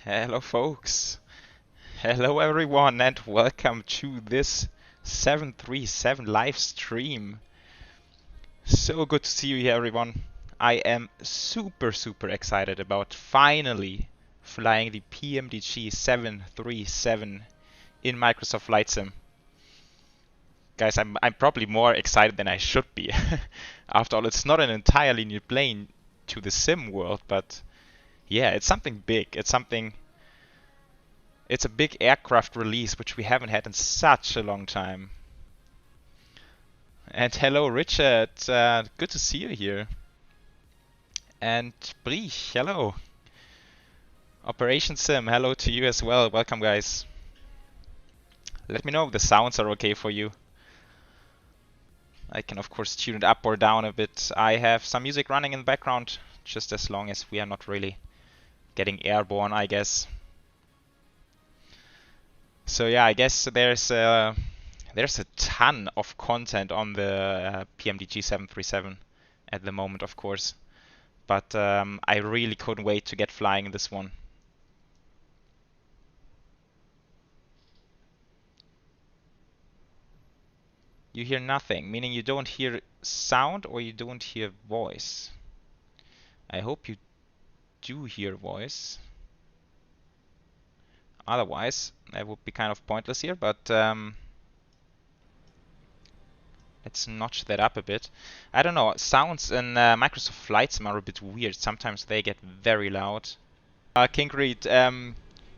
Hello folks, hello everyone and welcome to this 737 live stream. So good to see you here everyone. I am super excited about finally flying the PMDG 737 in Microsoft Flight Sim. Guys, I'm probably more excited than I should be. After all, it's not an entirely new plane to the sim world, but yeah, it's something big. It's a big aircraft release, which we haven't had in such a long time. And hello, Richard. Good to see you here. And Brich, hello. Operation Sim, hello to you as well. Welcome, guys. Let me know if the sounds are okay for you. I can, of course, tune it up or down a bit. I have some music running in the background, just as long as we are not really getting airborne, I guess. So yeah, I guess there's a ton of content on the PMDG 737 at the moment, of course. But I really couldn't wait to get flying in this one. You hear nothing, meaning you don't hear sound or you don't hear voice. I hope you do hear voice. Otherwise, that would be kind of pointless here, but let's notch that up a bit. I don't know, sounds in Microsoft Flight Sim are a bit weird. Sometimes they get very loud. King Reed,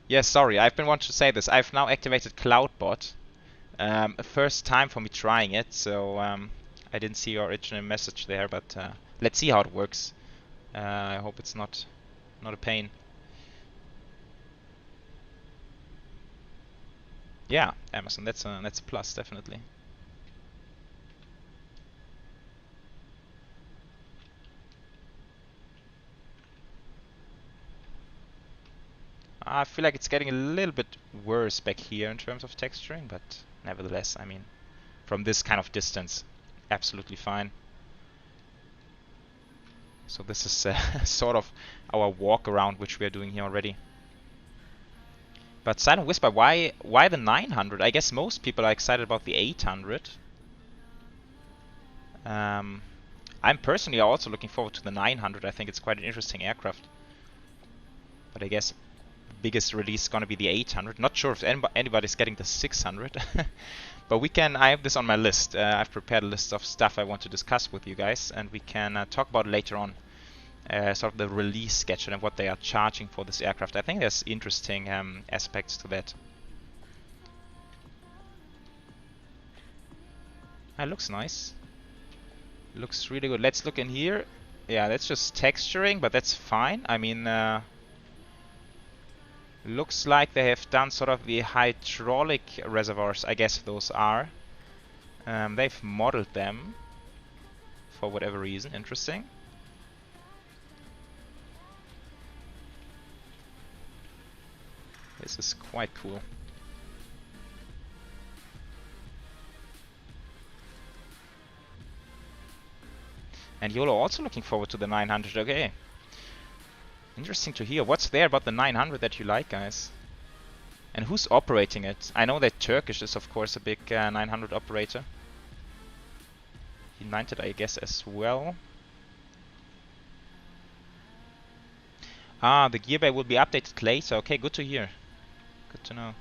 yes, sorry, I've been wanting to say this. I've now activated CloudBot. First time for me trying it, so I didn't see your original message there, but let's see how it works. I hope it's not a pain. Yeah, Amazon, that's a plus, definitely. I feel like it's getting a little bit worse back here in terms of texturing, but nevertheless, I mean, from this kind of distance, absolutely fine. So this is sort of our walk around, which we are doing here already. But Silent Whisper, why the 900? I guess most people are excited about the 800. I'm personally also looking forward to the 900. I think it's quite an interesting aircraft. But I guess biggest release is going to be the 800. Not sure if anybody's getting the 600. But I have this on my list. I've prepared a list of stuff I want to discuss with you guys, and we can talk about it later on. Sort of the release schedule and what they are charging for this aircraft. I think there's interesting aspects to that. It looks nice. Looks really good. Let's look in here. Yeah, that's just texturing, but that's fine. I mean, looks like they have done sort of the hydraulic reservoirs, I guess those are. They've modeled them for whatever reason. Interesting. This is quite cool. And YOLO also looking forward to the 900. Okay. Interesting to hear. What's there about the 900 that you like, guys? And who's operating it? I know that Turkish is, of course, a big 900 operator. United, I guess, as well. Ah, the gear bay will be updated later. Okay, good to hear. Good to know.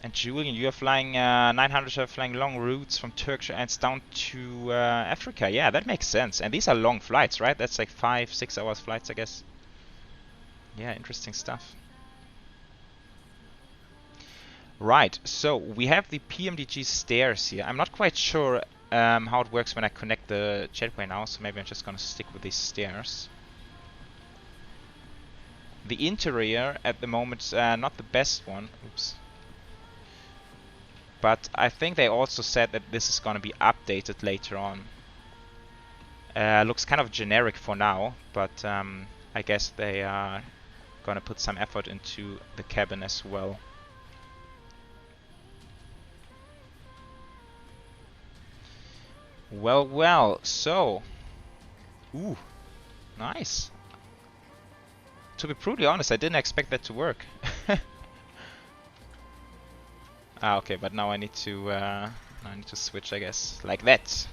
And Julian, you are flying 900, are flying long routes from Turkish Airlines down to Africa. Yeah, that makes sense. And these are long flights, right? That's like 5-6 hours flights, I guess. Yeah, interesting stuff. Right, so we have the PMDG stairs here. I'm not quite sure how it works when I connect the jetway now, so maybe I'm just gonna stick with these stairs. The interior at the moment, not the best one. Oops. But I think they also said that this is gonna be updated later on. Looks kind of generic for now, but I guess they are gonna put some effort into the cabin as well. Well, so... Ooh, Nice. To be brutally honest, I didn't expect that to work. Ah, okay, but now I need to switch, I guess, like that.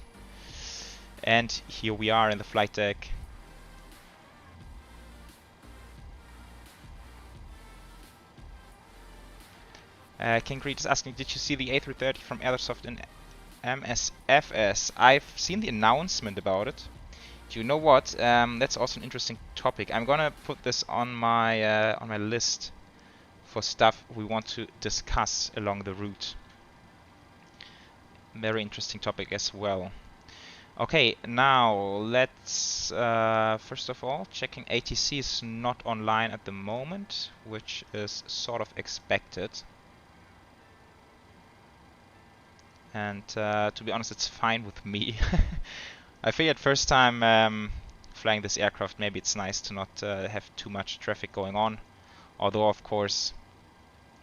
And here we are in the flight deck. King Creed is asking, did you see the A330 from Airsoft in MSFS? I've seen the announcement about it. You know what? That's also an interesting topic. I'm gonna put this on my list for stuff we want to discuss along the route. Very interesting topic as well. Okay, now let's first of all, checking ATC is not online at the moment, which is sort of expected. And to be honest, it's fine with me. I figured first time flying this aircraft, maybe it's nice to not have too much traffic going on. Although, of course,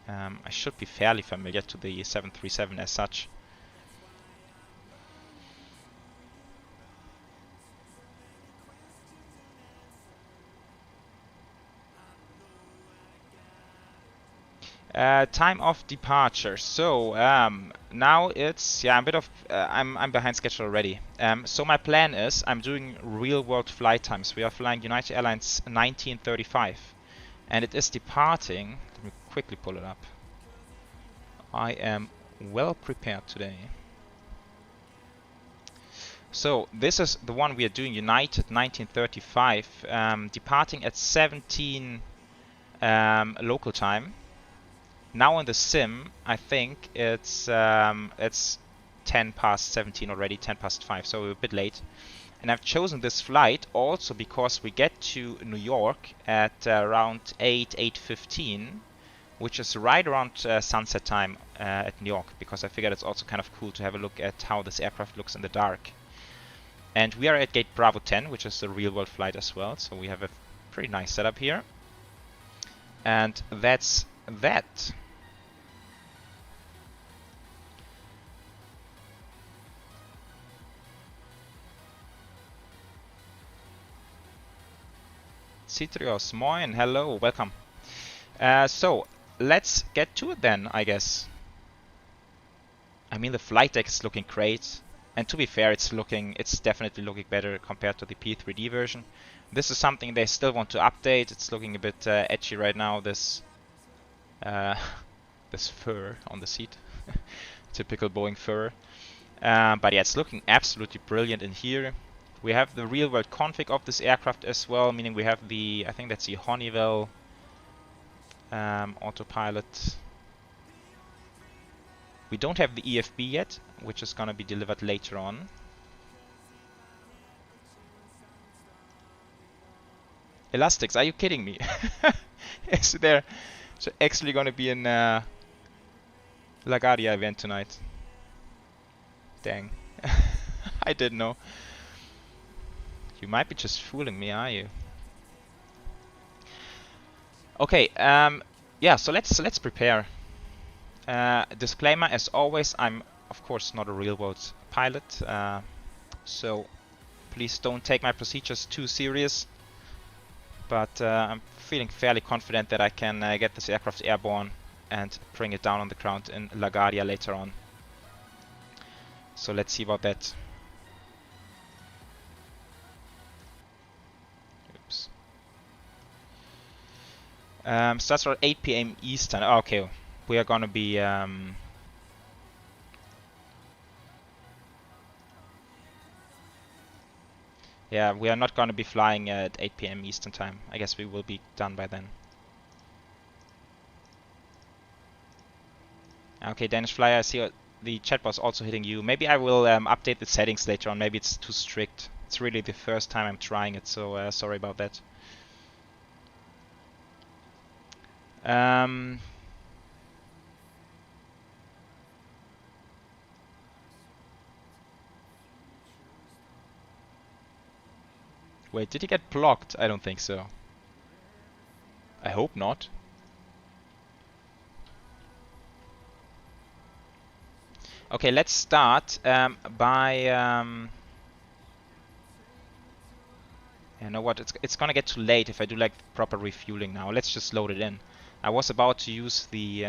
I should be fairly familiar to the 737 as such. Time of departure. So now it's I'm a bit of I'm behind schedule already. So my plan is I'm doing real world flight times. We are flying United Airlines 1935, and it is departing. Let me quickly pull it up. I am well prepared today. So this is the one we are doing, United 1935, departing at 17 local time. Now in the sim, I think it's 10 past 17 already, 10 past 5, so we're a bit late. And I've chosen this flight also because we get to New York at around 8:15, which is right around sunset time at New York, because I figured it's also kind of cool to have a look at how this aircraft looks in the dark. And we are at gate Bravo 10, which is the real world flight as well, so we have a pretty nice setup here. And that's that. Citrios, moin, hello, welcome. So, let's get to it then, I guess. I mean, the flight deck is looking great. And to be fair, it's definitely looking better compared to the P3D version. This is something they still want to update. It's looking a bit edgy right now, this this fur on the seat. Typical Boeing fur. But yeah, it's looking absolutely brilliant in here. We have the real world config of this aircraft as well, meaning we have I think that's the Honeywell autopilot. We don't have the EFB yet, which is gonna be delivered later on. Elastics, are you kidding me? Is there actually gonna be an LaGuardia event tonight? Dang. I didn't know. You might be just fooling me, are you? Okay, yeah, so let's prepare. Disclaimer, as always, I'm of course not a real world pilot, so please don't take my procedures too serious. But I'm feeling fairly confident that I can get this aircraft airborne and bring it down on the ground in LaGuardia later on. So let's see about that. Oops. Starts at 8 p.m. Eastern. Oh, okay, we are gonna be yeah, we are not gonna be flying at 8 p.m. Eastern time. I guess we will be done by then. Okay, Danish Flyer, I see the chat box also hitting you. Maybe I will update the settings later on. Maybe it's too strict. It's really the first time I'm trying it, so sorry about that. Wait, did he get blocked? I don't think so. I hope not. Okay, let's start by... You know what? It's gonna get too late if I do like proper refueling now. Let's just load it in. I was about to use the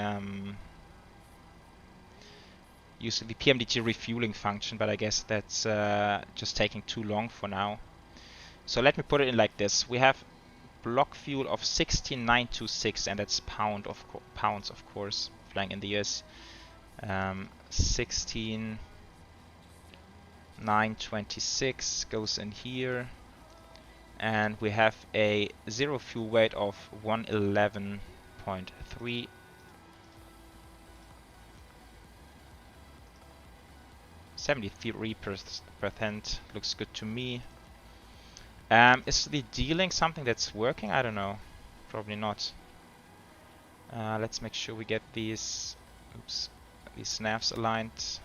PMDG refueling function, but I guess that's just taking too long for now. So let me put it in like this. We have block fuel of 16926, and that's pounds, of course, flying in the US. 16926 goes in here, and we have a zero fuel weight of 111.3. 73% looks good to me. Is the dealing something that's working? I don't know. Probably not. Let's make sure we get these navs aligned.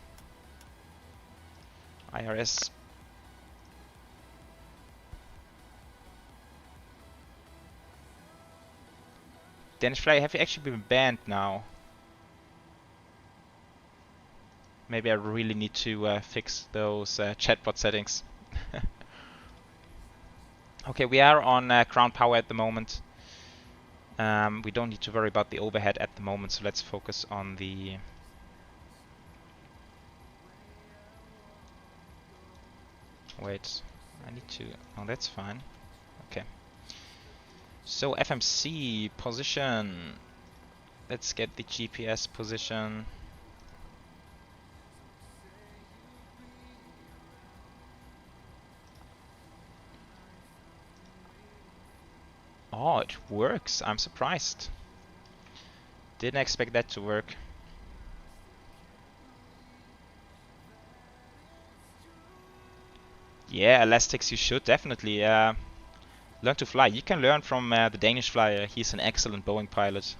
IRS. Danish Fly, have you actually been banned now? Maybe I really need to fix those chatbot settings. Okay, we are on ground power at the moment. We don't need to worry about the overhead at the moment, so let's focus on the... Wait, I need to... Oh, that's fine. Okay. So FMC position. Let's get the GPS position. Oh, it works. I'm surprised. Didn't expect that to work. Yeah, elastics, you should definitely learn to fly. You can learn from the Danish flyer. He's an excellent Boeing pilot,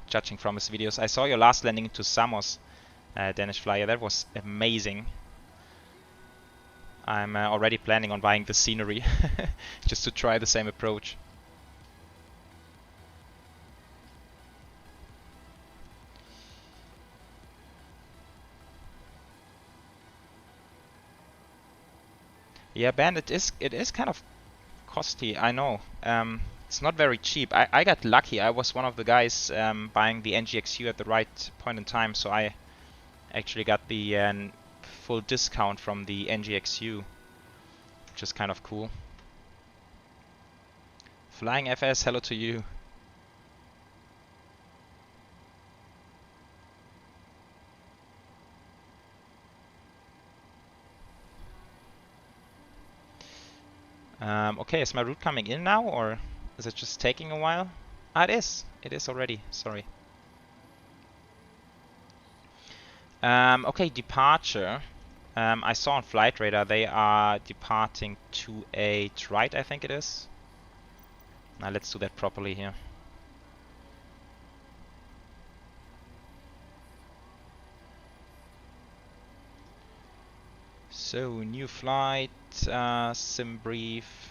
judging from his videos. I saw your last landing into Samos, Danish flyer. That was amazing. I'm already planning on buying the scenery just to try the same approach. Yeah, Ben, it is kind of costly, I know. It's not very cheap. I got lucky. I was one of the guys buying the NGXU at the right point in time, so I actually got the full discount from the NGXU, which is kind of cool. Flying FS, hello to you. Okay, is my route coming in now, or is it just taking a while? Ah, it is. It is already. Sorry. Okay, departure. I saw on Flight Radar they are departing to a right, I think it is. Now let's do that properly here. So, new flight, sim brief.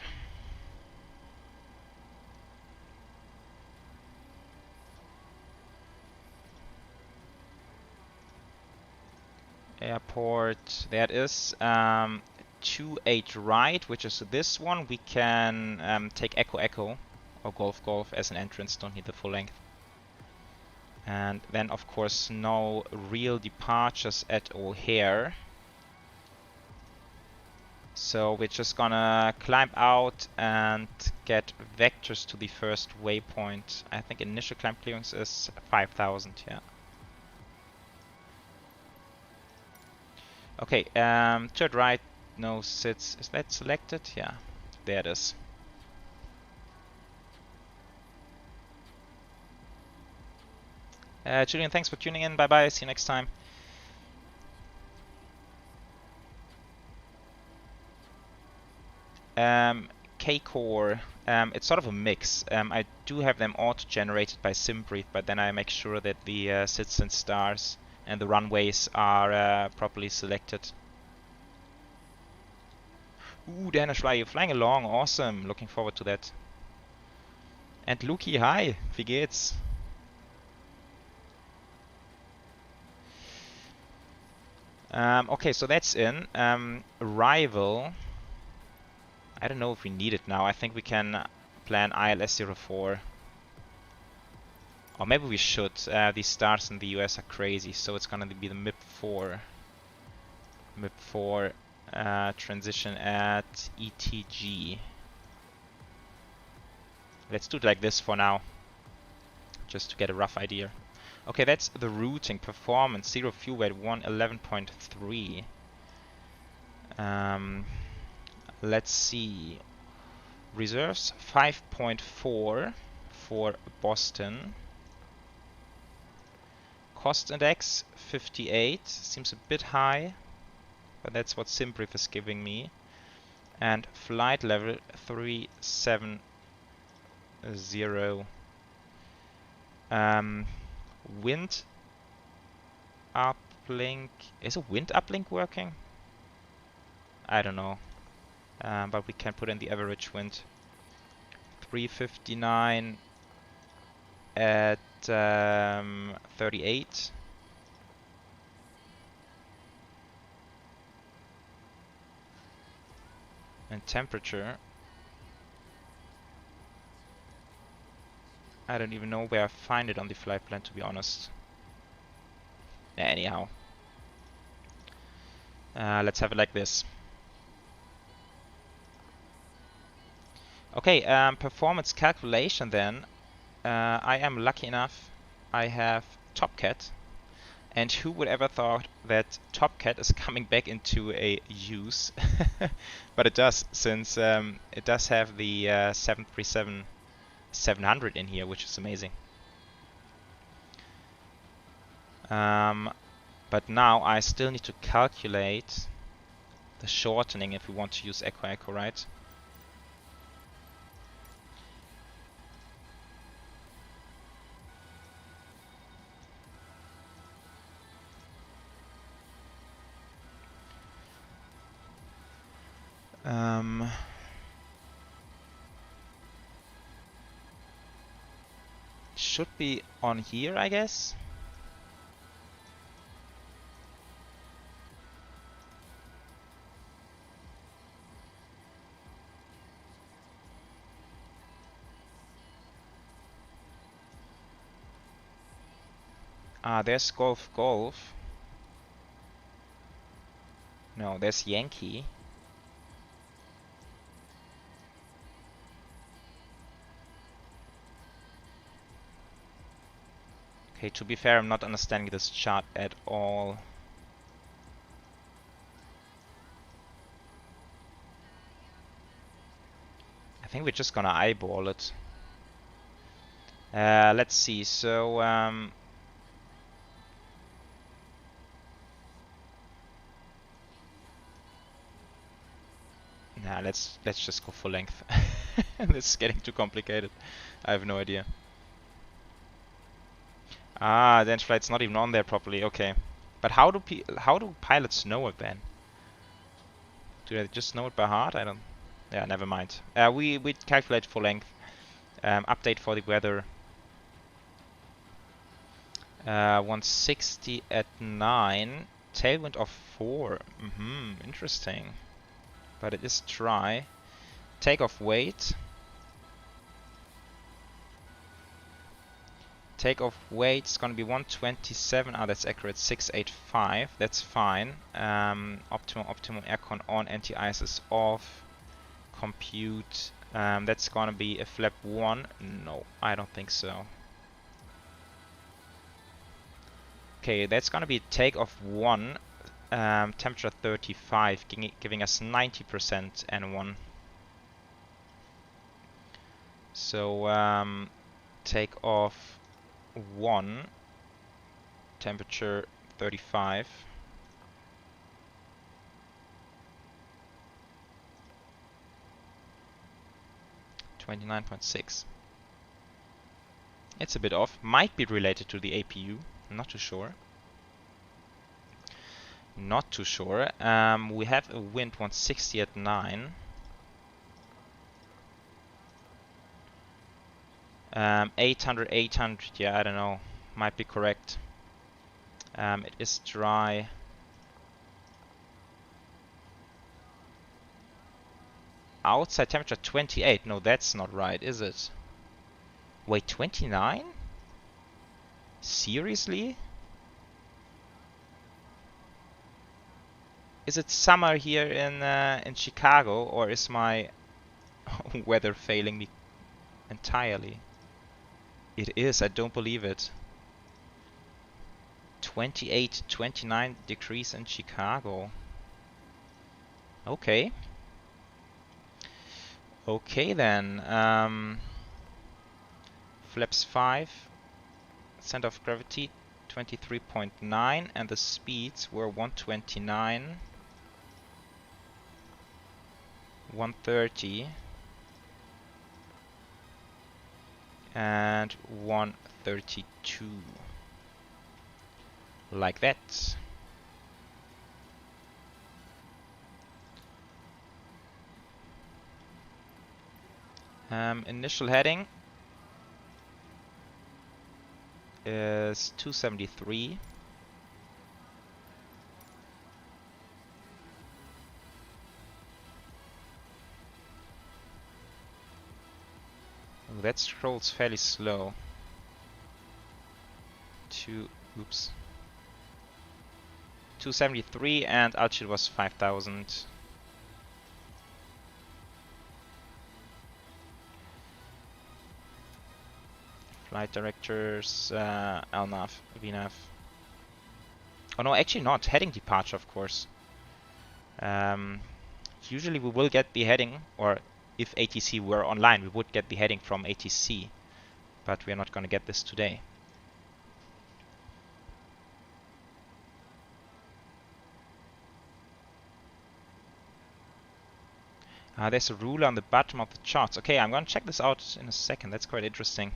Airport, that is 28 right, which is this one. We can take Echo Echo or Golf Golf as an entrance, don't need the full length. And then of course no real departures at O'Hare. So we're just gonna climb out and get vectors to the first waypoint. I think initial climb clearance is 5,000, yeah. Okay, third right, no sits. Is that selected? Yeah, there it is. Julian, thanks for tuning in. Bye bye. See you next time. K-Core, it's sort of a mix. I do have them auto-generated by SimBrief, but then I make sure that the sits and stars and the runways are properly selected. Ooh, Danish Fly, you're flying along. Awesome. Looking forward to that. And Luki, hi. Wie geht's? Okay, so that's in. Arrival. I don't know if we need it now. I think we can plan ILS-04. Or maybe we should. These stars in the US are crazy, so it's gonna be the MIP-4. MIP-4 transition at ETG. Let's do it like this for now, just to get a rough idea. Okay, that's the routing performance. 0 fuel weight 111.3. Let's see. Reserves 5.4 for Boston. Cost index 58. Seems a bit high, but that's what SimBrief is giving me. And flight level 370. Wind uplink. Is a wind uplink working? I don't know. But we can put in the average wind. 359 at 38. And temperature. I don't even know where I find it on the flight plan, to be honest. Anyhow. Let's have it like this. Okay, performance calculation then. I am lucky enough. I have TopCat. And who would ever thought that TopCat is coming back into a use? But it does, since it does have the 737-700 in here, which is amazing. But now I still need to calculate the shortening if we want to use Echo Echo, right? Should be on here, I guess. Ah, there's Golf Golf. No, there's Yankee. Okay, to be fair, I'm not understanding this chart at all. I think we're just gonna eyeball it. Let's see. So nah, let's just go full length. This is getting too complicated. I have no idea. Ah, the flight's not even on there properly. Okay, but how do pilots know it then? Do they just know it by heart? I don't. Yeah, never mind. We calculate full length. Update for the weather. 160 at 9. Tailwind of 4. Interesting. But it is dry. Takeoff weight. Takeoff weight is going to be 127. Ah, that's accurate. 685. That's fine. Optimum aircon on. Anti-ice is off. Compute. That's going to be a flap 1. No, I don't think so. Okay, that's going to be takeoff 1. Temperature 35, giving us 90% N1. So takeoff 1, temperature 35. $29.6. It's a bit off. Might be related to the APU. Not too sure. Not too sure. We have a wind 160 at 9. 800. Yeah, I don't know. Might be correct. It is dry. Outside temperature 28. No, that's not right, is it? Wait, 29? Seriously? Is it summer here in Chicago, or is my weather failing me entirely? It is, I don't believe it. 28, 29 degrees in Chicago. Okay. Okay then. Flaps 5. Center of gravity 23.9 and the speeds were 129, 130 and 132. Like that. Initial heading is 273. Oh, that scrolls fairly slow. Oops. 273 and altitude was 5000. Flight directors, LNAV, VNAV. Oh no, actually not. Heading departure, of course. Usually we will get the heading, or if ATC were online, we would get the heading from ATC. But we are not going to get this today. There's a ruler on the bottom of the charts. Okay, I'm going to check this out in a second. That's quite interesting.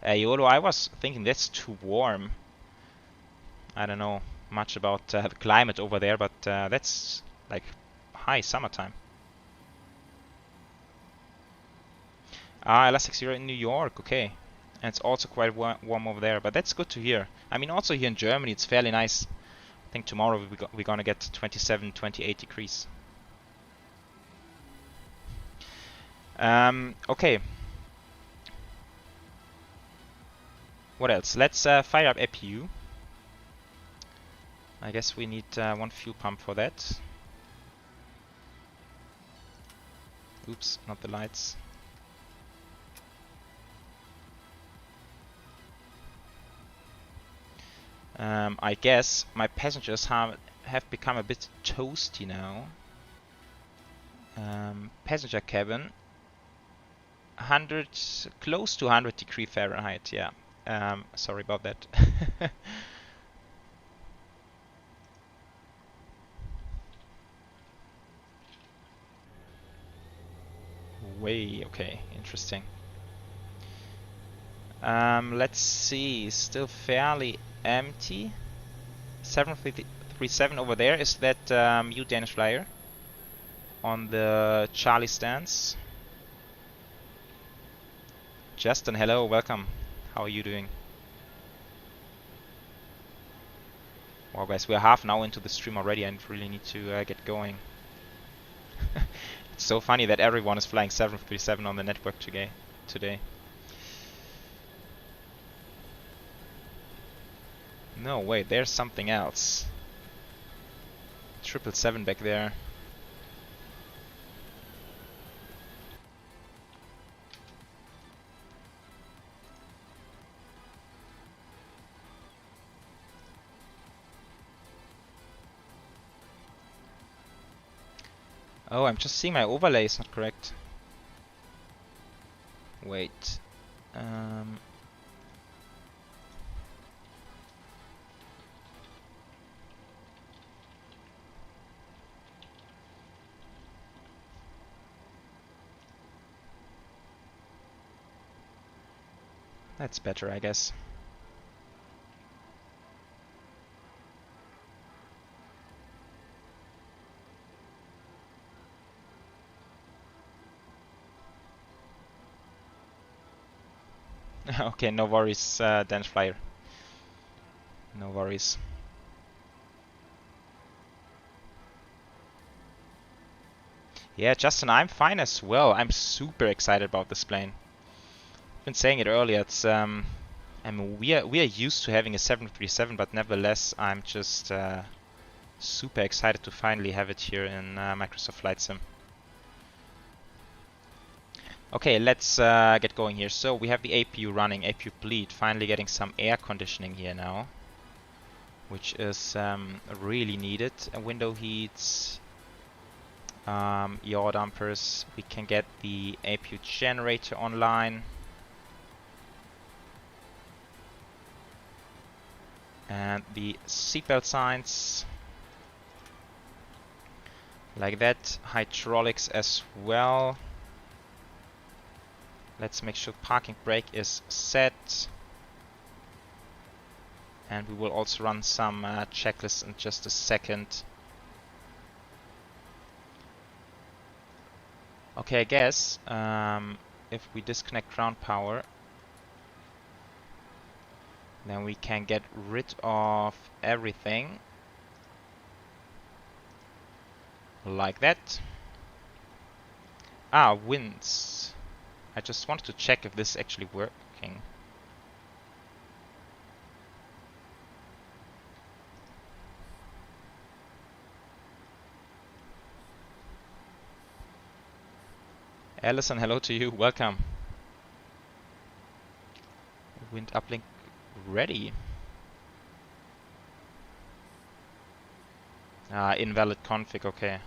YOLO, I was thinking that's too warm. I don't know much about the climate over there, but that's like high summertime. Elastic0 in New York, okay. And it's also quite warm over there, but that's good to hear. I mean, also here in Germany, it's fairly nice. I think tomorrow we're gonna get 27, 28 degrees. Okay. What else? Let's fire up APU. I guess we need one fuel pump for that. Oops, not the lights. I guess my passengers have become a bit toasty now. Passenger cabin, 100, close to 100 degree Fahrenheit. Yeah. Sorry about that. Okay, interesting. Let's see, still fairly empty. 737 over there. Is that you, Danish flyer? On the Charlie stance. Justin, hello, welcome. How are you doing? Wow, guys, we're half an hour into the stream already and really need to get going. It's so funny that everyone is flying 737 on the network today. No, wait, there's something else. 777 back there. Oh, I'm just seeing my overlay is not correct. Wait. That's better, I guess. Okay, no worries, Danish flyer. No worries. Yeah, Justin, I'm fine as well. I'm super excited about this plane. I've been saying it earlier. It's I mean, we are used to having a 737, but nevertheless, I'm just super excited to finally have it here in Microsoft Flight Sim. Okay, let's get going here. So we have the APU running, APU bleed, finally getting some air conditioning here now, which is really needed. Window heats, yaw dampers. We can get the APU generator online. And the seatbelt signs. Like that. Hydraulics as well. Let's make sure parking brake is set. And we will also run some checklists in just a second. Okay, I guess if we disconnect ground power, then we can get rid of everything. Like that. Ah, winds. I just wanted to check if this is actually working. Allison, hello to you. Welcome. Wind uplink ready. Invalid config, okay.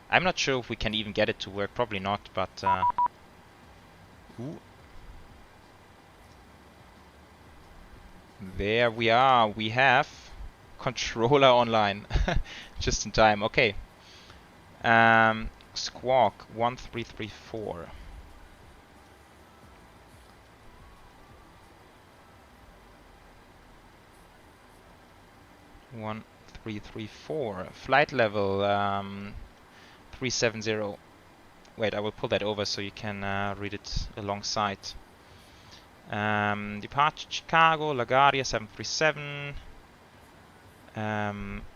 I'm not sure if we can even get it to work. Probably not, but... Ooh. There we are. We have controller online. Just in time. Okay. Squawk 1334. 1334. Flight level 370. Wait, I will pull that over so you can read it alongside. Departure Chicago, LaGuardia 737.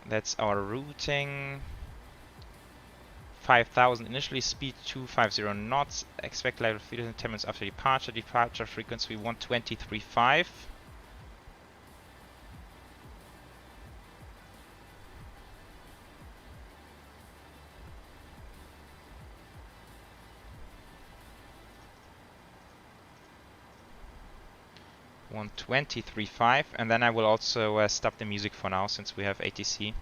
That's our routing. 5,000 initially, speed 250 knots. Expect level 10 minutes after departure. Departure frequency 123.5. $123.5, and then I will also stop the music for now since we have ATC.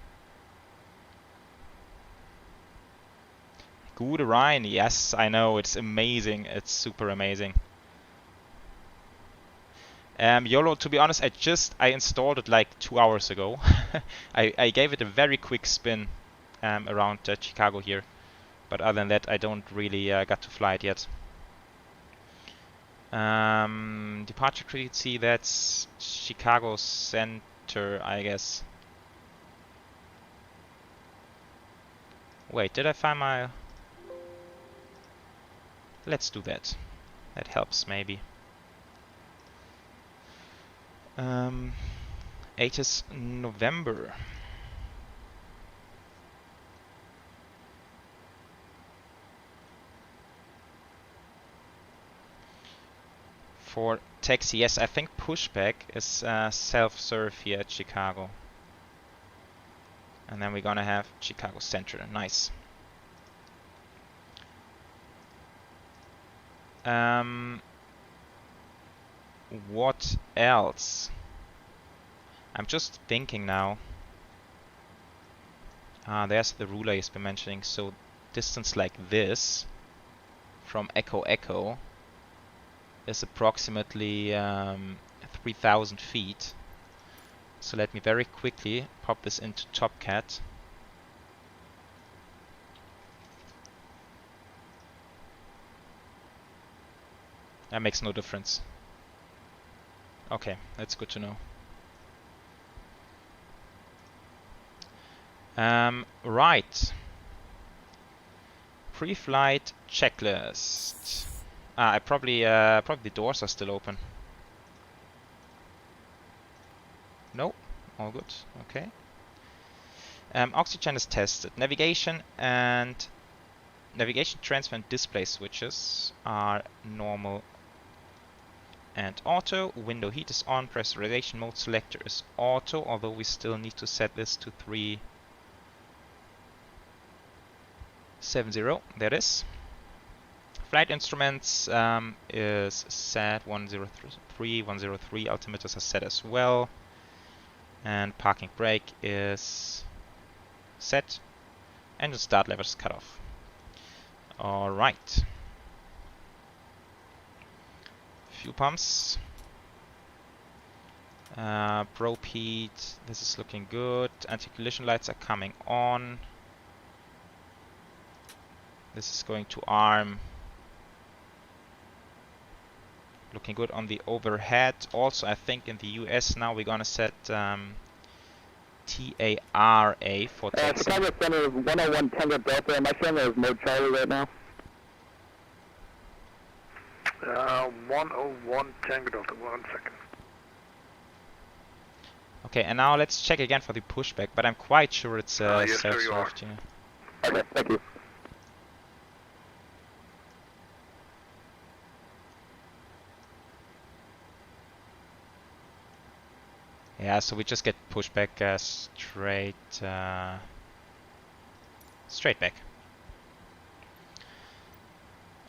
Good Ryan, yes, I know, it's amazing, it's super amazing. YOLO, to be honest, I installed it like 2 hours ago. I gave it a very quick spin around Chicago here, but other than that I don't really got to fly it yet. Departure frequency, that's Chicago Center, I guess. Wait, did I find my... Let's do that. That helps, maybe. 8 is November. For taxi, yes, I think pushback is self-serve here at Chicago. And then we're gonna have Chicago Center. Nice. What else? I'm just thinking now. There's the ruler he's been mentioning. So distance like this from Echo Echo is approximately 3,000 feet. So let me very quickly pop this into TopCat. That makes no difference. Okay, that's good to know. Right. Pre-flight checklist. I probably the doors are still open. No, all good. Okay. Oxygen is tested. Navigation and Navigation, transfer and display switches are normal and auto. Window heat is on. Pressurization mode selector is auto, although we still need to set this to 370. There it is. Flight instruments is set 103. 103 altimeters are set as well. And parking brake is set. Engine start lever is cut off. Alright. Fuel pumps. Probe heat. This is looking good. Anti-collision lights are coming on. This is going to arm. Looking good on the overhead. Also, I think in the US now we're gonna set TARA for taxi. Chicago Center is 101 Tango Delta. Am I showing there's no Charlie right now? 101 Tango Delta. 1 second. Okay, and now let's check again for the pushback, but I'm quite sure it's yes, sir, you are. self-served. Yeah. Okay, thank you. Yeah, so we just get pushback straight back.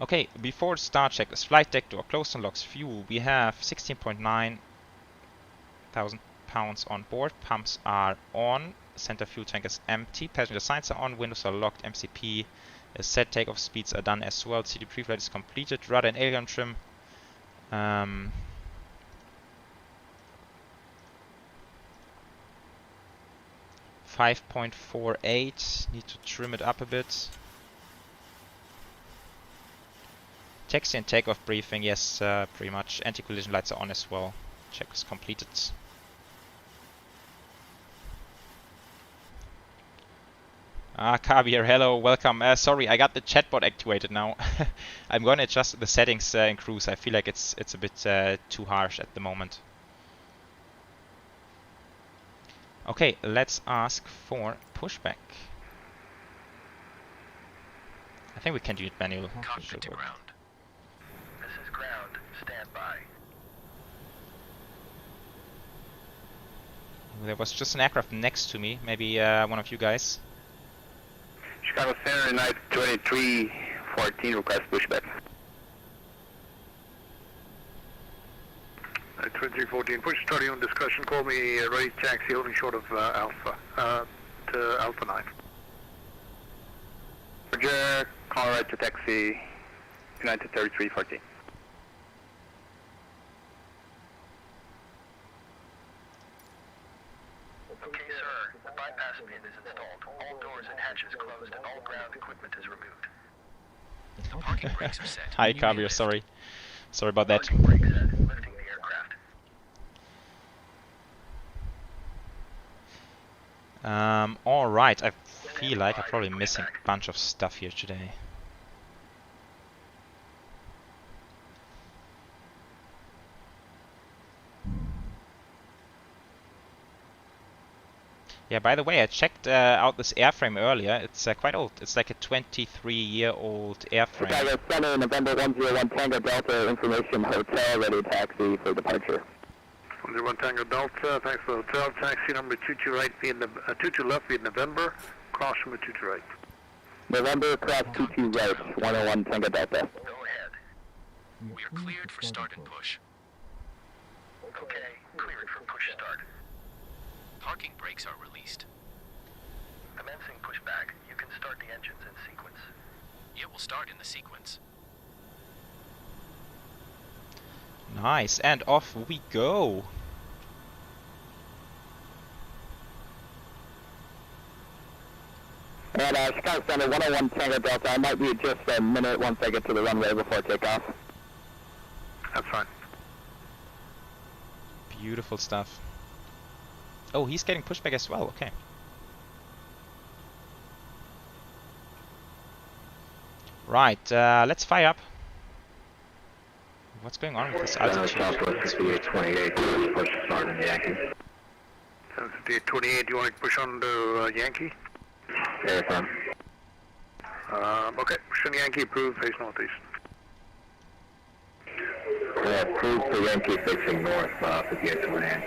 Okay, before start check is flight deck door closed and locks fuel. We have 16.9 thousand pounds on board. Pumps are on. Center fuel tank is empty. Passenger signs are on. Windows are locked. MCP is set. Takeoff speeds are done as well. CD pre-flight is completed. Rudder and aileron trim. 5.48. Need to trim it up a bit. Taxi and takeoff briefing, yes, pretty much. Anti-collision lights are on as well. Check is completed. Kavier, hello, welcome. Sorry, I got the chatbot activated now. I'm going to adjust the settings in cruise. I feel like it's a bit too harsh at the moment. Okay, let's ask for pushback. I think we can do it manual. Cockpit to ground. This is ground. Stand by. There was just an aircraft next to me. Maybe one of you guys. Chicago Center, night 2314, request pushback. 2314, push starting on discussion. Call me ready taxi, holding short of Alpha to Alpha 9. Roger, call right to taxi, United 3314. Okay, sir. The bypass pin is installed. All doors and hatches closed, and all ground equipment is removed. The parking brakes are set. Hi, Kavier, sorry. Sorry about that. Parking brakes set. Lifting the aircraft. Alright, I feel like I'm probably missing a bunch of stuff here today. Yeah, by the way, I checked out this airframe earlier. It's quite old. It's like a 23-year-old airframe. Chicago Center, November 101 Tango Delta, information hotel, ready taxi for departure. 101 Tango Delta, thanks for the hotel. Taxi number 22 right, 22 left via November. Cross from 22 right. November, cross 22 right, 101 Tango Delta. Go ahead. We are cleared for start and push. Okay, cleared for push start. Parking brakes are released. Commencing pushback. You can start the engines in sequence. It will start in the sequence. Nice, and off we go. And Chicago Center, 101 Tango Delta, I might be just a minute once I get to the runway before takeoff. That's fine. Beautiful stuff. Oh, he's getting pushback as well, okay. Right, let's fire up. What's going on with this altitude? Southwest 5828, push start in Yankee. 5828, you want to push on to Yankee? Airframe. Okay, Action Yankee approved, face northeast. Approved for Yankee facing north, 58 to land.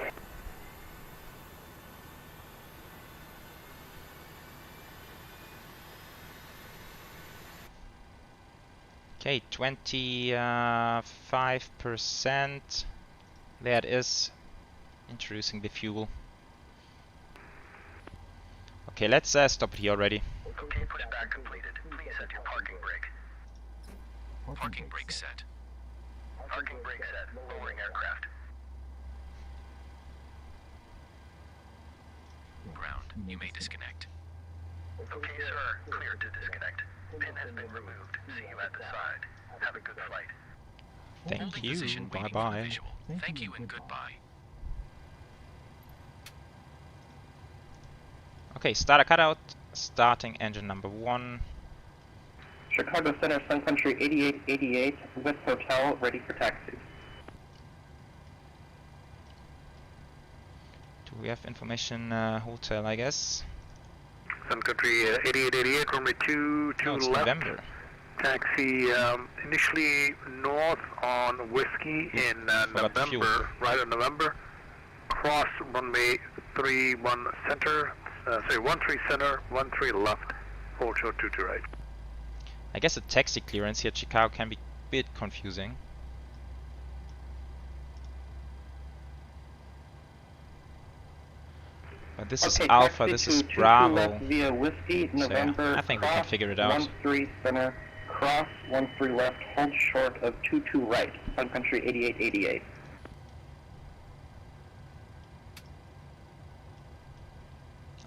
Okay, 25%. There it is. Introducing the fuel. Okay, let's stop it here already. Okay, pushback completed. Please set your parking brake. Parking brake set. Parking brake set. Lowering aircraft. Ground. You may disconnect. Okay, sir. Clear to disconnect. Pin has been removed. See you at the side. Have a good flight. Thank you. Bye bye. Thank you and goodbye. Okay, starter cutout. Starting engine number 1. Chicago Center, Sun Country 8888 with hotel ready for taxi. Do we have information? Hotel, I guess. Sun Country 8888, runway 2 No, it's left. November. Taxi initially north on Whiskey in Forgot the fuel. November, right in November. Cross runway 31 center, 13 center, 13 left, hold short 22 right. I guess the taxi clearance here at Chicago can be a bit confusing. But this is Alpha, this is Bravo. Via Whiskey, November, so yeah, I think we can figure it out. 13 center, cross 13 left, hold short of 22 right, Sun Country 8888.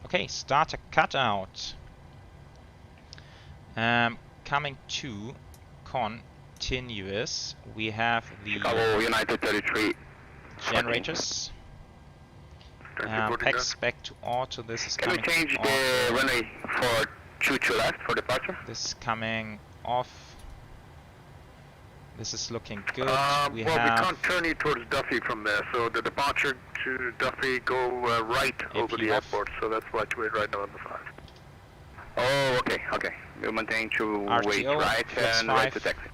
Okay, starter cutout. Coming to continuous, we have the Chicago United 33. generators. Packs back to auto. This is Can we coming change off. the runway for 22 left for departure? This is coming off. This is looking good. We well, have we can't turn you towards Duffy from there, so the departure to Duffy go right over the off. airport, so that's why we're right November 5. Oh, okay, okay. We'll maintain to wait RTO, right flex and right 5. to taxi.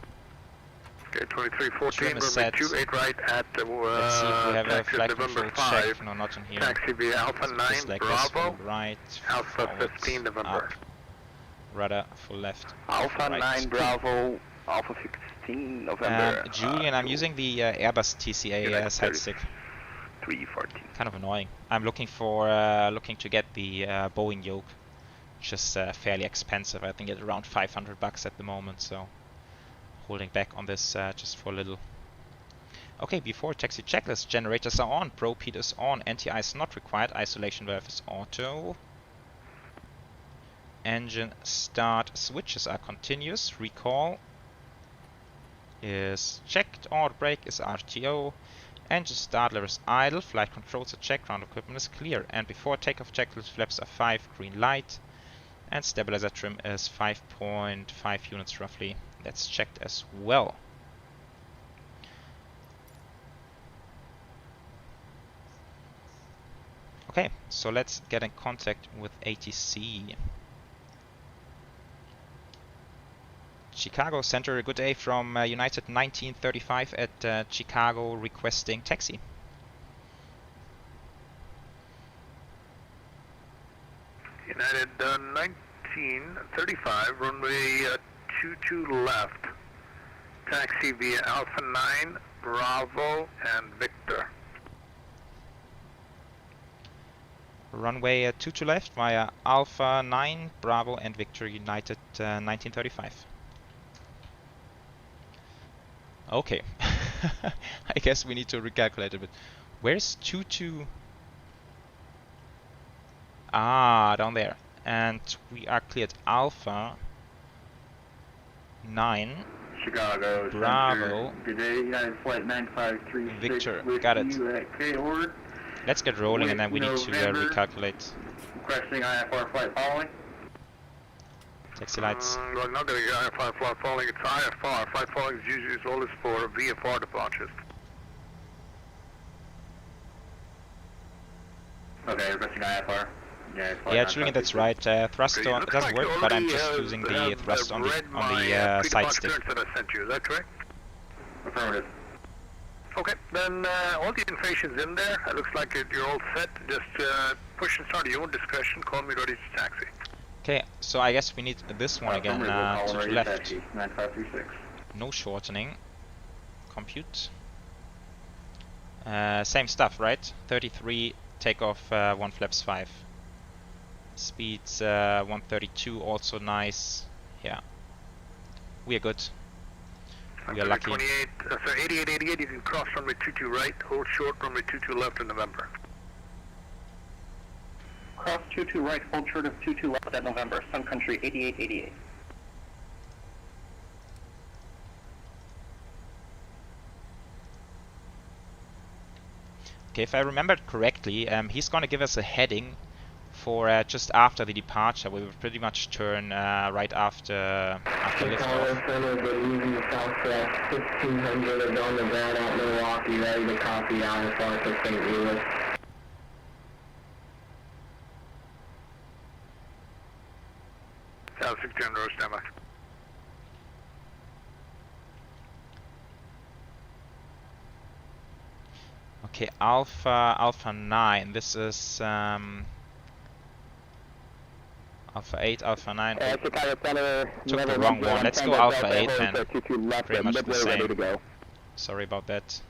Okay, 2314, Trim is runway set. 28 right at Let's see if we have a taxi flight November control 5. check. No, not in here. Taxi via Alpha So 9, just like this, Bravo, full right, Alpha forward, 15 November. up, rudder, full left, Alpha full right. 9 Bravo, Alpha 16 November. Julian, I'm using the Airbus TCA United side stick. 314. Kind of annoying. I'm looking for looking to get the Boeing yoke, which is fairly expensive. I think it's around $500 at the moment. So holding back on this just for a little. Okay, before taxi checklist, generators are on, Pro Pete is on, anti-ice not required, isolation valve is auto. Engine start switches are continuous, recall is checked, auto brake is RTO, engine start lever is idle, flight controls are checked, ground equipment is clear, and before takeoff checklist flaps are 5, green light, and stabilizer trim is 5.5 units roughly, that's checked as well. Okay, so let's get in contact with ATC. Chicago Center, a good day from United 1935 at Chicago requesting taxi. United 1935, runway 22 left. Taxi via Alpha 9, Bravo, and Victor. Runway 22 left via Alpha 9, Bravo, and Victor, United 1935. Okay, I guess we need to recalculate a bit. Where's 22? Ah, down there. And we are cleared Alpha 9, Chicago Bravo, Center. Good day, United Flight 9536 Victor, with got it. you at K-Ord. Let's get rolling and then we need to November. recalculate. Requesting IFR flight following. Taxi lights. Well, not going to get IFR flight following, it's IFR. Flight following is usually always for VFR departures. Okay, requesting IFR. Yeah, actually that's right. Thrust Okay, looks doesn't like you work, but I'm already, just using the have, thrust on read the my, side pre-departure stick. clearance that I sent you, is that correct? Affirmative. Okay, then all the information's in there. It looks like you're all set. Just push and start at your own discretion. Call me ready to taxi. Okay, so I guess we need this one again to left. 9536. No shortening. Compute. Same stuff, right? 33, takeoff 1 flaps 5. Speeds 132, also nice. Yeah. We are good. We are lucky. 28, sorry, 8888, you can cross runway 22 right, hold short runway 22 left in November. Cross 22 right, hold short of 22 left at November. Sun Country 8888. Okay, if I remembered correctly, he's gonna give us a heading for just after the departure. We will pretty much turn right after liftoff. Southwest 1600 on the ground at Milwaukee, ready to copy Alpha to St. Louis. South 1600 road standby. Okay, Alpha 9. This is Alpha 8, Alpha 9. Took the wrong one. Let's go Alpha 8 then. Pretty much the same. Sorry about that.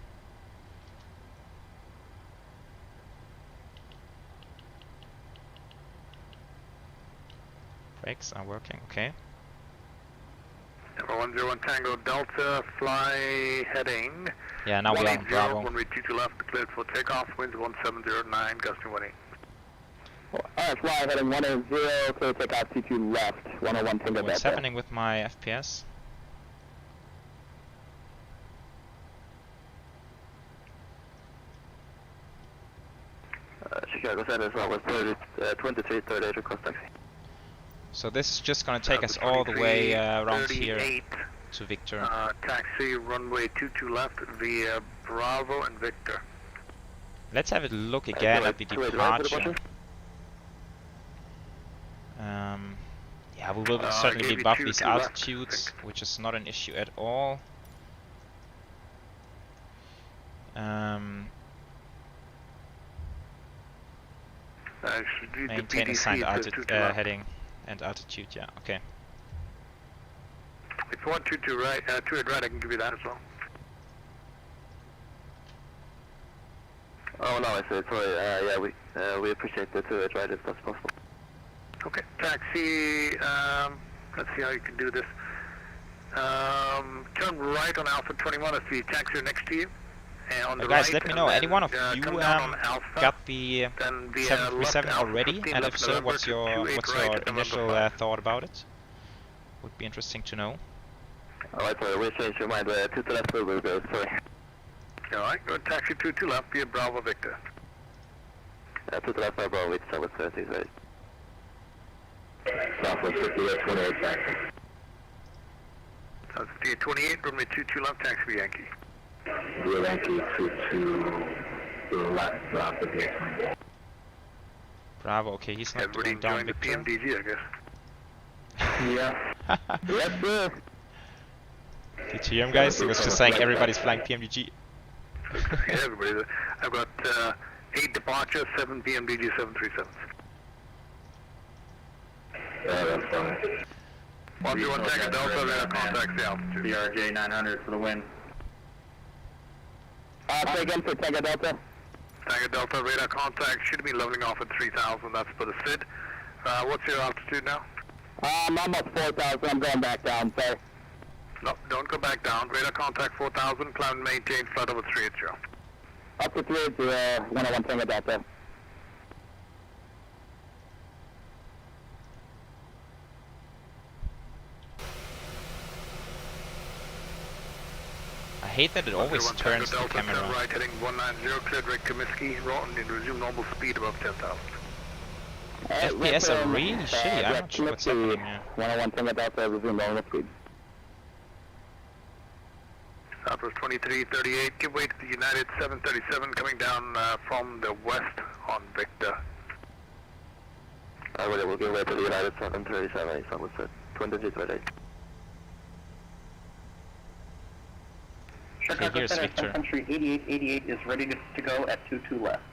Brakes are working, okay. Number 101 Tango Delta, fly heading. Yeah, now we're on Bravo. Runway 22 left, cleared for takeoff, winds 1709, gusting 18. Alright, fly heading 180, clear takeoff 22 left, 101 Tango Delta. What's happening with my FPS? Chicago Center, Southwest 2338 across taxi. So this is just gonna take us all the way around here to Victor. Taxi runway 22 left via Bravo and Victor. Let's have a look again at the departure. Yeah, we will certainly be above these altitudes, which is not an issue at all. Maintain assigned heading and altitude, yeah, okay. If you want 22 right, 28 right, I can give you that as well. Oh no, I said sorry. Yeah, we appreciate the 28 right if that's possible. Okay, taxi. Let's see how you can do this. Turn right on Alpha 21 as the taxi next to you. On the guys, right, let me know. Any one of you Alpha, got the 737 already? And if so, what's your initial thought about it? Would be interesting to know. Alright, sorry, we changed your mind. 2 to left, we'll go. Sorry. Alright, go taxi 22 left via Bravo Victor. 2 to left, Bravo, it's Southwest 30, right? Southwest 58, 28 taxi. Southwest 58, 28, runway 22 left, taxi via Yankee. Via Yankee to the left, drop the vehicle. Bravo, okay, he's not Everybody going down enjoying the Victor. PMDG, I guess. Yeah. Yes, sir. Did you hear him, guys? He was just saying everybody's flying PMDG. Yeah, everybody. I've got 8 departures, 7 PMDG 737s. Yeah, that's fine. 121 Tango Delta, radar contact the altitude. BRJ 900 for the win. Say again for Tango Delta. Tango Delta, radar contact should be leveling off at 3,000, that's for the SID. What's your altitude now? I'm almost 4,000, I'm going back down, sorry. No, don't go back down. Radar contact 4,000, climb and maintain, flight over 380. Up to 380, 101 Tango Delta. I hate that it always turns the camera. Turn right, heading 190, cleared Rick Comiskey, and resume normal speed above 10,000. FPS are really shitty, I'm not sure what's happening here. 101 Tango Delta, resume normal speed. Southwest 2338, give way to the United 737 coming down from the west on Victor. We'll give way to the United 737, someone said. 2328. Okay, here's Center, Victor. Sun Country 8888 is ready to go at 22 left.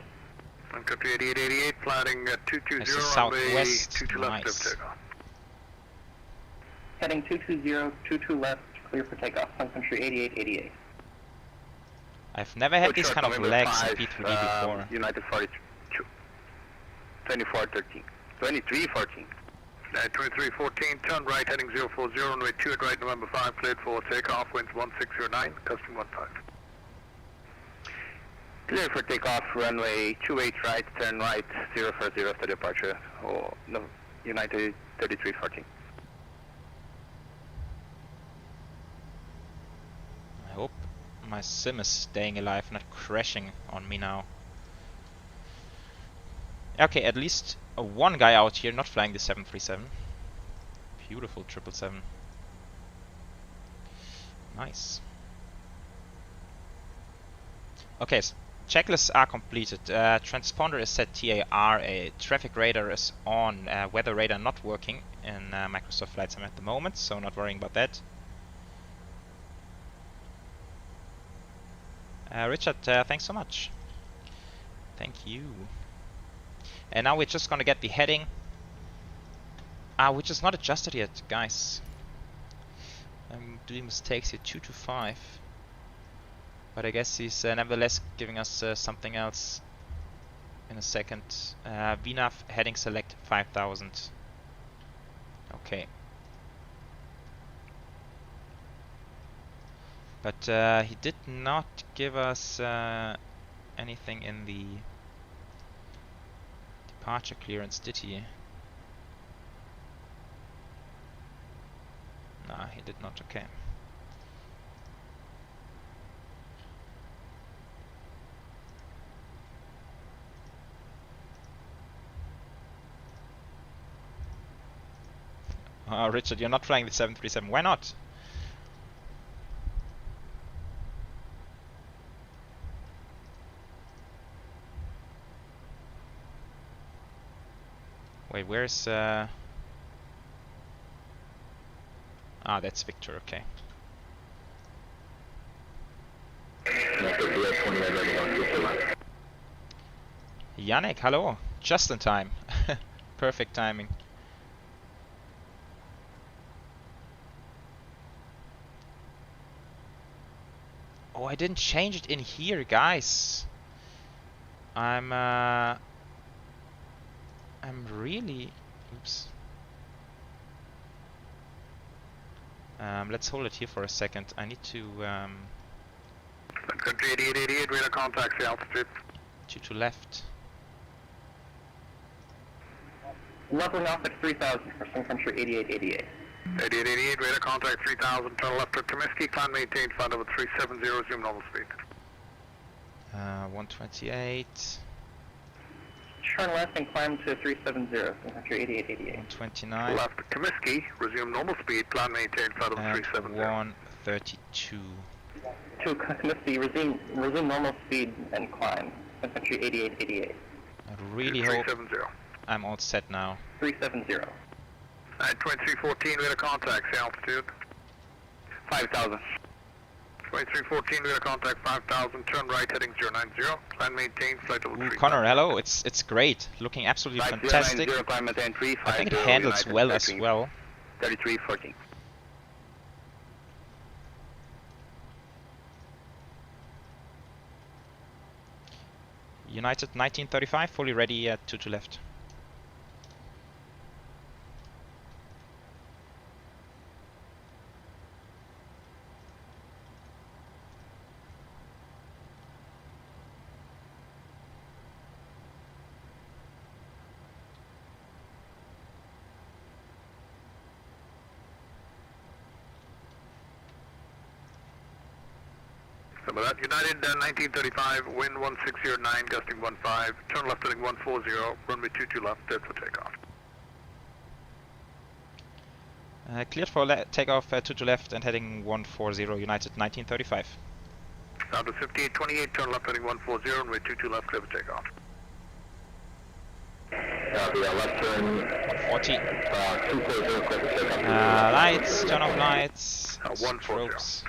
Sun Country 8888, flying at 220, This is runway southwest, 22 left, nice. clear takeoff. Heading 220, 22 left, clear for takeoff. Sun Country 8888. I've never had these Short kind of November legs in 5, P3D before. United 42. 2413. 2314. 2314, turn right, heading 040, runway 2 at right, November 5, cleared for takeoff, winds 1609, custom 15. Clear for takeoff, runway 28 right, turn right, 040 after departure. Oh, no, United 3314. I hope my sim is staying alive, not crashing on me now. Okay, at least one guy out here not flying the 737. Beautiful 777. Nice. Okay, so checklists are completed. Transponder is set TAR, traffic radar is on, weather radar not working in Microsoft Flight Sim at the moment, so not worrying about that. Richard, thanks so much. Thank you. And now we're just gonna get the heading, which is not adjusted yet, guys. I'm doing mistakes here, 225. But I guess he's nevertheless giving us something else in a second. VNAV heading select 5000. Okay. But he did not give us anything in the departure clearance, did he? Nah, he did not. Okay. Richard, you're not flying the 737. Why not? Wait, where's that's Victor, okay. Yannick, hello. Just in time. Perfect timing. Oh, I didn't change it in here, guys. I'm really... Oops. Let's hold it here for a second. I need to... Country 8888, radar contacts the altitude. to left. Leveling off at 3000 for Sun Country 8888. 8888, radar contact 3000, turn left at Comiskey, climb maintain, flight level 370, resume normal speed. 128. Turn left and climb to 370, Sun Country 8888. 129. Left at Comiskey, resume normal speed, climb maintain, flight level And 370. 132. To Comiskey, resume normal speed and climb. Sun Country 8888. I really hope 370. I'm all set now. 370. 2314, radar contacts the altitude. 5000. 2314, radar contact 5000, turn right heading 090, climb maintain, flight level Ooh, 3. Connor, hello. It's great. Looking absolutely fantastic. Climb maintain I think it handles well as well. 3314. United 1935, fully ready at 2 to left. Some of that. United 1935, wind 1609, gusting 15, turn left heading 140, runway 22 left, dead for takeoff. Cleared for takeoff 2 to left and heading 140, United 1935. Down to 5828, turn left heading 140, runway 22 left, clear for takeoff. Left turn. 140. 240, clear for takeoff. Lights, turn off lights. 140. Strobes.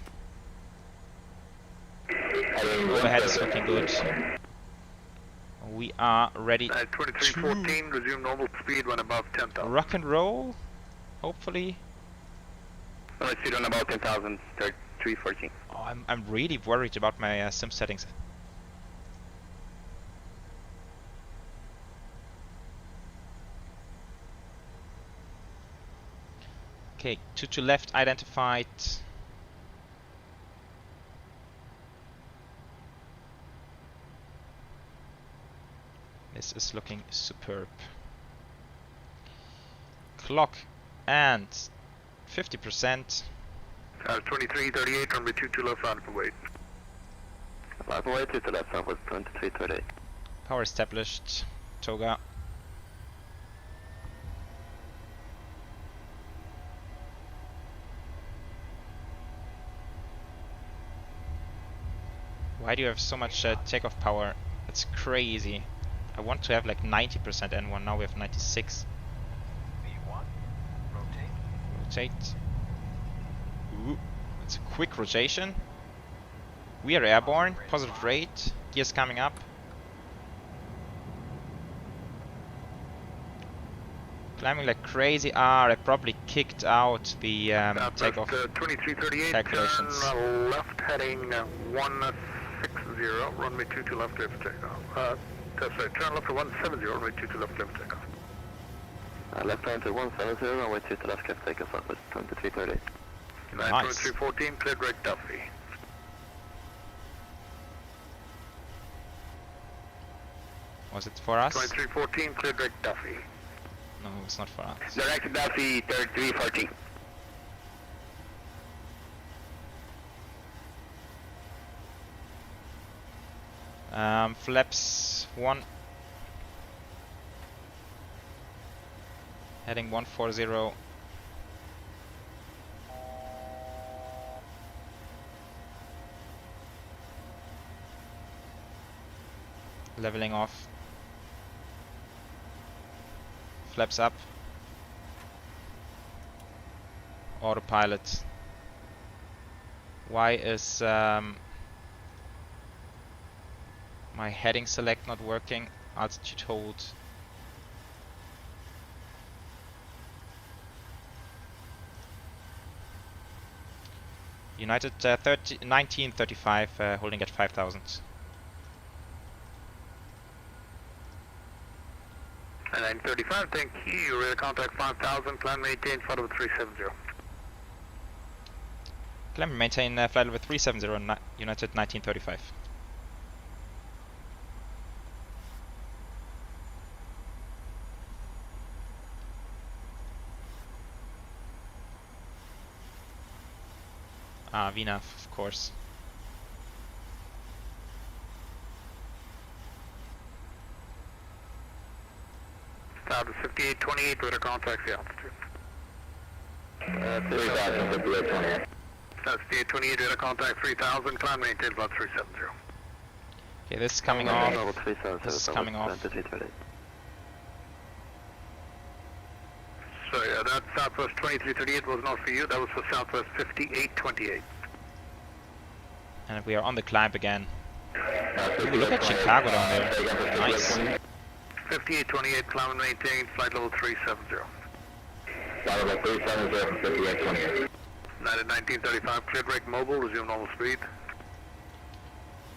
Overhead is looking good. We are ready 2314, resume normal speed when above 10,000. rock and roll, hopefully. Let's see, on about 10,000, 314. Oh, I'm really worried about my sim settings. Okay, 2 to left identified. This is looking superb. Clock and 50%. 2338, runway 22 left, round for weight. Runway 2 to left, southwest 2338. Power established. Toga. Why do you have so much takeoff power? That's crazy. I want to have like 90% N1, now we have 96. V1, rotate. Rotate. Ooh, it's a quick rotation. We are airborne, positive rate, gears coming up. Climbing like crazy. Ah, I probably kicked out the takeoff 2338, calculations. turn left heading 160, runway 22 left, clear for takeoff. Sorry, turn left to 170, runway 22 left, clear for takeoff. Left turn to 170, runway 2 to left, clear for takeoff, southwest 2338. Nice. 2314, cleared right Duffy. Was it for us? 2314, cleared right Duffy. No, it's not for us. Direct Duffy, 3314. Flaps 1. Heading 140. Leveling off. Flaps up. Autopilot. Why is my heading select not working? Altitude hold. United 1935 holding at 5,000. And 935, thank you. Radar contact 5000, climb maintain, flight over 370. Climb maintain flight level 370, United 1935. Ah, VNAV, of course. Start at 5828, radar contact the altitude. 3000, 5828. That's 5828, radar contact 3000, climb maintain, flight 370. Okay, this is coming off. Level 370, This is southwest coming off. 2338. So yeah, that Southwest 2338 was not for you, that was for Southwest 5828. And we are on the climb again. Ooh, look at Chicago down there. Nice. 5828, climb and maintain, flight level 370. Flight level 370 from 5828. United 1935, cleared rate mobile, resume normal speed.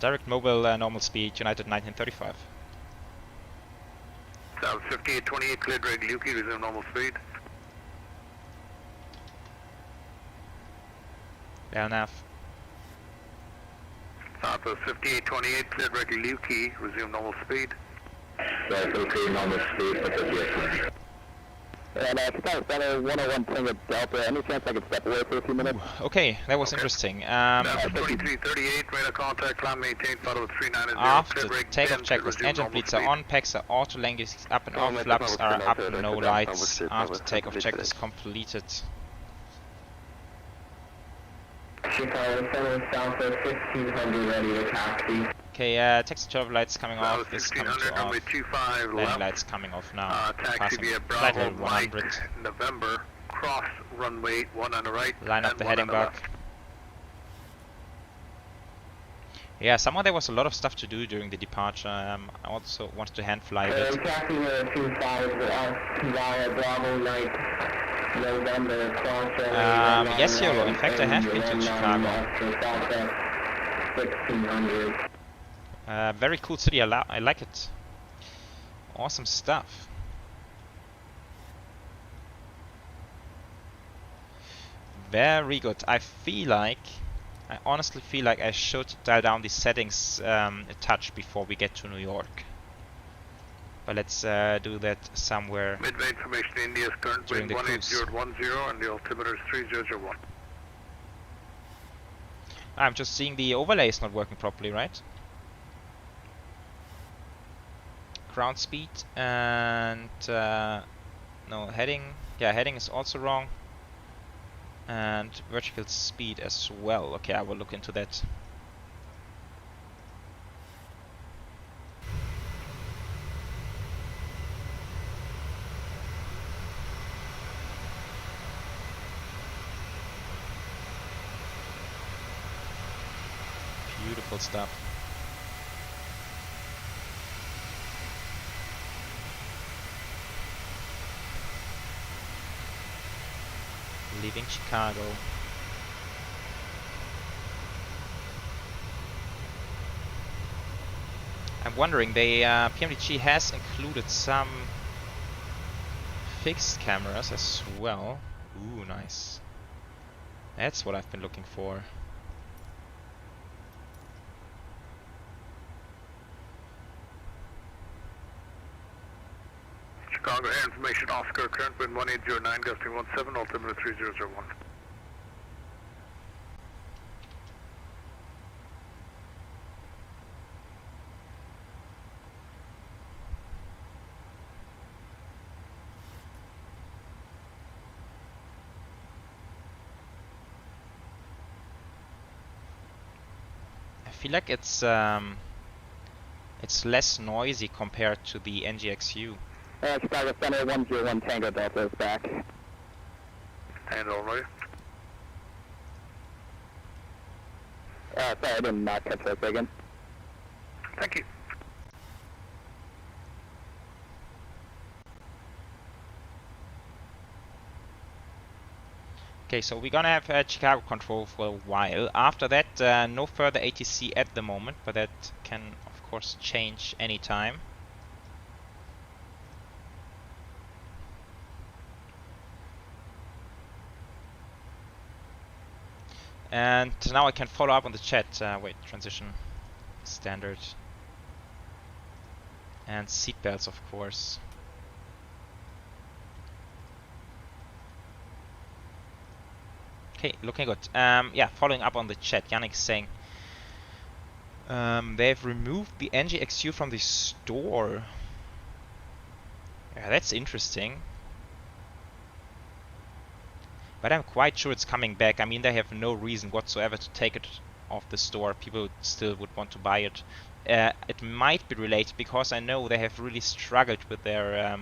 Direct mobile normal speed, United 1935. South 5828, cleared rate Luki, resume normal speed. LNAV. Southwest 5828, cleared rate Luki, resume normal speed. Right, okay, normal speed for 5828. And if you got a 101 ping at Delta, any chance I could step away for a few minutes? Okay, that was interesting. Southwest 2338, radar contact, climb maintain, flight over 390, After cleared rate takeoff 10, checklist, resume engine normal bleeds are speed. on, packs are auto, language is up and off, flaps are up, no lights. After takeoff checklist completed. Chicago 7 Southwest 1500 ready to taxi. Okay, taxi turbo lights coming off. This is coming to off. Runway 25 Landing left. lights coming off now. Taxi Passing via flight Bravo level 100. Mike, November. Cross runway 1 on the right. Line up and the 1 heading on the back. left. Yeah, somehow there was a lot of stuff to do during the departure. I also wanted to hand fly a bit. Tracking 25 via Bravo Mike, November, cross yes, Yolo. In fact, I have been to Chicago. 1600. Very cool city. I like it. Awesome stuff. Very good. I honestly feel like I should dial down the settings a touch before we get to New York. But let's do that somewhere. Midway information, India's current During wind the cruise. 18010 and the altimeter is 3001. I'm just seeing the overlay is not working properly, right? Ground speed and no, heading. Yeah, heading is also wrong. And vertical speed as well. Okay, I will look into that. Beautiful stuff. Leaving Chicago. I'm wondering, they PMDG has included some fixed cameras as well. Ooh, nice. That's what I've been looking for. Chicago Air Information, Oscar, current wind 1809, gusting 17, altimeter 3001. I feel like it's less noisy compared to the NGXU. Chicago Center 101 Tango Delta is back. And all right. Sorry, I did not catch that again. Thank you. Okay, so we're gonna have Chicago control for a while. After that, no further ATC at the moment, but that can of course change anytime. And now I can follow up on the chat. Wait, transition, standard, and seatbelts, of course. Okay, looking good. Yeah, following up on the chat, Yannick saying they've removed the NGXU from the store. Yeah, that's interesting. But I'm quite sure it's coming back. I mean, they have no reason whatsoever to take it off the store. People still would want to buy it. It might be related because I know they have really struggled with their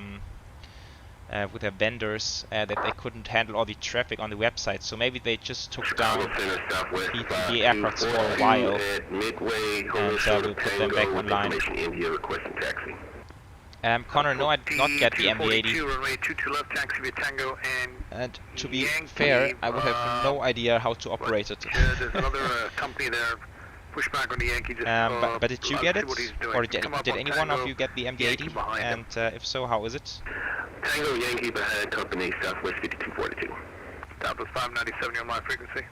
vendors, that they couldn't handle all the traffic on the website. So maybe they just took down the aircraft for a while and will put them back online. Connor, no, I did not get the MD-80. And to be fair, I would have no idea how to operate it. There's another company there. Push back on the Yankee. But did you get it? Or did any one of you get the MD-80? And if so, how is it? Tango Yankee behind company Southwest 5242. Southwest 597, on my frequency.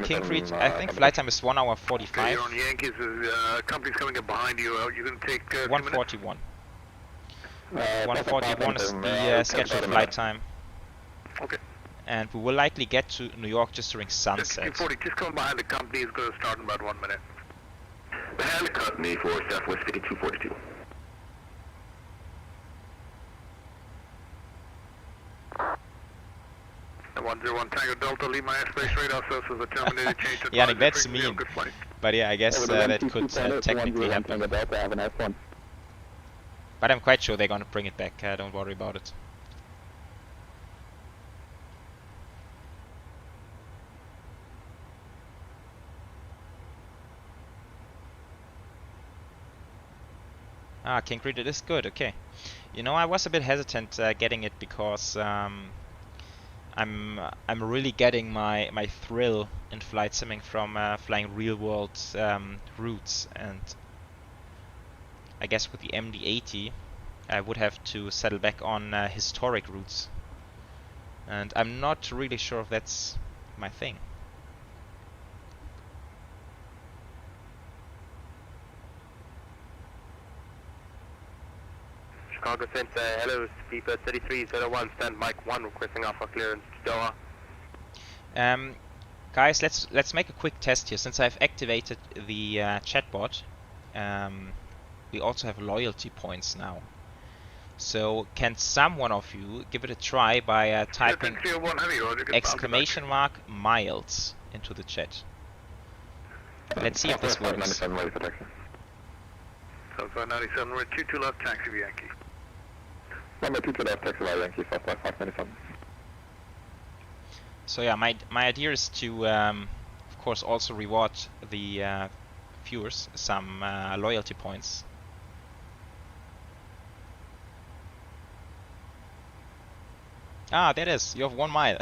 Kingfried, I think flight time is 1 hour 45. Okay, you're on Yankees, company's coming up behind you. You're going to take 141. 141 is the scheduled flight time. Okay. And we will likely get to New York just during sunset. 240, just come behind the company. It's going to start in about 1 minute. Behind the company for Southwest 5242. 101 Tango Delta, leave my airspace radar sources are terminated, change to Yannick, that's frequency, mean. good flight. But yeah, I guess that could technically happen. Delta, have a nice one. But I'm quite sure they're gonna bring it back, don't worry about it. Ah, King Creed, it is good, okay. You know, I was a bit hesitant getting it because I'm really getting my thrill in flight simming from flying real world routes, and I guess with the MD-80 I would have to settle back on historic routes, and I'm not really sure if that's my thing. Chicago Center, hello, Speedbird 3301, stand Mike 1, requesting Alpha clearance to Doha. Guys, let's make a quick test here. Since I've activated the chatbot, we also have loyalty points now. So can someone of you give it a try by typing exclamation mark miles into the chat? Let's see if this works. 9597, we're 22 left, taxi to Yankee. Number 22 left, taxi to Yankee, 5.597. So yeah, my idea is to, of course, also reward the viewers some loyalty points. Ah, there it is. You have 1 mile.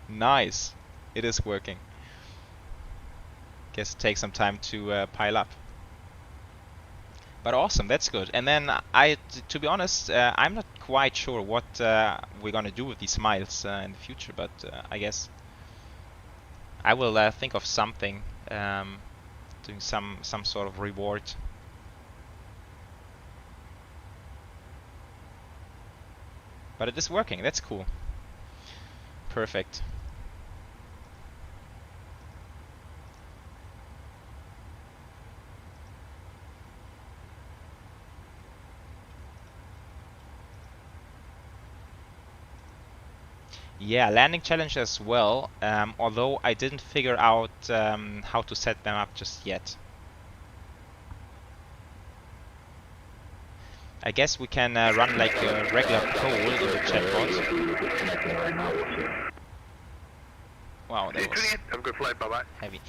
Nice. It is working. Guess it takes some time to pile up. But awesome, that's good. And then to be honest, I'm not quite sure what we're gonna do with these miles in the future, but I guess I will think of something, doing some sort of reward. But it is working, that's cool. Perfect. Yeah, landing challenge as well, although I didn't figure out how to set them up just yet. I guess we can run like a regular poll in the chatbot. Wow, that was Have a good flight, bye-bye. heavy.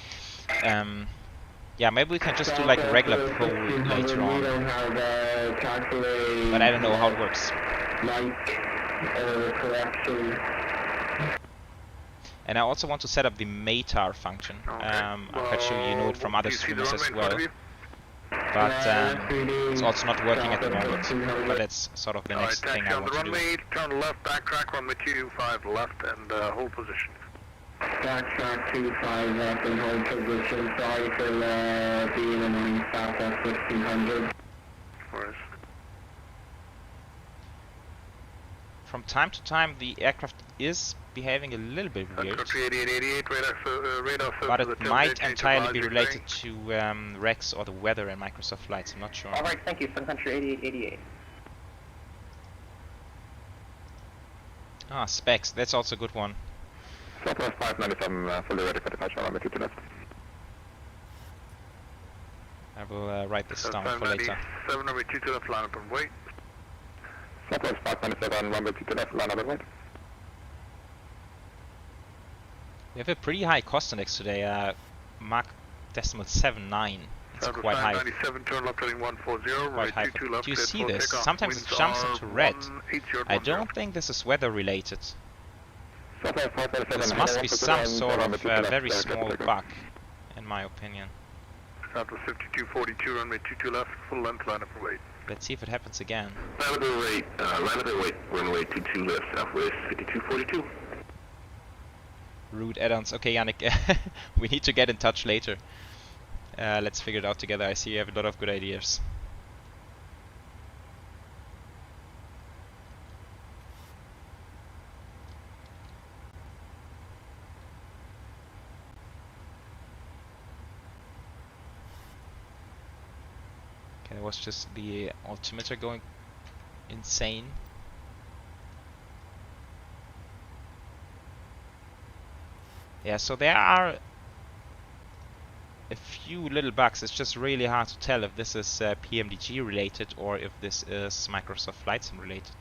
Yeah, maybe we can just do like a regular poll later on. But I don't know how it works. And I also want to set up the METAR function. I'm quite sure you know it from other streamers as well. But it's also not working at the moment. But that's sort of the next thing I want to do. Runway, turn left, backtrack, runway 25 left, and hold position. Backtrack 25 left and hold position. Sorry for being annoying south at 1500. From time to time, the aircraft is behaving a little bit weird, but it might entirely be related to Rex or the weather in Microsoft flights. I'm not sure. Alright, thank you. Sun Country 8888. Ah, specs. That's also a good one. Southwest 597, fully ready for departure, runway 22 left. I will write this down for later. 7 runway 22 left, line up and wait. Southwest 597, runway 22 left, line up and wait. We have a pretty high cost index today, Mach decimal 79. It's quite high. 97, turn left heading 140, Quite high. Do you see this? Sometimes it jumps into red. I don't think this is weather related. This must be some sort of very small bug, in my opinion. Southwest 5242, runway 22 left, full length, line up and wait. Let's see if it happens again. Line up and wait, runway 22 left, Southwest 5242. Rude Addons. Okay, Yannick, we need to get in touch later. Let's figure it out together. I see you have a lot of good ideas. Okay, that was just the altimeter going insane. Yeah, so there are a few little bugs. It's just really hard to tell if this is PMDG related or if this is Microsoft Flight Sim related.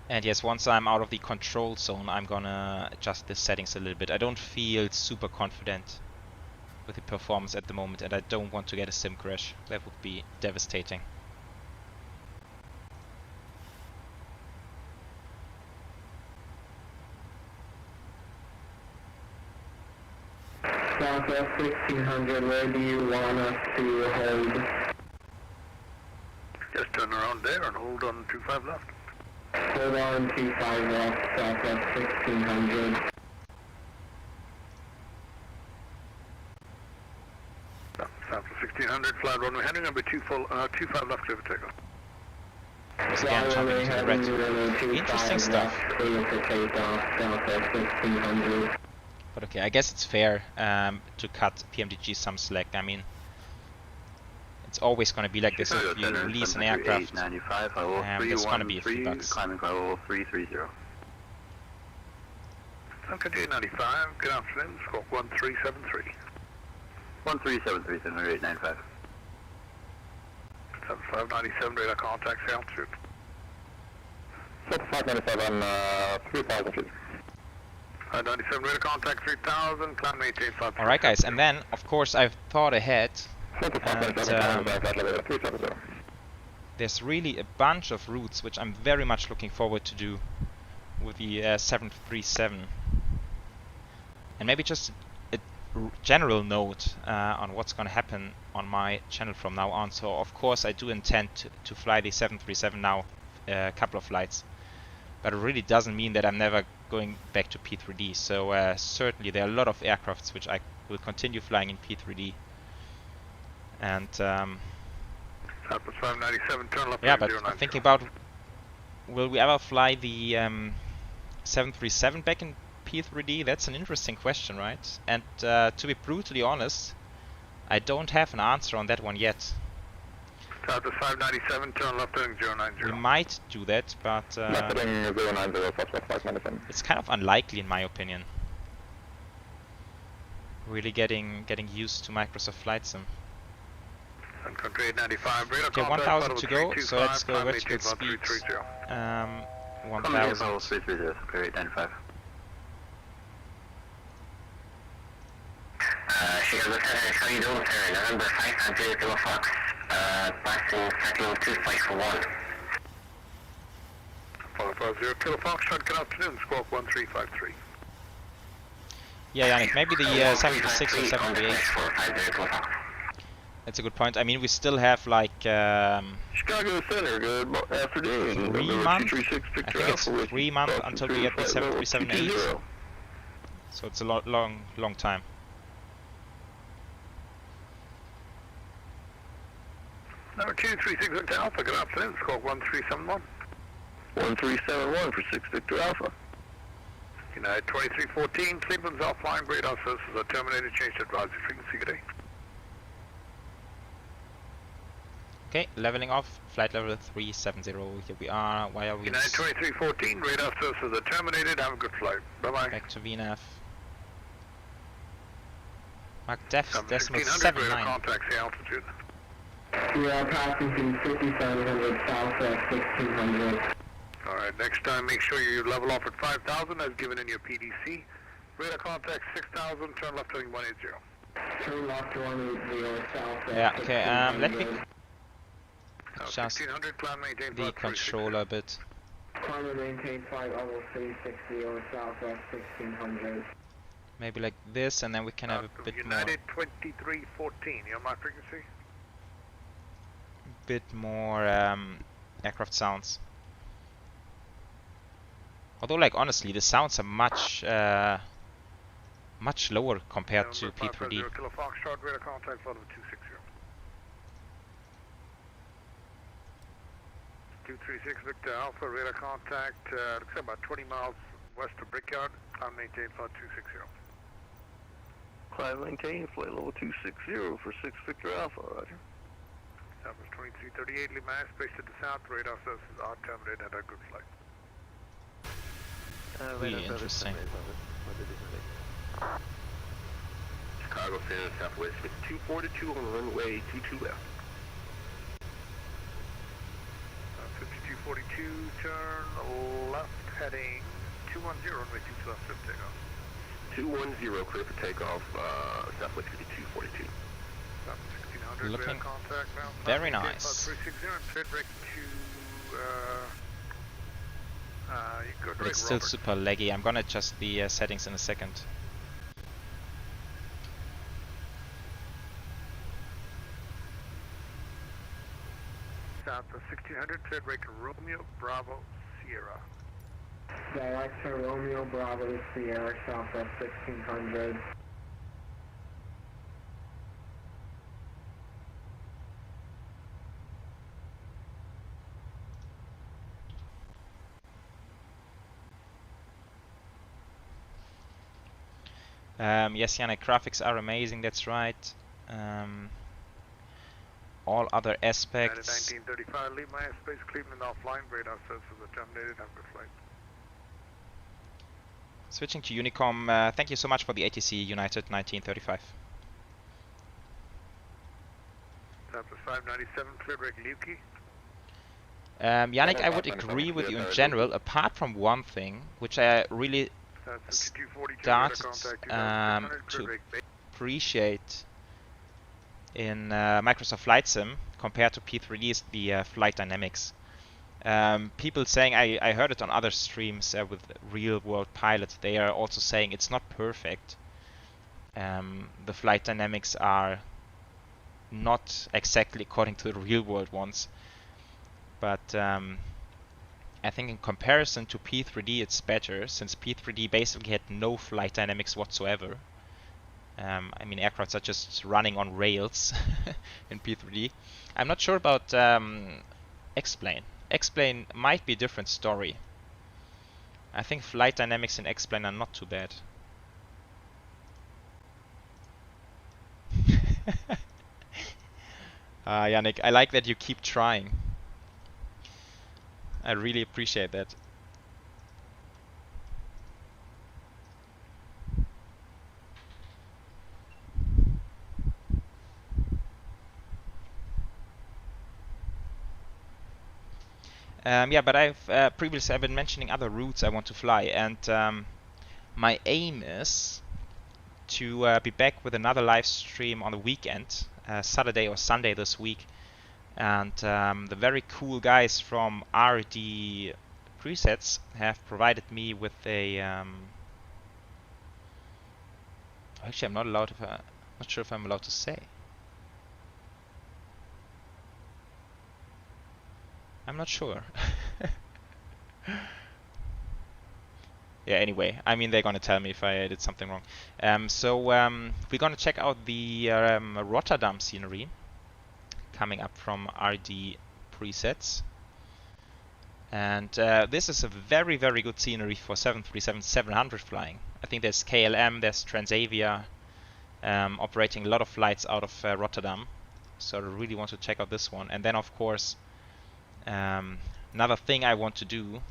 And yes, once I'm out of the control zone, I'm gonna adjust the settings a little bit. I don't feel super confident with the performance at the moment, and I don't want to get a sim crash. That would be devastating. Southwest 1600, where do you want us to hold? Just turn around there and hold on 25 left. Hold on 25 left, Southwest 1600. South of 1600, fly runway heading number 25 left, clear for takeoff. Once again, jumping into the red. Interesting stuff. Clear for takeoff, Southwest 1600. But okay, I guess it's fair to cut PMDG some slack. I mean, it's always going to be like this if you release an aircraft. There's going to be a few bugs. Climbing level 330. Sunken 95, good afternoon, squawk 1373. 1373, 70895. 7597, radar contact, altitude. 7597, 3000 feet. 97, radar contact 3000, climb maintain 5. Alright guys, and then of course I've thought ahead, and there's really a bunch of routes which I'm very much looking forward to do with the 737. And maybe just a general note on what's going to happen on my channel from now on. So of course I do intend to fly the 737 now a couple of flights, but it really doesn't mean that I'm never going back to P3D. So certainly there are a lot of aircrafts which I will continue flying in P3D. And Southwest 597, turn left. yeah, but I'm thinking about, will we ever fly the 737 back in P3D? That's an interesting question, right? And to be brutally honest, I don't have an answer on that one yet. Southwest 597, turn left heading 090. We might do that, but it's kind of unlikely in my opinion. Really getting used to Microsoft Flight Sim. And country 895, radar Okay, contact, 1000 to go, so let's go vertical speed. 1000. 330, How you doing, sir? November 5 Kilo Fox, Boston, setting 251. 550, Kilo Fox, good afternoon, squawk 1353. Yeah, Yannick, maybe the 76 or 78. That's a good point. I mean, we still have like Chicago Center, good afternoon. 3 months? I think it's 3 months until we get the 737-8. So it's a long time. Number 236 Victor Alpha, good afternoon, squawk 1371. 1371 for 6 Victor Alpha. United 2314, Cleveland's offline, radar services are terminated, change to advisory frequency, good day. Okay, leveling off, flight level 370, here we are, why are we... United 2314, radar services are terminated, have a good flight, bye-bye. Back to VNAV. Mark decimal 1500, radar 79. contact, say altitude. We are passing to 5700 Southwest 1600. Alright, next time make sure you level off at 5000 as given in your PDC. Radar contact 6000, turn left heading 180. Turn left 180 Southwest. Yeah, okay, let me adjust 1600, climb maintain the controller a bit. Climb and maintain flight level 360 over Southwest 1600. Maybe like this, and then we can have a bit more... United 2314, you on my frequency? Bit more aircraft sounds. Although, like, honestly, the sounds are much lower compared to P3D. Kilo Foxtrot, radar contact, level 260. 236 Victor Alpha, radar contact, looks like about 20 miles west of Brickyard, climb maintain flight 260. Climb maintain flight level 260 for 6 Victor Alpha, roger. That was 2338, Lee Mass, based to the south, radar services are terminated, had a good flight. Really interesting. Chicago Center, Southwest 5242 on runway 22 left. 5242, turn left, heading 210, runway 22 left, clear for takeoff. 210, clear for takeoff, Southwest 5242. South 1600, Looking contact now. very nice. 360, and clear direct to, you go But direct it's still Robert. super laggy. I'm gonna adjust the settings in a second. South 1600, clear direct to Romeo, Bravo, Sierra. Direct to Romeo Bravo Sierra, Southwest 1600. Yes, Yannick, graphics are amazing, that's right. All other aspects. 1935, leave my airspace, Cleveland offline, radar services are terminated, have a good flight. Switching to Unicom, thank you so much for the ATC United 1935. Southwest 597, clear direct Lukey. Yannick, I would agree with you in general, apart from one thing, which I really started to appreciate in Microsoft Flight Sim compared to P3D is the flight dynamics. People saying, I heard it on other streams with real world pilots, they are also saying it's not perfect. The flight dynamics are not exactly according to the real world ones. But I think in comparison to P3D it's better, since P3D basically had no flight dynamics whatsoever. I mean, aircrafts are just running on rails in P3D. I'm not sure about X-Plane. X-Plane might be a different story. I think flight dynamics in X-Plane are not too bad. Yannick, I like that you keep trying. I really appreciate that. Yeah, but I've previously I've been mentioning other routes I want to fly, and my aim is to be back with another live stream on the weekend, Saturday or Sunday this week. And the very cool guys from RD Presets have provided me with a actually I'm not allowed to, not sure if I'm allowed to say. I'm not sure. Yeah, anyway, I mean, they're gonna tell me if I did something wrong. So we're gonna check out the Rotterdam Scenery coming up from RD Presets. And this is a very, very good scenery for 737-700 flying. I think there's KLM, there's Transavia operating a lot of flights out of Rotterdam. So I really want to check out this one. And then, of course, another thing I want to do,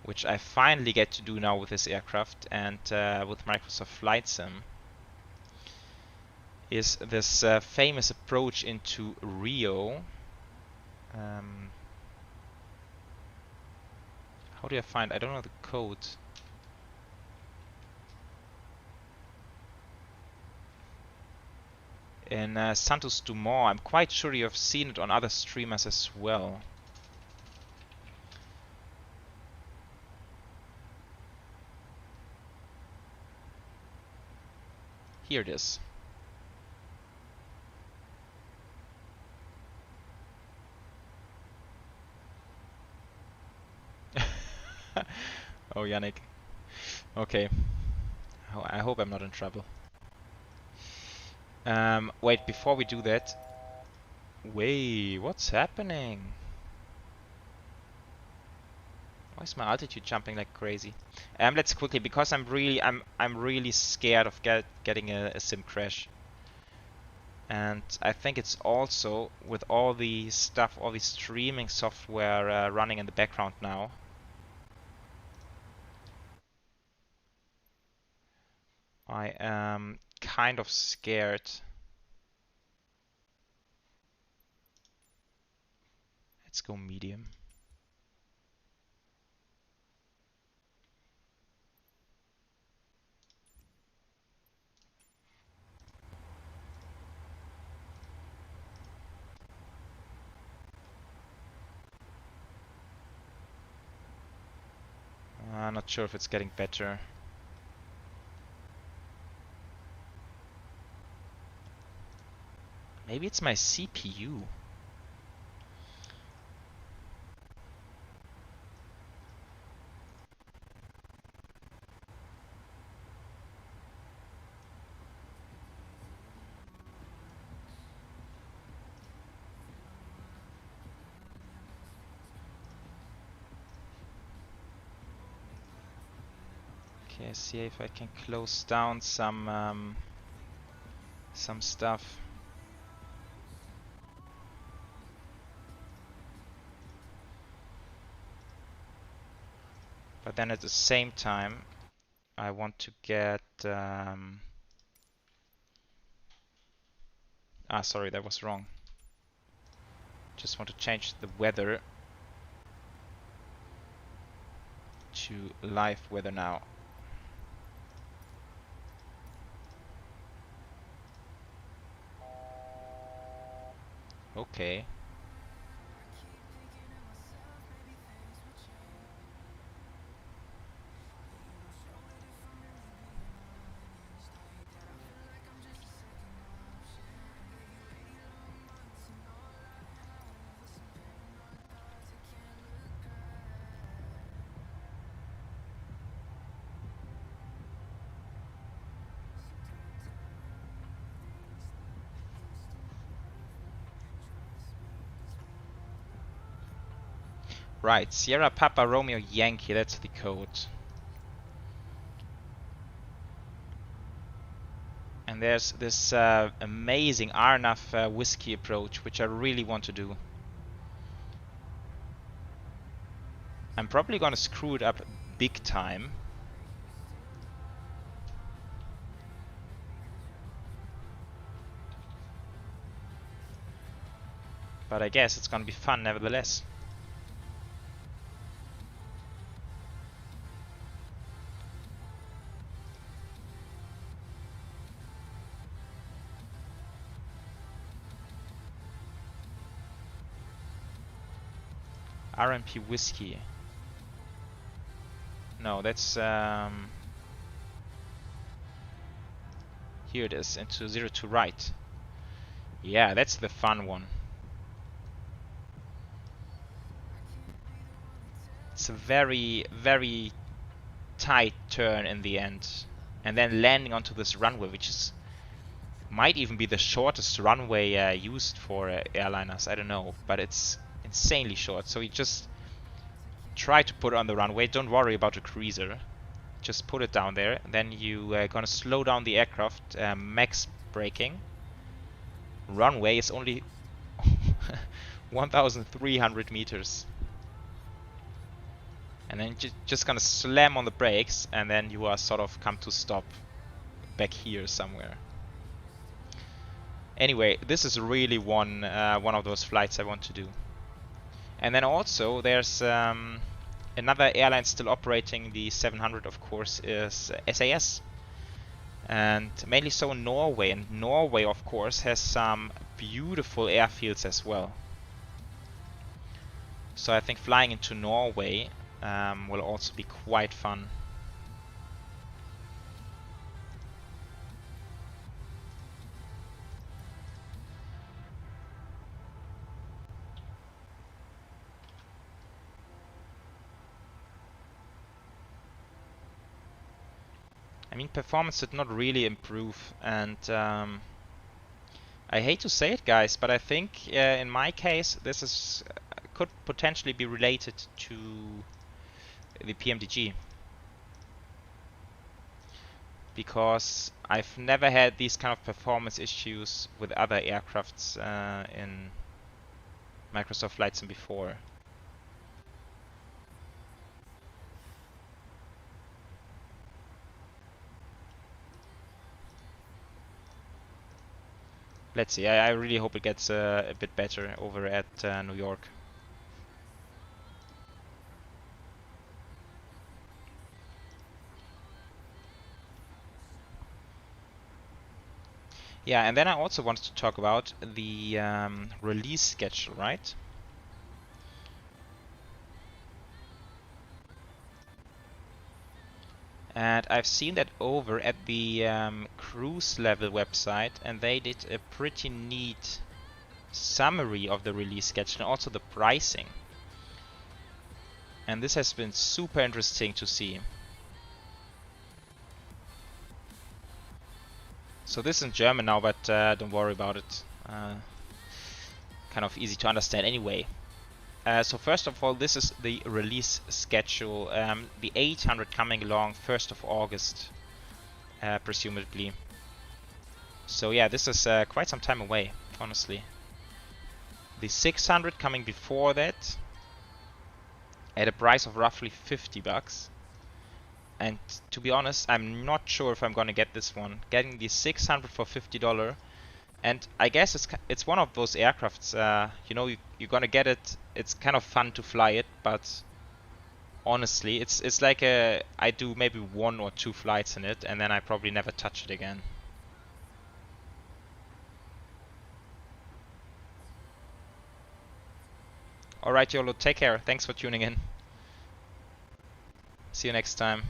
which I finally get to do now with this aircraft and with Microsoft Flight Sim, is this famous approach into Rio. How do I find? I don't know the code. In Santos Dumont. I'm quite sure you have seen it on other streamers as well. Here it is. Oh, Yannick. Okay. I hope I'm not in trouble. Wait, before we do that... Wait, what's happening? Why is my altitude jumping like crazy? Let's quickly, because I'm really scared of getting a sim crash. And I think it's also with all the stuff, all the streaming software running in the background now. I am kind of scared. Let's go medium. I'm not sure if it's getting better. Maybe it's my CPU. Okay, see if I can close down some stuff. But then at the same time, I want to get... sorry, that was wrong. Just want to change the weather to live weather now. Okay. Right, Sierra Papa Romeo Yankee, that's the code. And there's this amazing Arnaf whiskey approach, which I really want to do. I'm probably gonna screw it up big time. But I guess it's gonna be fun nevertheless. RMP whiskey. No, that's here it is, into 02 right. Yeah, that's the fun one. It's a very, very tight turn in the end. And then landing onto this runway, which is might even be the shortest runway used for airliners. I don't know, but it's insanely short. So you just try to put it on the runway. Don't worry about the cruiser. Just put it down there. And then you gonna slow down the aircraft, max braking. Runway is only 1,300 meters. And then just gonna slam on the brakes, and then you are sort of come to stop back here somewhere. Anyway, this is really one of those flights I want to do. And then also there's another airline still operating the 700, of course, is SAS. And mainly so in Norway. And Norway, of course, has some beautiful airfields as well. So I think flying into Norway will also be quite fun. I mean, performance did not really improve, and I hate to say it, guys, but I think in my case this is could potentially be related to the PMDG, because I've never had these kind of performance issues with other aircrafts in Microsoft Flight Sim before. let's see. I really hope it gets a bit better over at New York. Yeah, and then I also wanted to talk about the release schedule, right? And I've seen that over at the cruise level website, and they did a pretty neat summary of the release schedule and also the pricing. And this has been super interesting to see. So this is in German now, but don't worry about it. Kind of easy to understand anyway. So first of all, this is the release schedule. The 800 coming along 1st of August, presumably. So yeah, this is quite some time away, honestly. The 600 coming before that, at a price of roughly $50. And to be honest, I'm not sure if I'm gonna get this one. Getting the 600 for $50. And I guess it's one of those aircrafts, you know, you're gonna get it. It's kind of fun to fly it, but honestly, it's like I do maybe 1 or 2 flights in it, and then I probably never touch it again. Alright, YOLO, take care. Thanks for tuning in. See you next time.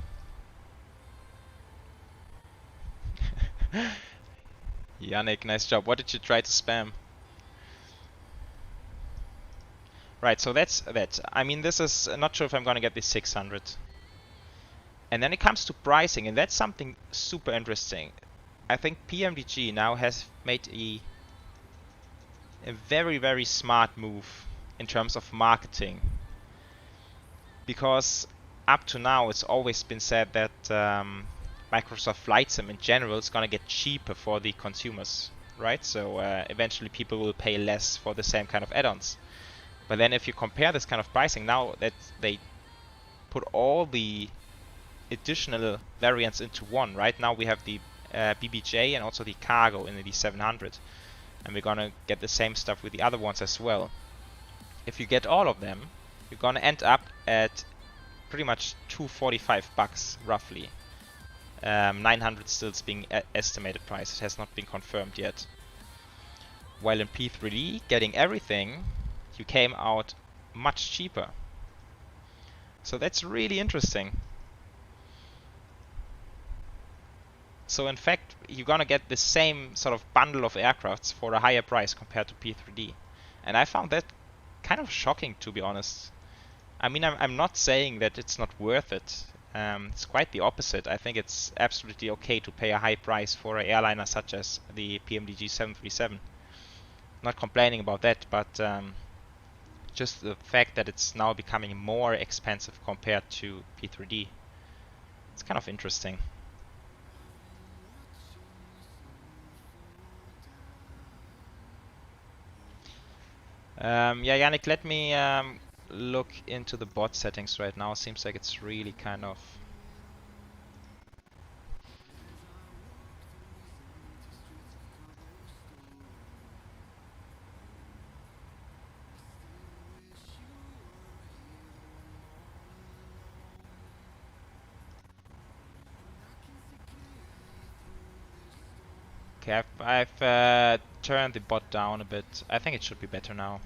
Yannick, nice job. What did you try to spam? Right, so that's that. I mean, this is not sure if I'm gonna get the 600. And then it comes to pricing, and that's something super interesting. I think PMDG now has made a very, very smart move in terms of marketing. Because up to now, it's always been said that Microsoft Flight Sim in general is gonna get cheaper for the consumers, right? So eventually people will pay less for the same kind of add-ons. But then if you compare this kind of pricing, now that they put all the additional variants into one, right? Now we have the BBJ and also the cargo in the 700. And we're gonna get the same stuff with the other ones as well. If you get all of them, you're gonna end up at pretty much $245 roughly. 900 still is being estimated price. It has not been confirmed yet. While in P3D, getting everything, you came out much cheaper. So that's really interesting. So in fact, you're gonna get the same sort of bundle of aircrafts for a higher price compared to P3D. And I found that kind of shocking, to be honest. I mean, I'm not saying that it's not worth it. It's quite the opposite. I think it's absolutely okay to pay a high price for an airliner such as the PMDG 737. Not complaining about that, but just the fact that it's now becoming more expensive compared to P3D. It's kind of interesting. Yeah, Yannick, let me look into the bot settings right now. Seems like it's really kind of... Okay, I've turned the bot down a bit. I think it should be better now.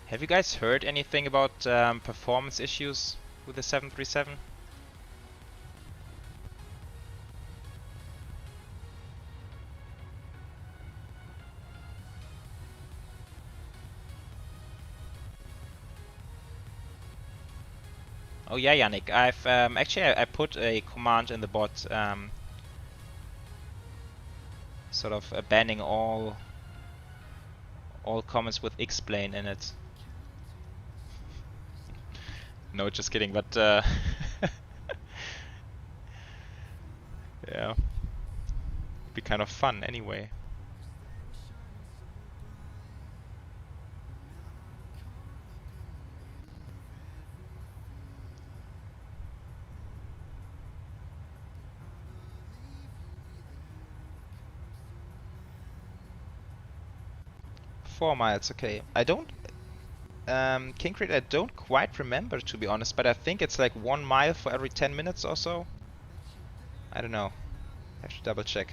Have you guys heard anything about performance issues with the 737? Oh yeah, Yannick, I've actually I put a command in the bot sort of banning all comments with explain in it. No, just kidding, but yeah, be kind of fun anyway. Four miles, okay. I don't, King Creed, I don't quite remember to be honest, but I think it's like 1 mile for every 10 minutes or so. I don't know. I have to double check.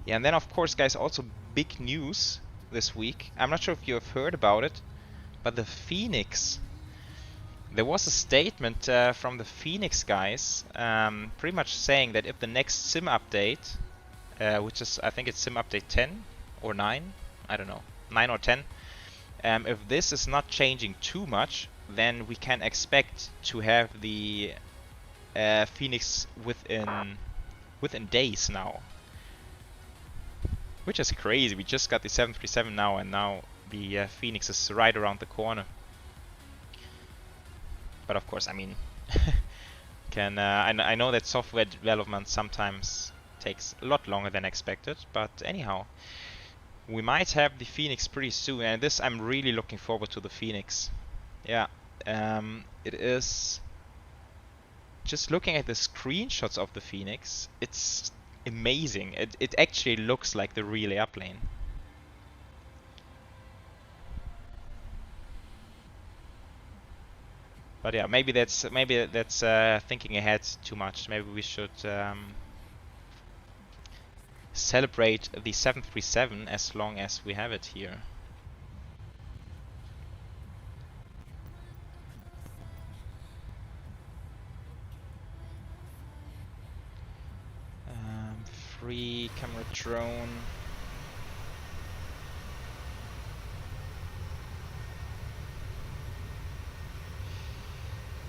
Yeah, and then of course, guys, also big news this week. I'm not sure if you have heard about it, but the Phoenix. There was a statement from the Phoenix guys, pretty much saying that if the next sim update, which is, I think it's sim update 10 or 9, I don't know, 9 or 10, if this is not changing too much, then we can expect to have the Phoenix within days now. Which is crazy. We just got the 737 now, and now the Phoenix is right around the corner. But of course, I mean, I know that software development sometimes takes a lot longer than expected, but anyhow, we might have the Phoenix pretty soon, and this I'm really looking forward to the Phoenix. Yeah, it is. Just looking at the screenshots of the Phoenix, it's amazing. It actually looks like the real airplane. But yeah, maybe that's thinking ahead too much. Maybe we should celebrate the 737 as long as we have it here. Free camera drone.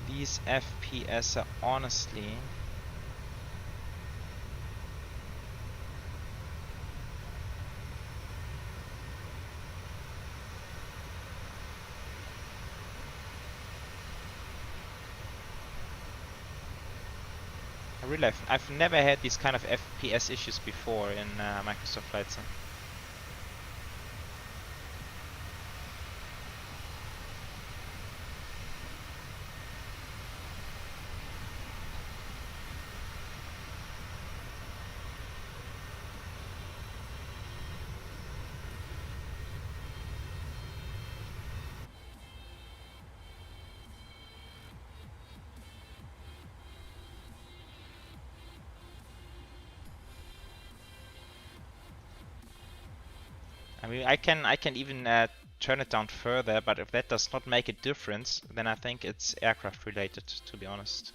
These FPS are honestly I've never had these kind of FPS issues before in Microsoft Flight Sim. I mean, I can even turn it down further, but if that does not make a difference, then I think it's aircraft related, to be honest.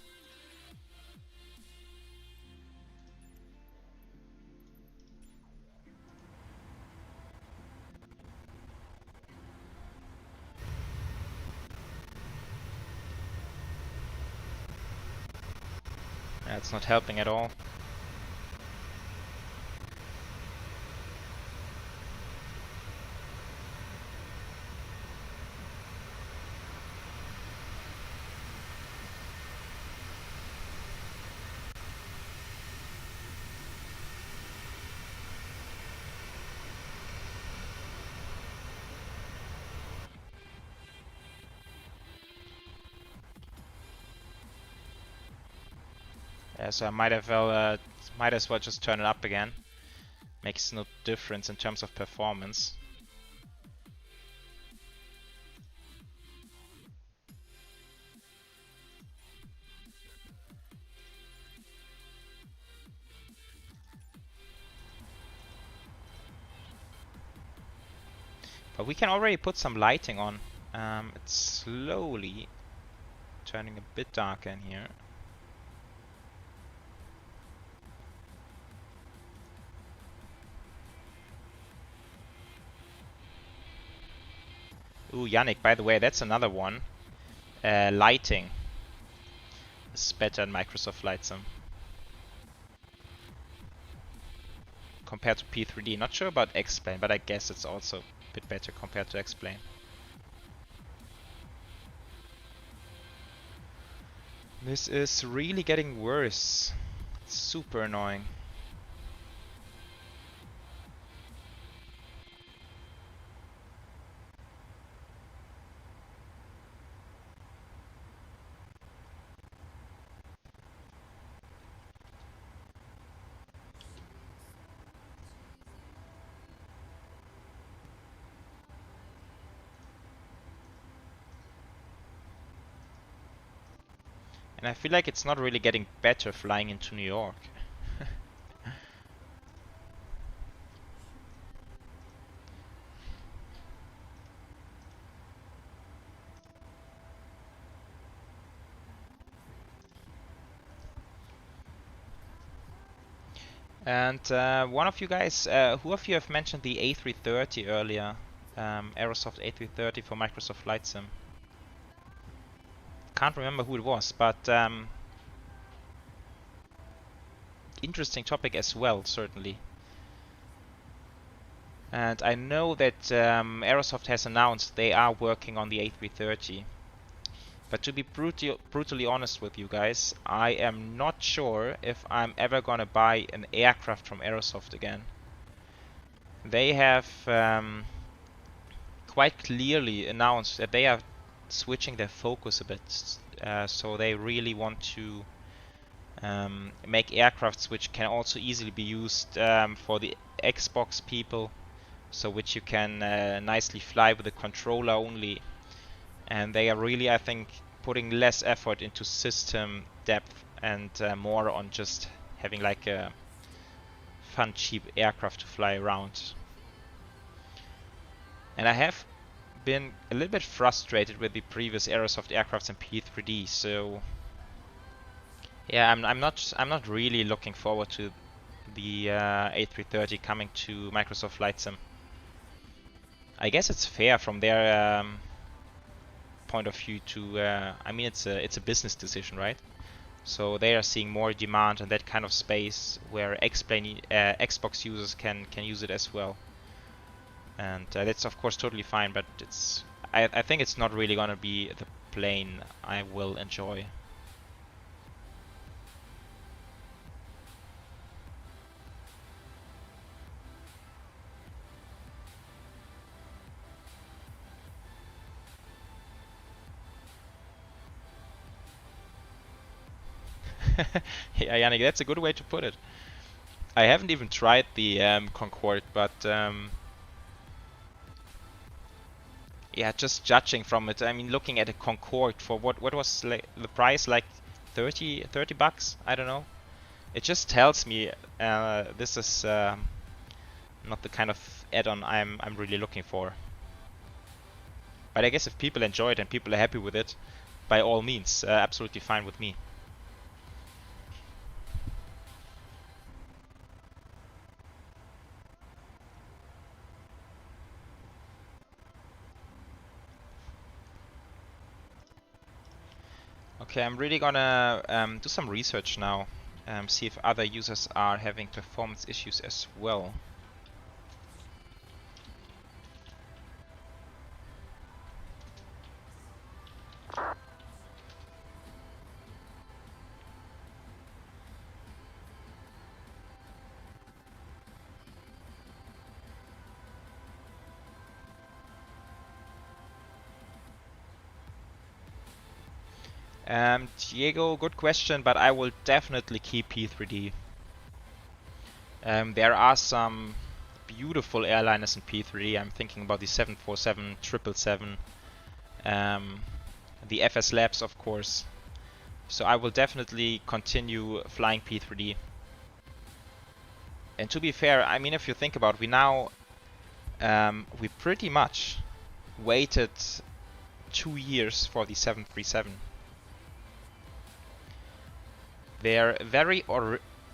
Yeah, it's not helping at all. Yeah, so I might as well just turn it up again. Makes no difference in terms of performance. But we can already put some lighting on. It's slowly turning a bit darker in here. Ooh, Yannick, by the way, that's another one. Lighting is better in Microsoft Flight Sim. compared to P3D. Not sure about X-Plane, but I guess it's also a bit better compared to X-Plane. This is really getting worse. It's super annoying. And I feel like it's not really getting better flying into New York. And one of you guys, who of you have mentioned the A330 earlier? Aerosoft A330 for Microsoft Flight Sim. Can't remember who it was, but interesting topic as well, certainly. And I know that Aerosoft has announced they are working on the A330. But to be brutally honest with you guys, I am not sure if I'm ever gonna buy an aircraft from Aerosoft again. They have quite clearly announced that they are switching their focus a bit. So they really want to make aircrafts which can also easily be used for the Xbox people. So which you can nicely fly with a controller only. And they are really, I think, putting less effort into system depth and more on just having like a fun, cheap aircraft to fly around. And I have been a little bit frustrated with the previous Aerosoft aircrafts in P3D, so yeah, I'm not really looking forward to the A330 coming to Microsoft Flight Sim. I guess it's fair from their point of view to I mean it's a business decision, right? So they are seeing more demand in that kind of space where Xbox users can use it as well, and that's of course totally fine. But I think it's not really gonna be the plane I will enjoy. Yeah, Yannick, that's a good way to put it. I haven't even tried the Concorde, but yeah, just judging from it, I mean, looking at a Concorde for what was the price, like 30 bucks? I don't know. It just tells me this is not the kind of add-on I'm really looking for. But I guess if people enjoy it and people are happy with it, by all means, absolutely fine with me. Okay, I'm really gonna do some research now, see if other users are having performance issues as well. Diego, good question, but I will definitely keep P3D. There are some beautiful airliners in P3D. I'm thinking about the 747, 777, the FS Labs, of course. So I will definitely continue flying P3D. And to be fair, I mean, if you think about it, we pretty much waited 2 years for the 737. Their very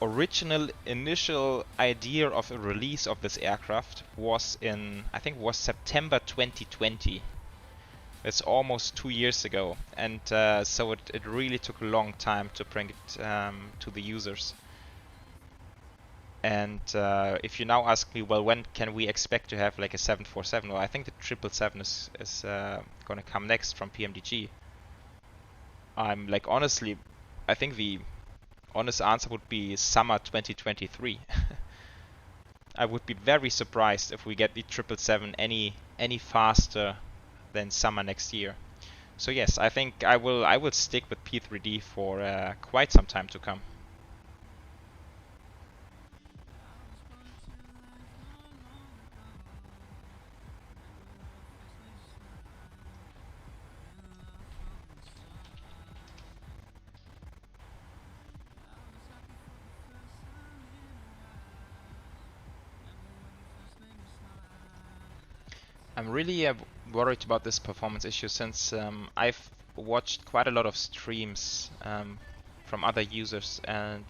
original initial idea of a release of this aircraft was in, I think it was September 2020. It's almost 2 years ago, and so it really took a long time to bring it to the users. And if you now ask me, well, when can we expect to have like a 747? Well, I think the 777 is going to come next from PMDG. I'm like, honestly, I think the honest answer would be summer 2023. I would be very surprised if we get the 777 any faster than summer next year. So yes, I think I will stick with P3D for quite some time to come. I'm really worried about this performance issue since I've watched quite a lot of streams from other users, and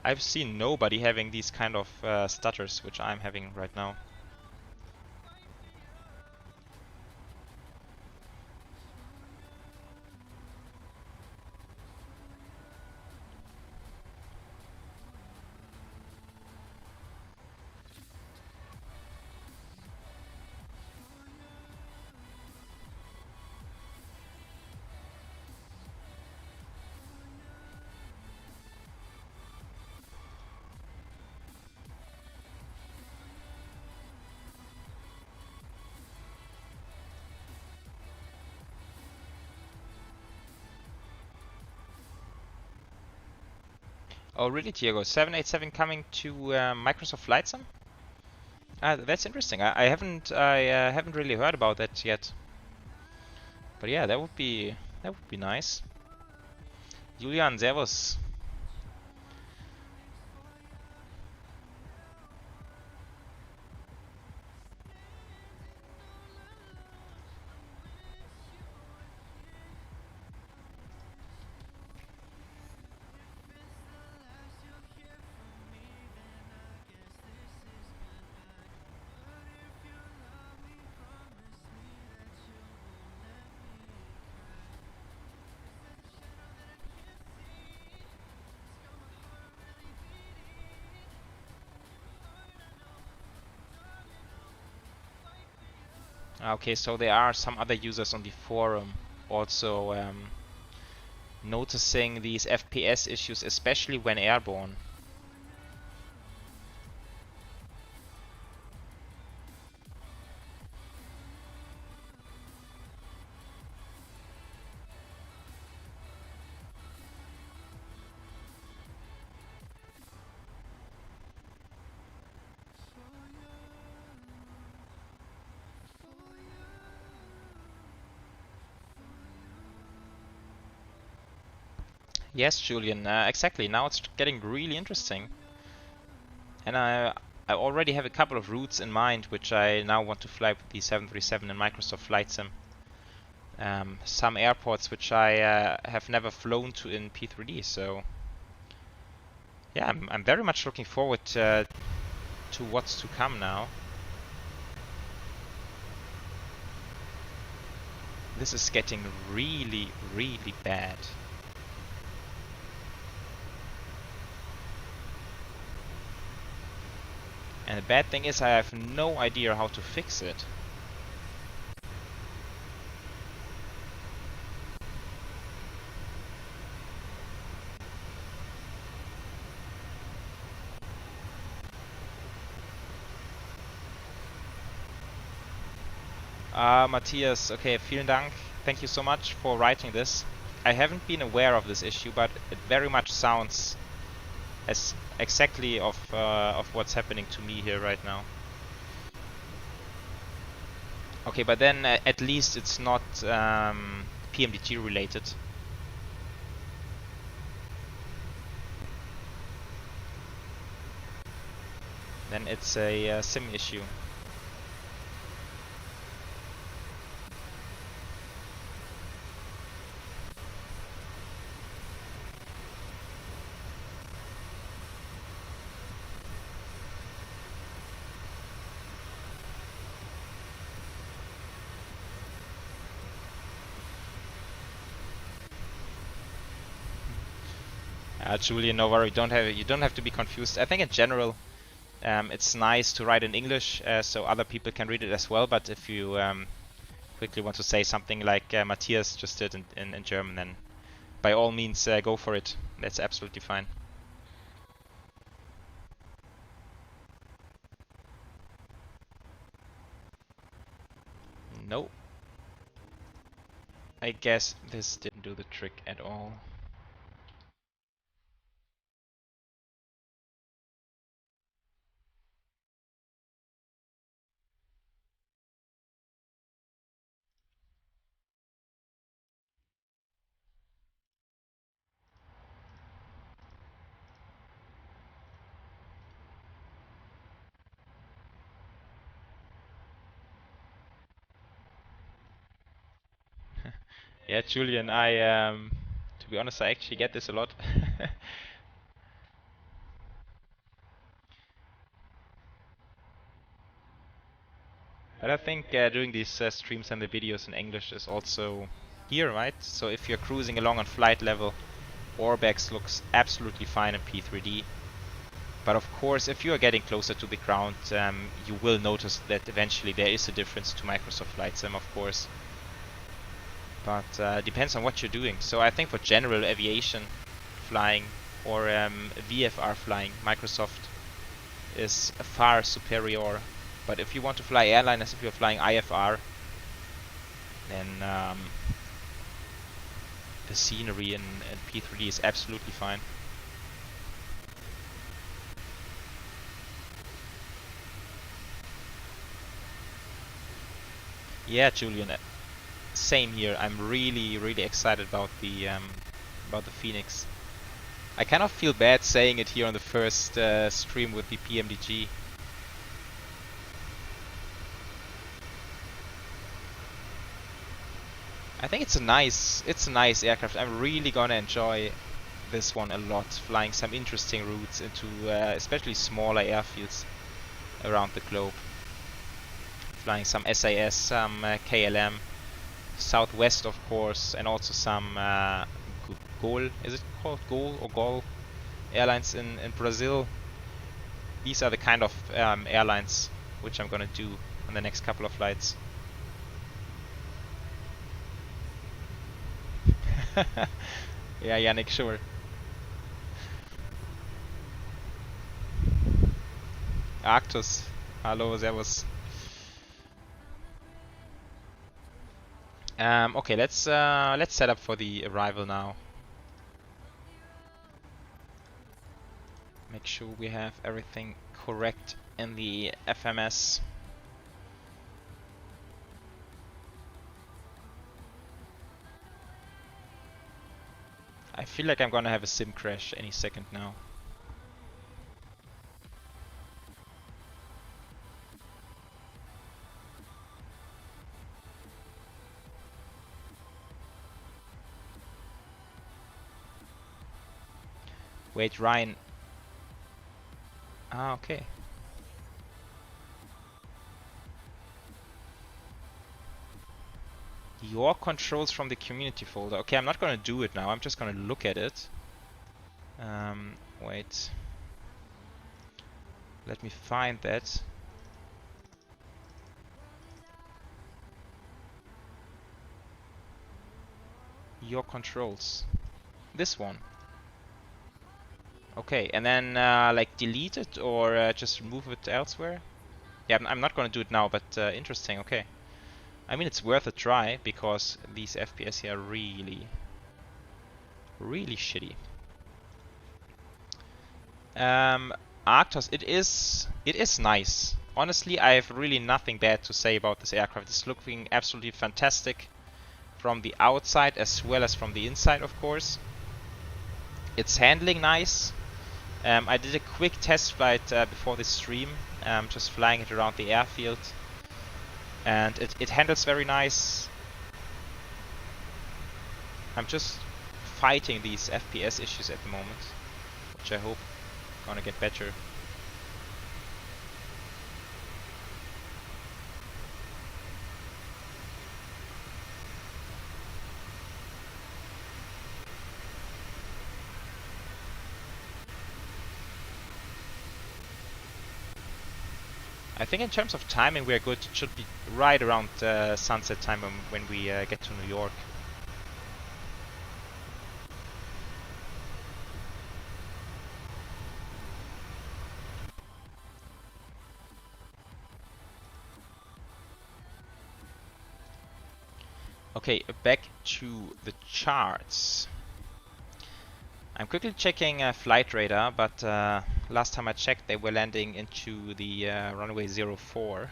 I've seen nobody having these kind of stutters which I'm having right now. Oh really, Diego? 787 coming to Microsoft Flight Sim? That's interesting. I haven't really heard about that yet. But yeah, that would be nice. Julian, servus. Okay, so there are some other users on the forum also noticing these FPS issues, especially when airborne. Yes, Julian, exactly. Now it's getting really interesting. And I already have a couple of routes in mind which I now want to fly with the 737 and Microsoft Flight Sim. Some airports which I have never flown to in P3D, so yeah, I'm very much looking forward to what's to come now. This is getting really, really bad. And the bad thing is I have no idea how to fix it. Matthias, okay, vielen Dank. Thank you so much for writing this. I haven't been aware of this issue, but it very much sounds as exactly of what's happening to me here right now. Okay, but then at least it's not PMDG related. Then it's a sim issue. Julian, no worry. You don't have to be confused. I think in general, it's nice to write in English so other people can read it as well. But if you quickly want to say something like Matthias just did in German, then by all means go for it. That's absolutely fine. No. I guess this didn't do the trick at all. Yeah, Julian, to be honest, I actually get this a lot. But I think doing these streams and the videos in English is also here, right? So if you're cruising along on flight level, Orbex looks absolutely fine in P3D. But of course, if you are getting closer to the ground, you will notice that eventually there is a difference to Microsoft Flight Sim, of course. But depends on what you're doing. So I think for general aviation flying or VFR flying, Microsoft is far superior. But if you want to fly airline as if you're flying IFR, then the scenery in P3D is absolutely fine. Yeah, Julian, same here. I'm really excited about the Phoenix. I kind of feel bad saying it here on the first stream with the PMDG. I think it's a nice aircraft. I'm really gonna enjoy this one a lot, flying some interesting routes into especially smaller airfields around the globe. Flying some SAS, some KLM, Southwest of course, and also some Gol, is it called Gol or Gol Airlines in Brazil. These are the kind of airlines which I'm gonna do on the next couple of flights. Yeah, Yannick, sure. Arctus, hallo, servus. Okay, let's set up for the arrival now. Make sure we have everything correct in the FMS. I feel like I'm gonna have a sim crash any second now. Wait, Ryan. Ah, okay. Your controls from the community folder. Okay, I'm not gonna do it now. I'm just gonna look at it. Wait. Let me find that. Your controls. This one. Okay, and then like delete it or just remove it elsewhere? Yeah, I'm not gonna do it now, but interesting, okay. I mean, it's worth a try because these FPS here are really shitty. Arctos, it is nice. Honestly, I have really nothing bad to say about this aircraft. It's looking absolutely fantastic from the outside as well as from the inside, of course. It's handling nice. I did a quick test flight before this stream, just flying it around the airfield. And it handles very nice. I'm just fighting these FPS issues at the moment, which I hope gonna get better. I think in terms of timing we are good. It should be right around sunset time when we get to New York. Okay, back to the charts. I'm quickly checking flight radar, but last time I checked they were landing into the runway 04.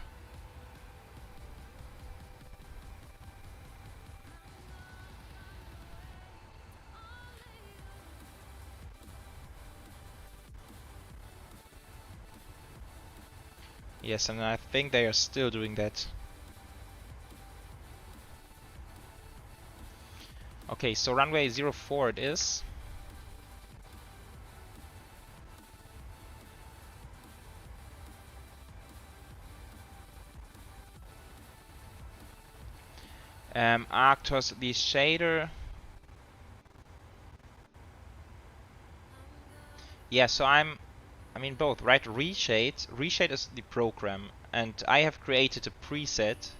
Yes, and I think they are still doing that. Okay, so runway 04 it is. Arctos, the shader. Yeah, so I mean both, right? Reshade is the program, and I have created a preset,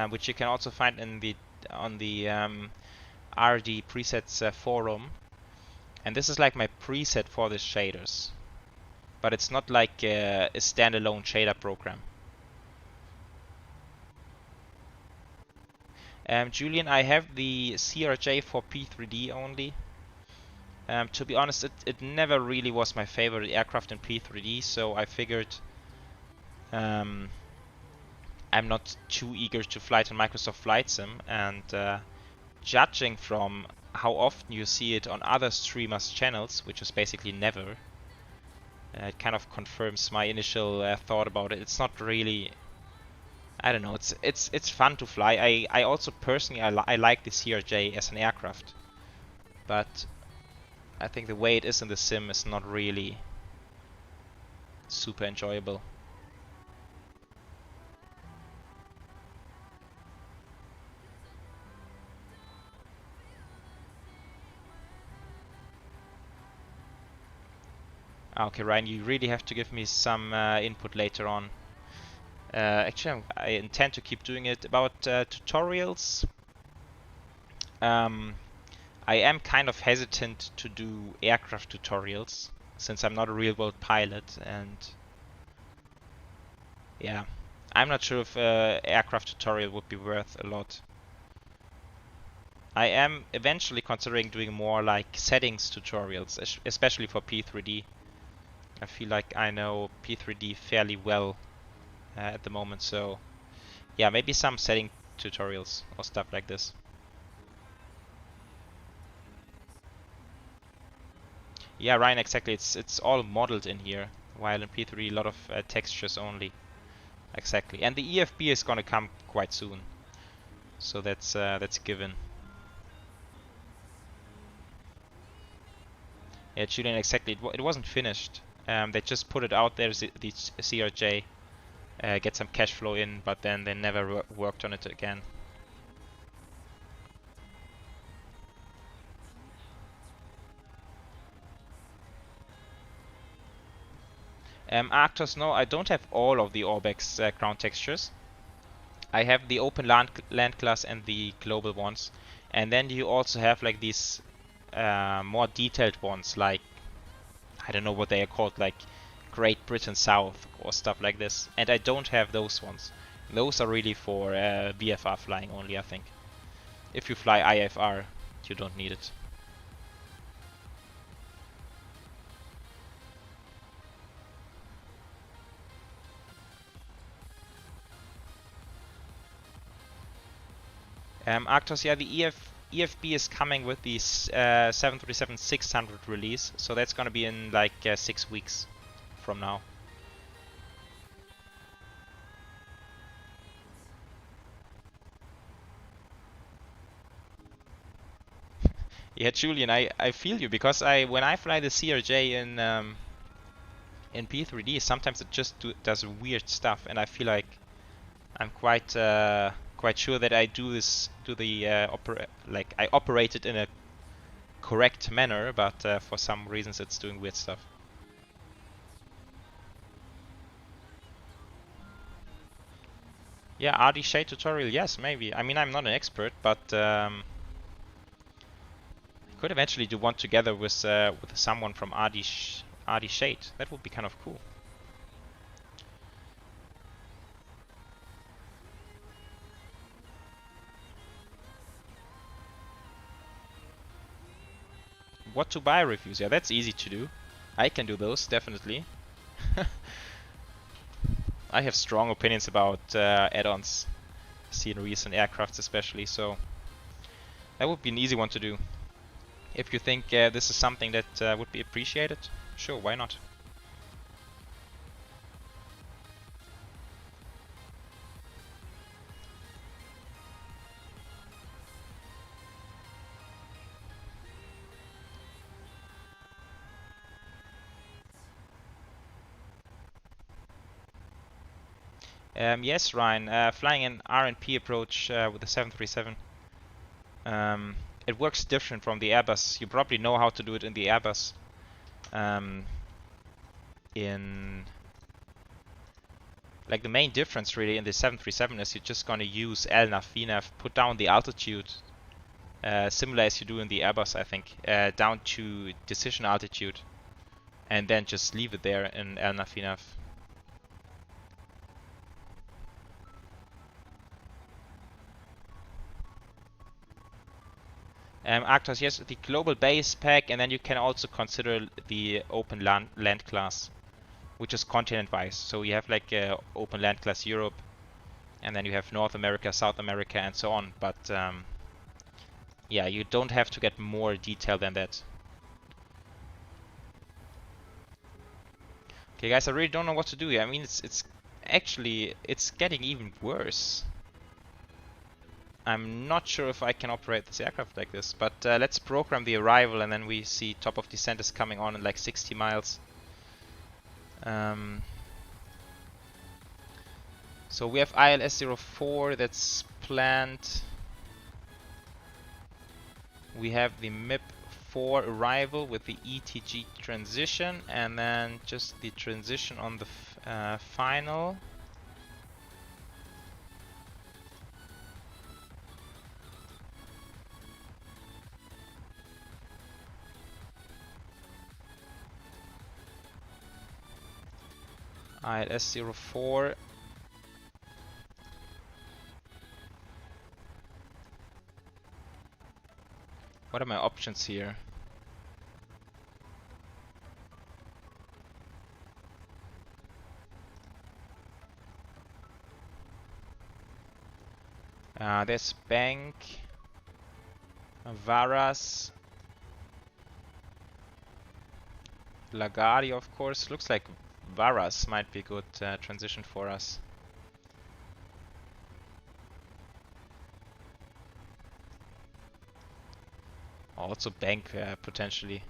which you can also find in on the RD presets forum, and this is like my preset for the shaders, but it's not like a standalone shader program. Julian, I have the CRJ for P3D only. To be honest, it never really was my favorite aircraft in P3D, so I figured I'm not too eager to fly it on Microsoft Flight Sim, and judging from how often you see it on other streamers' channels, which is basically never, it kind of confirms my initial thought about it. It's not really, I don't know. It's fun to fly. I also personally I like the CRJ as an aircraft, but I think the way it is in the sim is not really super enjoyable. Okay, Ryan, you really have to give me some input later on. Actually, I intend to keep doing it. About tutorials, I am kind of hesitant to do aircraft tutorials since I'm not a real-world pilot, and yeah, I'm not sure if aircraft tutorial would be worth a lot. I am eventually considering doing more like settings tutorials, especially for P3D. I feel like I know P3D fairly well at the moment, so yeah, maybe some setting tutorials or stuff like this. Yeah, Ryan, exactly. It's all modeled in here, while in P3 a lot of textures only. Exactly, and the EFB is gonna come quite soon, so that's given. Yeah, Julian, exactly. It wasn't finished. They just put it out there, the CRJ, get some cash flow in, but then they never worked on it again. Arctos, no, I don't have all of the Orbex ground textures. I have the open land class and the global ones, and then you also have like these more detailed ones, like I don't know what they are called, like Great Britain South or stuff like this. And I don't have those ones. Those are really for VFR flying only, I think. If you fly IFR, you don't need it. Arctos, yeah, the EFB is coming with the 737-600 release, so that's gonna be in like 6 weeks from now. Yeah, Julian, I feel you, because when I fly the CRJ in P3D, sometimes it just does weird stuff, and I feel like I'm quite sure that I I operate it in a correct manner, but for some reasons it's doing weird stuff. Yeah, RD shade tutorial, yes, maybe. I mean, I'm not an expert, but could eventually do one together with someone from RD shade. That would be kind of cool. What to buy reviews? Yeah, that's easy to do. I can do those, definitely. I have strong opinions about add-ons, sceneries and aircrafts especially, so that would be an easy one to do. If you think this is something that would be appreciated, sure, why not? Yes, Ryan, flying an R&P approach with the 737. It works different from the Airbus. You probably know how to do it in the Airbus. Like the main difference really in the 737 is you're just gonna use LNAV, VNAV, put down the altitude, similar as you do in the Airbus, I think, down to decision altitude, and then just leave it there in LNAV, VNAV. Arctos, yes, the global base pack, and then you can also consider the open land class, which is continent-wise. So you have like open land class Europe, and then you have North America, South America, and so on. But yeah, you don't have to get more detail than that. Okay, guys, I really don't know what to do here. I mean, it's actually getting even worse. I'm not sure if I can operate this aircraft like this, but let's program the arrival and then we see top of descent is coming on in like 60 miles. So we have ILS-04 that's planned. We have the MIP-4 arrival with the ETG transition and then just the transition on the final. ILS-04. What are my options here? There's Bank, Varas, LaGuardia, of course. Looks like Varas might be a good transition for us. Also Bank potentially.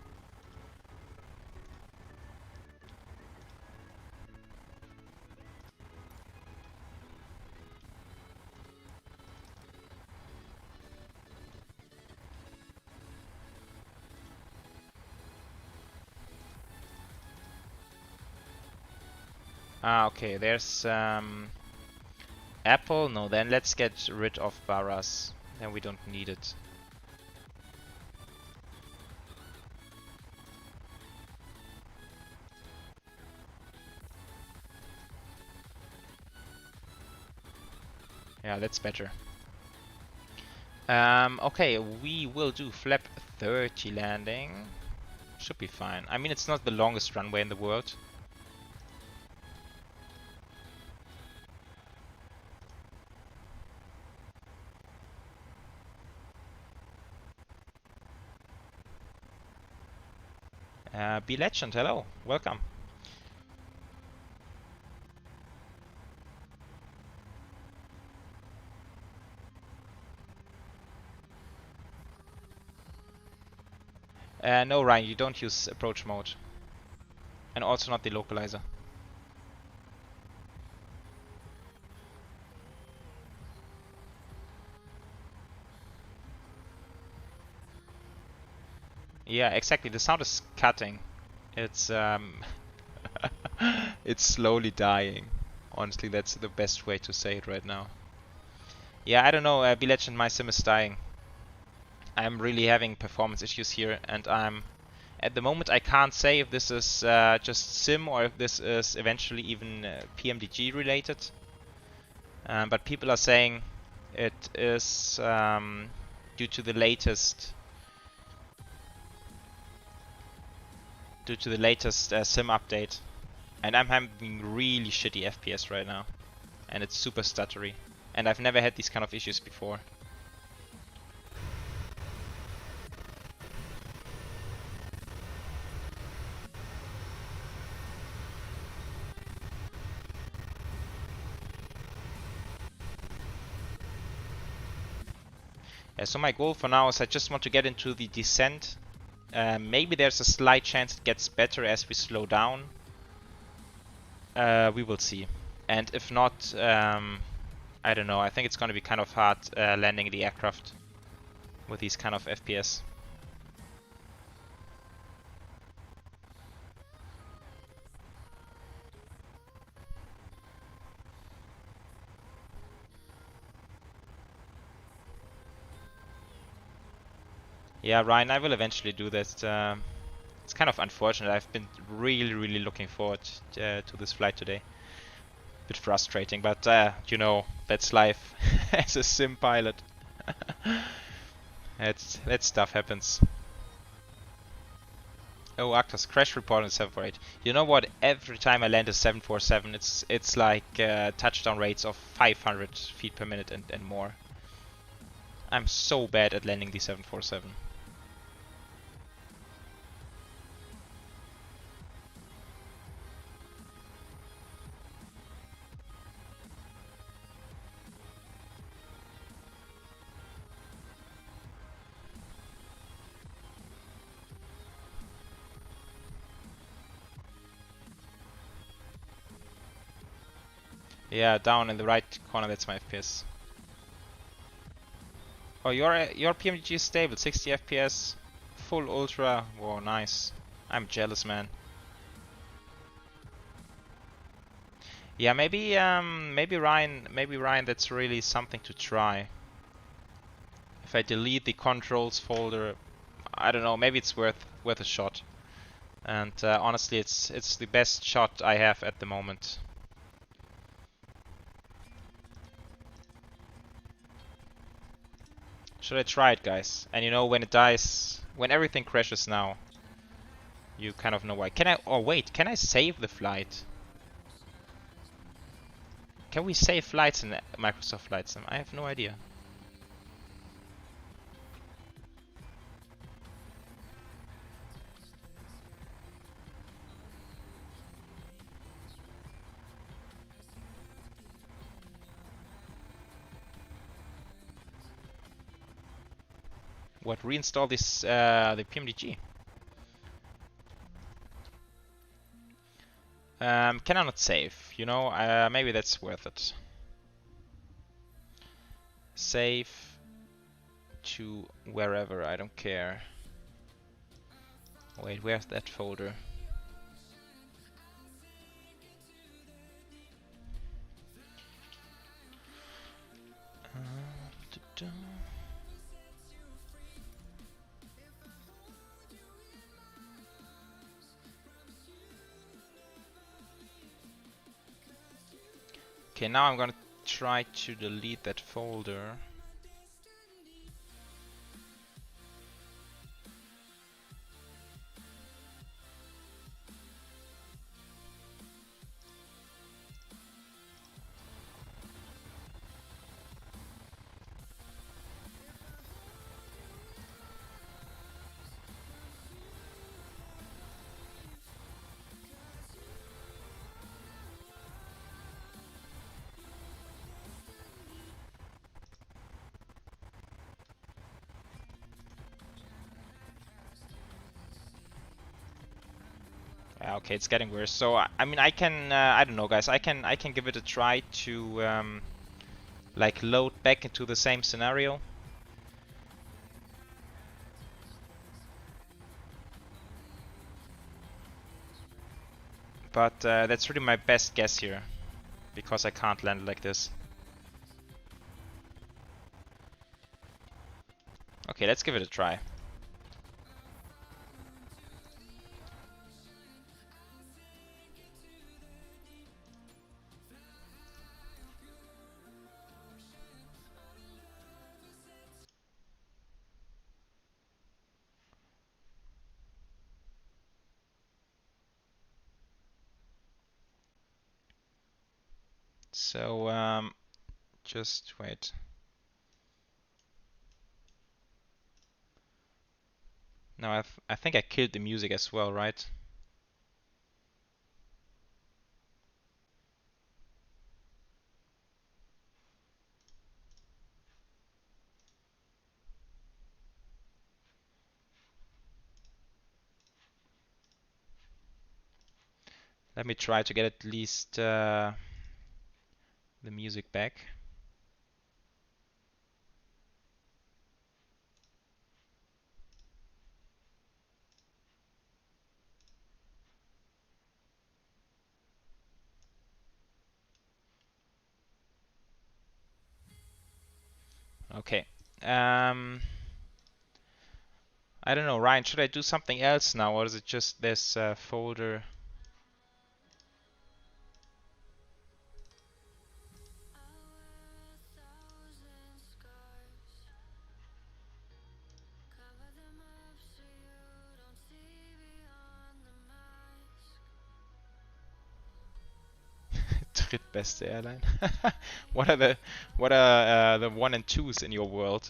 Okay, there's Apple. No, then let's get rid of Varas. Then we don't need it. Yeah, that's better. Okay, we will do flap 30 landing. Should be fine. I mean, it's not the longest runway in the world. Be Legend, hello, welcome. No, Ryan, you don't use approach mode. And also not the localizer. Yeah, exactly. The sound is cutting. It's it's slowly dying. Honestly, that's the best way to say it right now. Yeah, I don't know, B-Legend, my sim is dying. I'm really having performance issues here, and at the moment I can't say if this is just sim or if this is eventually even PMDG related. But people are saying it is due to the latest sim update, and I'm having really shitty FPS right now, and it's super stuttery, and I've never had these kind of issues before. Yeah, so my goal for now is I just want to get into the descent. Maybe there's a slight chance it gets better as we slow down. We will see. And if not, I don't know. I think it's going to be kind of hard landing the aircraft with these kind of FPS. Yeah, Ryan, I will eventually do this. It's kind of unfortunate. I've been really looking forward to this flight today. Bit frustrating, but you know, that's life as a sim pilot. That stuff happens. Oh, Actors crash report on 748. You know what? Every time I land a 747, it's like touchdown rates of 500 feet per minute and more. I'm so bad at landing the 747. Yeah, down in the right corner, that's my FPS. Oh, your PMDG is stable, 60 FPS, full ultra. Whoa, nice. I'm jealous, man. Yeah, maybe Ryan, that's really something to try. If I delete the controls folder, I don't know, maybe it's worth a shot. And honestly, it's the best shot I have at the moment. Should I try it, guys? And you know, when it dies, when everything crashes now, you kind of know why. Can I? Oh wait, can I save the flight? Can we save flights in Microsoft Flight Sim? I have no idea. What? Reinstall this the PMDG? Can I not save? You know, maybe that's worth it. Save to wherever, I don't care. Wait, where's that folder? Okay, now I'm gonna try to delete that folder. Okay, it's getting worse. So I mean, I can I don't know, guys. I can give it a try to like load back into the same scenario. But that's really my best guess here, because I can't land like this. Okay, let's give it a try. So, just wait. No, I think I killed the music as well, right? Let me try to get at least the music back. Okay. I don't know, Ryan, should I do something else now, or is it just this folder? Drittbeste Airline. What are the 1 and 2s in your world?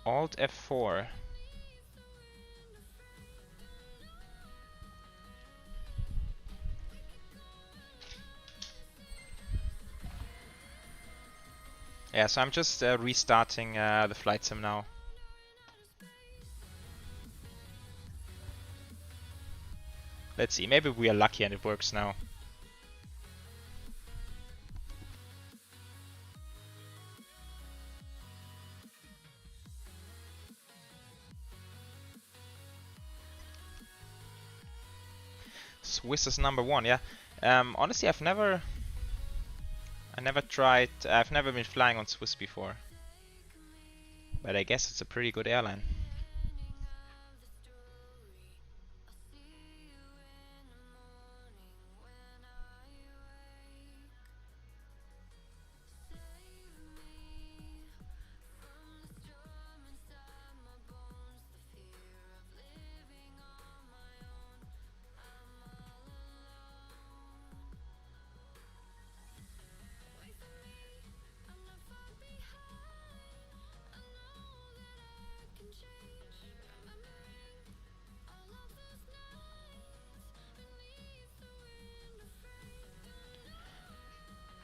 Alt F4. Yeah, so I'm just restarting the flight sim now. Let's see, maybe we are lucky and it works now. Swiss is #1, yeah. Honestly, I never tried, I've never been flying on Swiss before. But I guess it's a pretty good airline.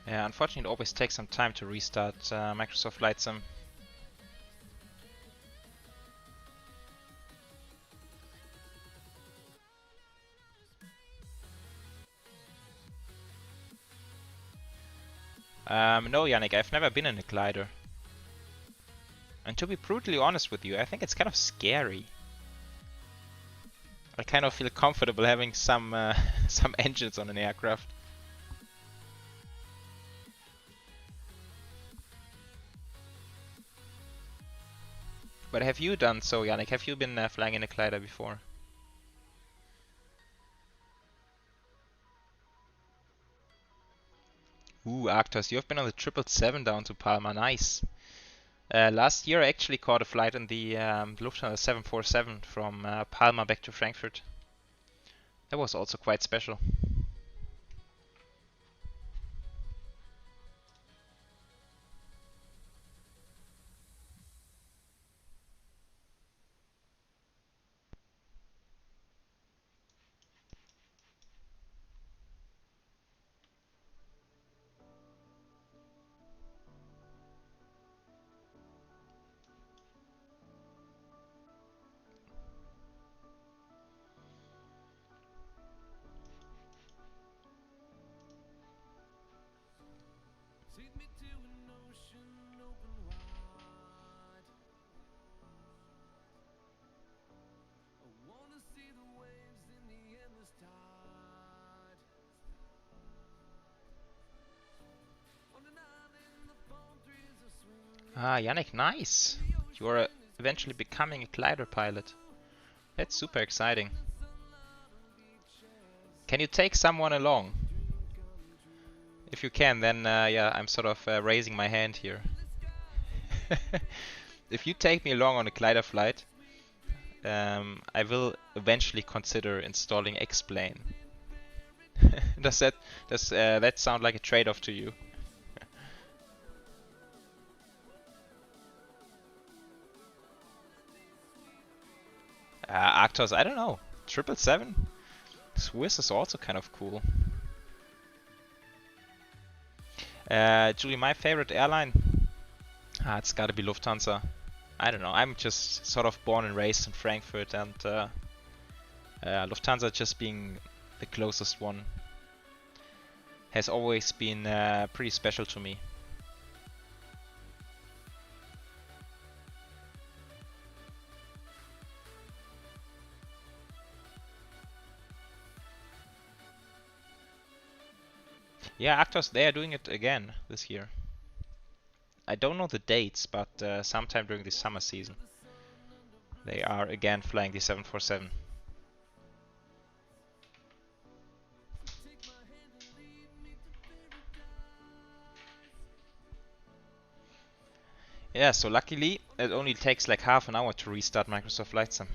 Yeah, unfortunately it always takes some time to restart Microsoft Flight Sim. No, Yannick, I've never been in a glider. And to be brutally honest with you, I think it's kind of scary. I kind of feel comfortable having some some engines on an aircraft. But have you done so, Yannick? Have you been flying in a glider before? Ooh, Arctos, you've been on the 777 down to Palma. Nice. Last year I actually caught a flight in the Lufthansa 747 from Palma back to Frankfurt. That was also quite special. Ah, Yannick, nice! You are eventually becoming a glider pilot. That's super exciting. Can you take someone along? If you can, then yeah, I'm sort of raising my hand here. If you take me along on a glider flight, I will eventually consider installing X-Plane. Does that sound like a trade-off to you? Actors, I don't know. 777? Swiss is also kind of cool. Julie, my favorite airline? It's gotta be Lufthansa. I don't know, I'm just sort of born and raised in Frankfurt, and Lufthansa just being the closest one has always been pretty special to me. Yeah, actors, they are doing it again this year. I don't know the dates, but sometime during the summer season they are again flying the 747. Yeah, so luckily it only takes like half an hour to restart Microsoft Flight Sim.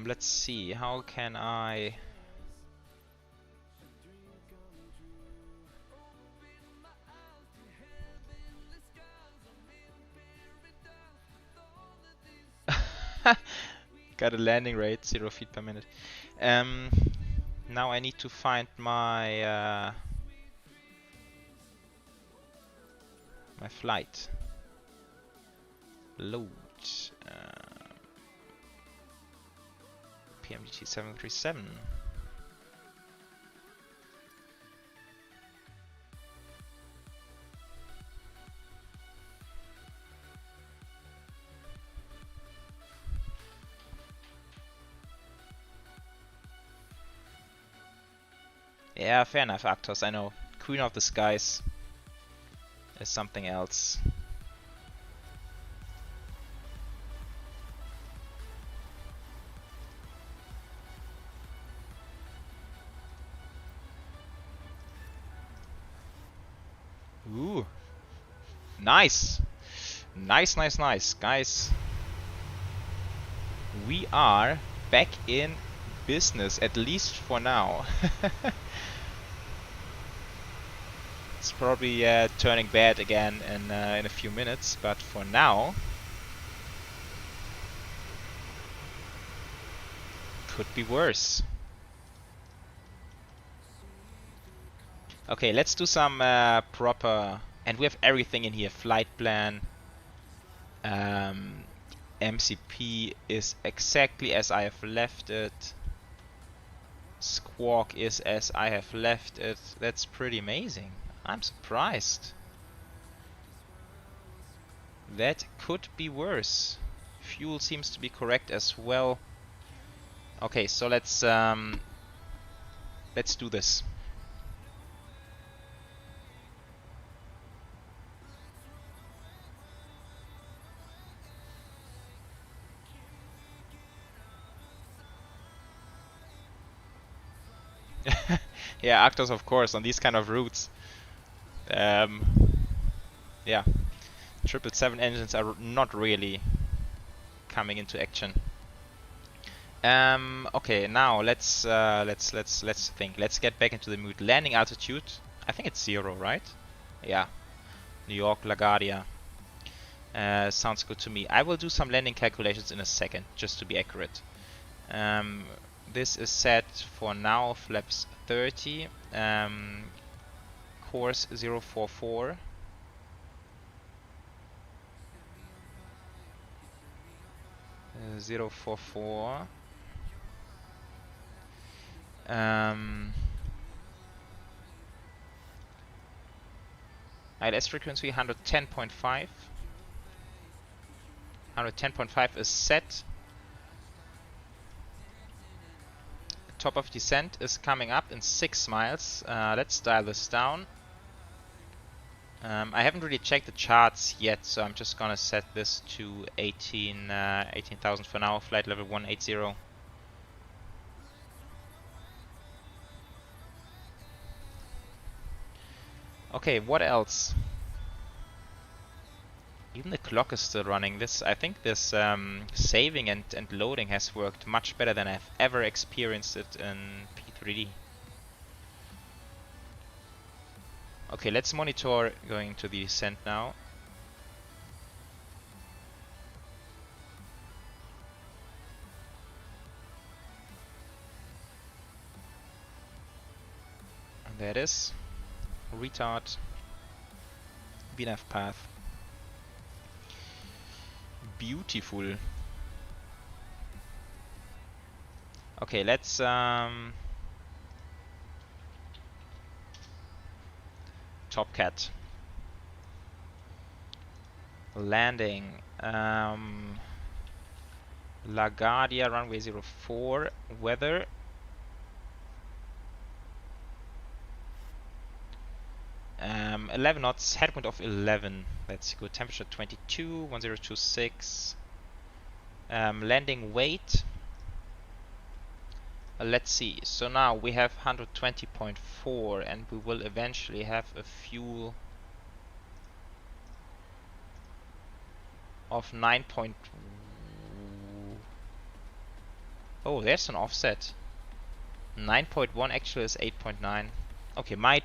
Let's see, how can I... Got a landing rate, 0 feet per minute. Now I need to find my my flight. Load. PMDG 737. Yeah, fair enough, Actors, I know. Queen of the Skies is something else. Ooh. Nice! Nice, nice, nice. Guys, we are back in business, at least for now. It's probably turning bad again in a few minutes, but for now, could be worse. Okay, let's do some proper, and we have everything in here. Flight plan, MCP is exactly as I have left it. Squawk is as I have left it. That's pretty amazing. I'm surprised. That could be worse. Fuel seems to be correct as well. Okay, so let's do this. Yeah, Actors, of course, on these kind of routes. Yeah, 777 engines are not really coming into action. Okay, now let's think. Let's get back into the mood. Landing altitude, I think it's 0, right? Yeah, New York, LaGuardia. Sounds good to me. I will do some landing calculations in a second, just to be accurate. This is set for now, flaps 30, course 044. Uh, 044. ILS frequency 110.5. 110.5 is set. Top of descent is coming up in 6 miles. Let's dial this down. I haven't really checked the charts yet, so I'm just gonna set this to 18,000 for now, flight level 180. Okay, what else? Even the clock is still running. I think this saving and loading has worked much better than I've ever experienced it in P3D. Okay, let's monitor going to the descent now. And there it is. Retard. VNAV path. Beautiful. Okay, let's Topcat. Landing. LaGuardia, runway 04. Weather. Um, 11 knots, headwind of 11. That's good. Temperature 22, 1026. Landing weight. Let's see. So now we have 120.4, and we will eventually have a fuel of 9. Oh, there's an offset. 9.1 actually is 8.9. Okay, might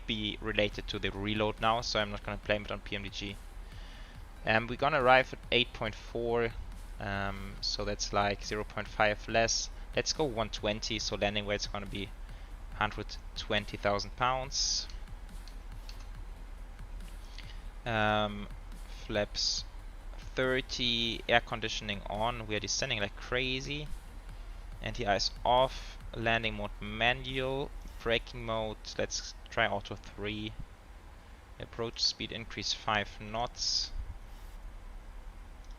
be related to the reload now, so I'm not gonna blame it on PMDG. We're gonna arrive at 8.4, so that's like 0.5 less. Let's go 120, so landing weight's gonna be 120,000 pounds. Flaps 30, air conditioning on. We are descending like crazy. Anti-ice off. Landing mode manual. Braking mode, let's try auto 3. Approach speed increase 5 knots.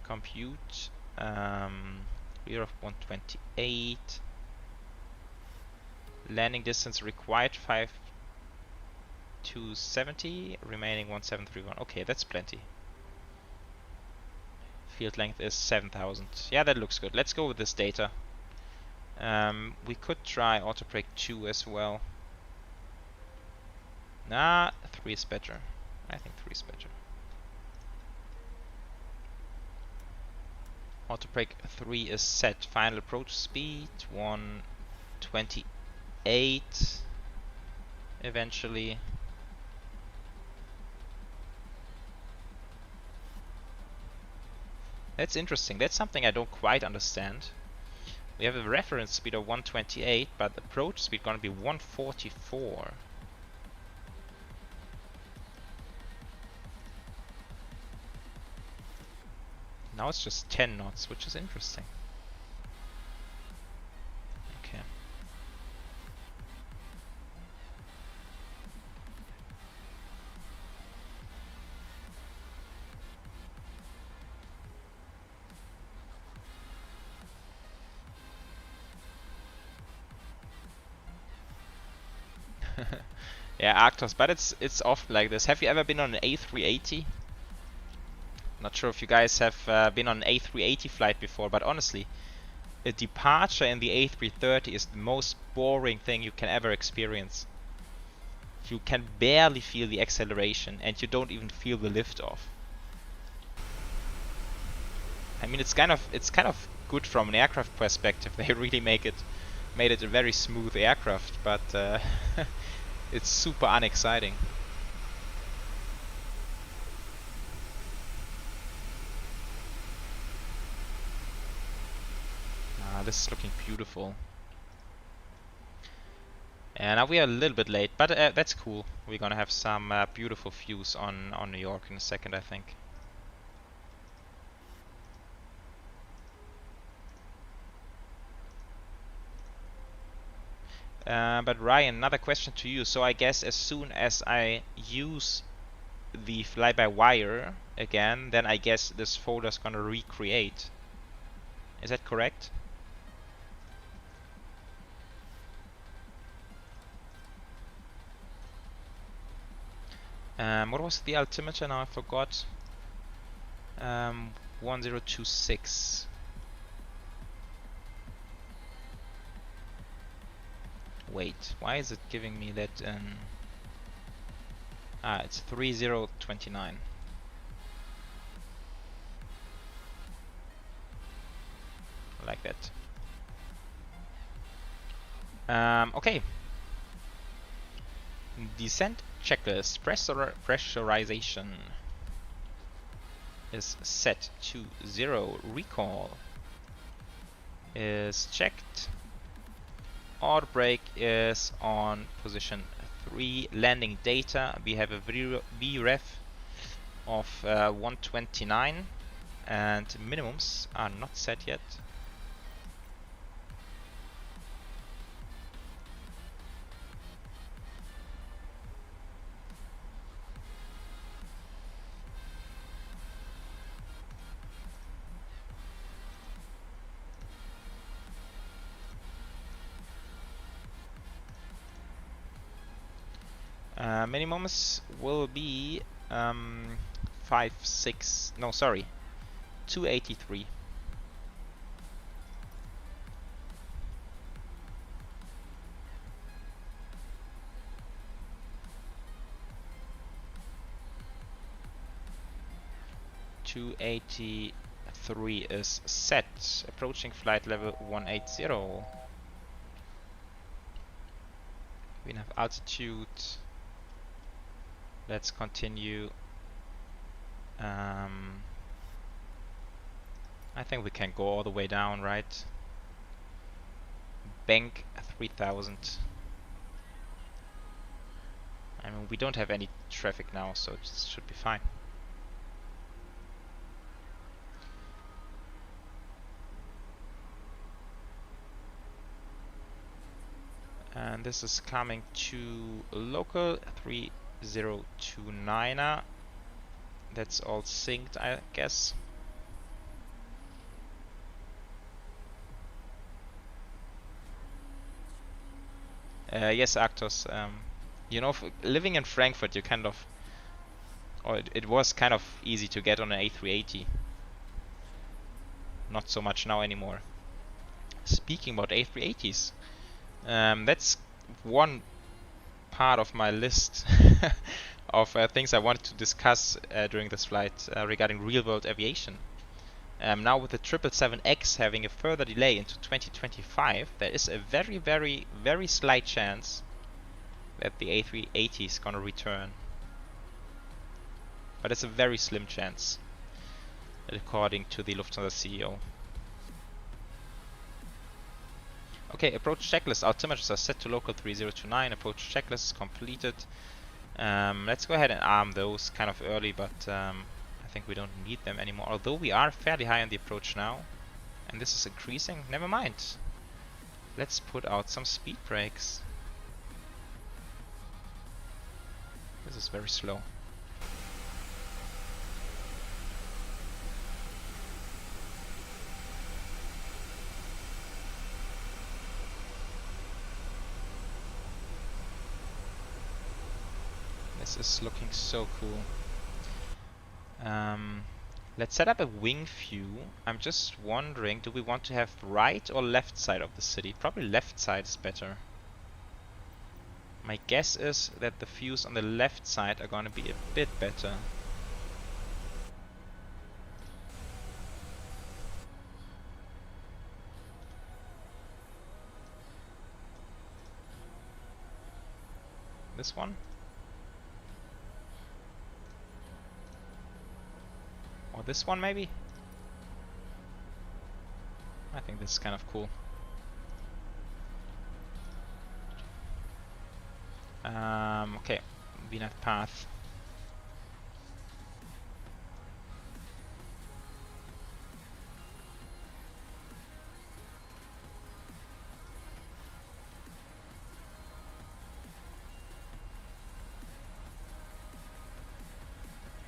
Compute. Rear of 128. Landing distance required 5270. Remaining 1731. Okay, that's plenty. Field length is 7000. Yeah, that looks good. Let's go with this data. We could try auto brake 2 as well. Nah, 3 is better. I think 3 is better. Auto brake 3 is set. Final approach speed 128 eventually. That's interesting. That's something I don't quite understand. We have a reference speed of 128, but approach speed gonna be 144. Now it's just 10 knots, which is interesting. Okay. Yeah, Arctos, but it's often like this. Have you ever been on an A380? Not sure if you guys have been on an A380 flight before, but honestly, a departure in the A330 is the most boring thing you can ever experience. You can barely feel the acceleration, and you don't even feel the liftoff. I mean, it's kind of good from an aircraft perspective. They really made it a very smooth aircraft, but it's super unexciting. This is looking beautiful. And now we are a little bit late, but that's cool. We're gonna have some beautiful views on New York in a second, I think. But Ryan, another question to you. So I guess as soon as I use the fly-by-wire again, then I guess this folder's gonna recreate. Is that correct? What was the altimeter now? I forgot. 1026. Wait, why is it giving me that? It's 3029. Like that. Okay. Descent checklist. Pressurization is set to 0. Recall is checked. Auto brake is on position 3. Landing data. We have a VREF of 129, and minimums are not set yet. Minimums will be 283. .283 is set. Approaching flight level 180. We have altitude. Let's continue. I think we can go all the way down, right? Bank 3000. I mean, we don't have any traffic now, so it should be fine. And this is coming to local 3029er. That's all synced, I guess. Yes, Actos. You know, living in Frankfurt, you kind of, or it was kind of easy to get on an A380. Not so much now anymore. Speaking about A380s, that's one part of my list of things I wanted to discuss during this flight regarding real-world aviation. Now with the 777X having a further delay into 2025, there is a very, very, very slight chance that the A380 is gonna return. But it's a very slim chance, according to the Lufthansa CEO. Okay, approach checklist. Altimeters are set to local 3029. Approach checklist is completed. Let's go ahead and arm those kind of early, but I think we don't need them anymore. Although we are fairly high on the approach now, and this is increasing. Never mind. Let's put out some speed brakes. This is very slow. This is looking so cool. Let's set up a wing view. I'm just wondering, do we want to have right or left side of the city? Probably left side is better. My guess is that the views on the left side are gonna be a bit better. This one? Or this one maybe? I think this is kind of cool. Okay, VNAV path.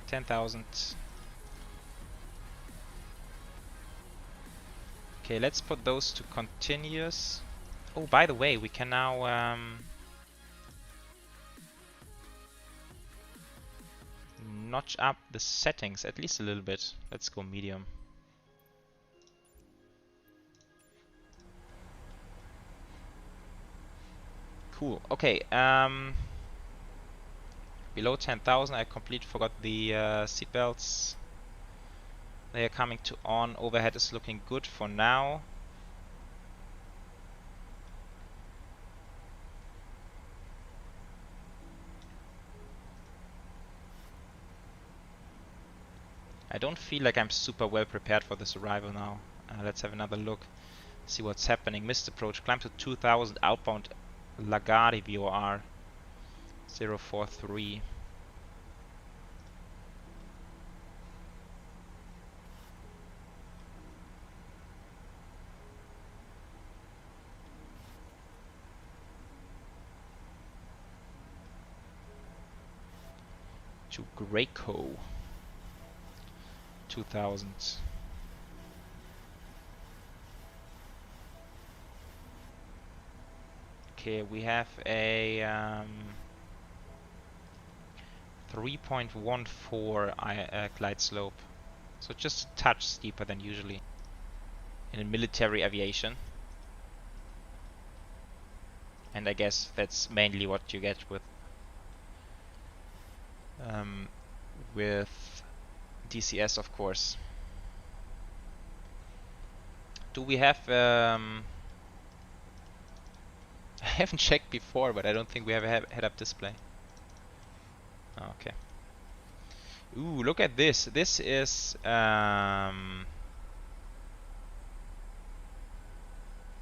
$10,000. Okay, let's put those to continuous. Oh, by the way, we can now notch up the settings at least a little bit. Let's go medium. Cool. Okay. Below 10,000, I completely forgot the seat belts. They are coming to on. Overhead is looking good for now. I don't feel like I'm super well prepared for this arrival now. Let's have another look. See what's happening. Missed approach. Climb to 2000 outbound LaGuardia VOR 043. To Greco 2000. Okay, we have a 3.14 glide slope, so just a touch steeper than usually in military aviation. And I guess that's mainly what you get with DCS, of course. Do we have I haven't checked before, but I don't think we have a head-up display. Oh, okay. Ooh, look at this. This is no,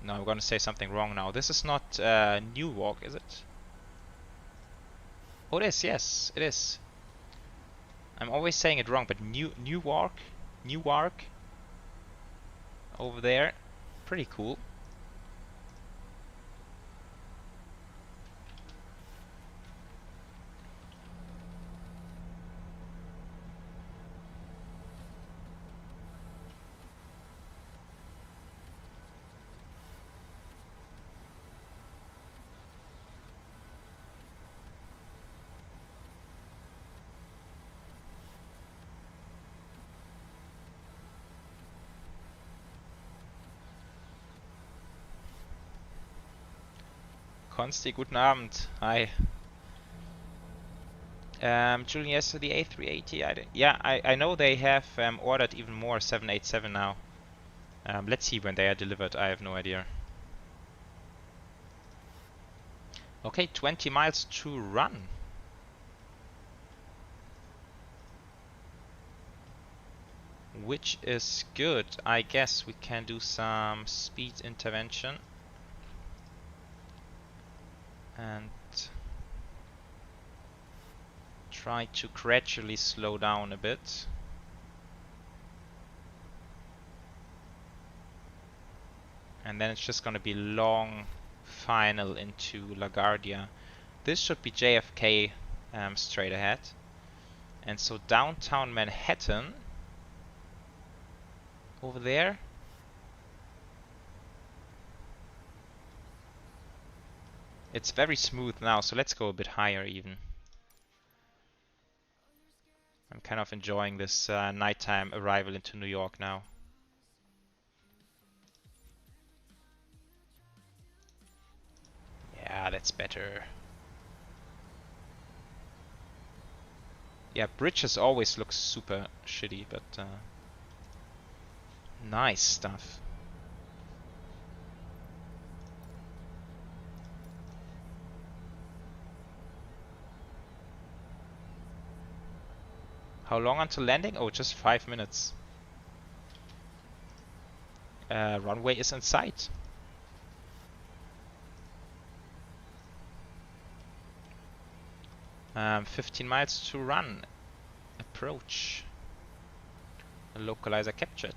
I'm gonna say something wrong now. This is not Newark, is it? Oh, it is. Yes, it is. I'm always saying it wrong, but Newark over there, pretty cool. Konsti, guten Abend. Hi. Julian, yes, so the A380. I know they have ordered even more 787 now. Let's see when they are delivered. I have no idea. Okay, 20 miles to run. Which is good. I guess we can do some speed intervention. And try to gradually slow down a bit. And then it's just going to be long final into LaGuardia. This should be JFK straight ahead. And so downtown Manhattan over there. It's very smooth now, so let's go a bit higher even. I'm kind of enjoying this nighttime arrival into New York now. Yeah, that's better. Yeah, bridges always look super shitty, but nice stuff. How long until landing? Oh, just 5 minutes. Runway is in sight. Um, 15 miles to run. Approach. Localizer captured.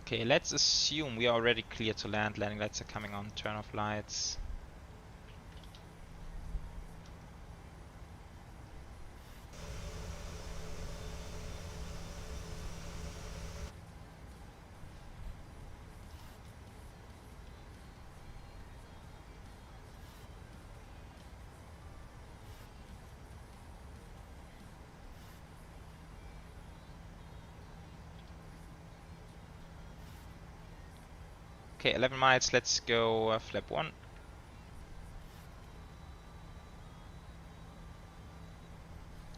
Okay, let's assume we are already clear to land. Landing lights are coming on. Turn off lights. Okay, 11 miles, let's go flap 1.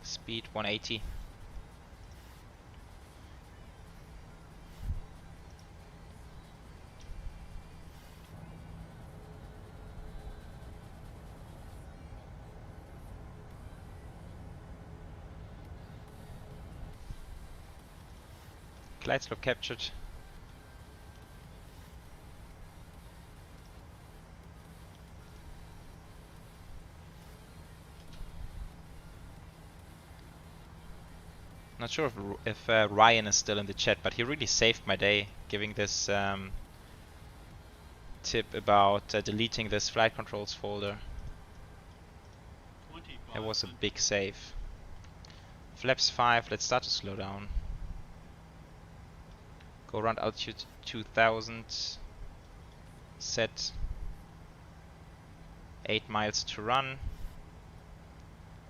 Speed 180. Glide slope captured. Not sure if Ryan is still in the chat, but he really saved my day giving this tip about deleting this flight controls folder. It was a big save. Flaps 5, let's start to slow down. Go around altitude 2000. Set 8 miles to run.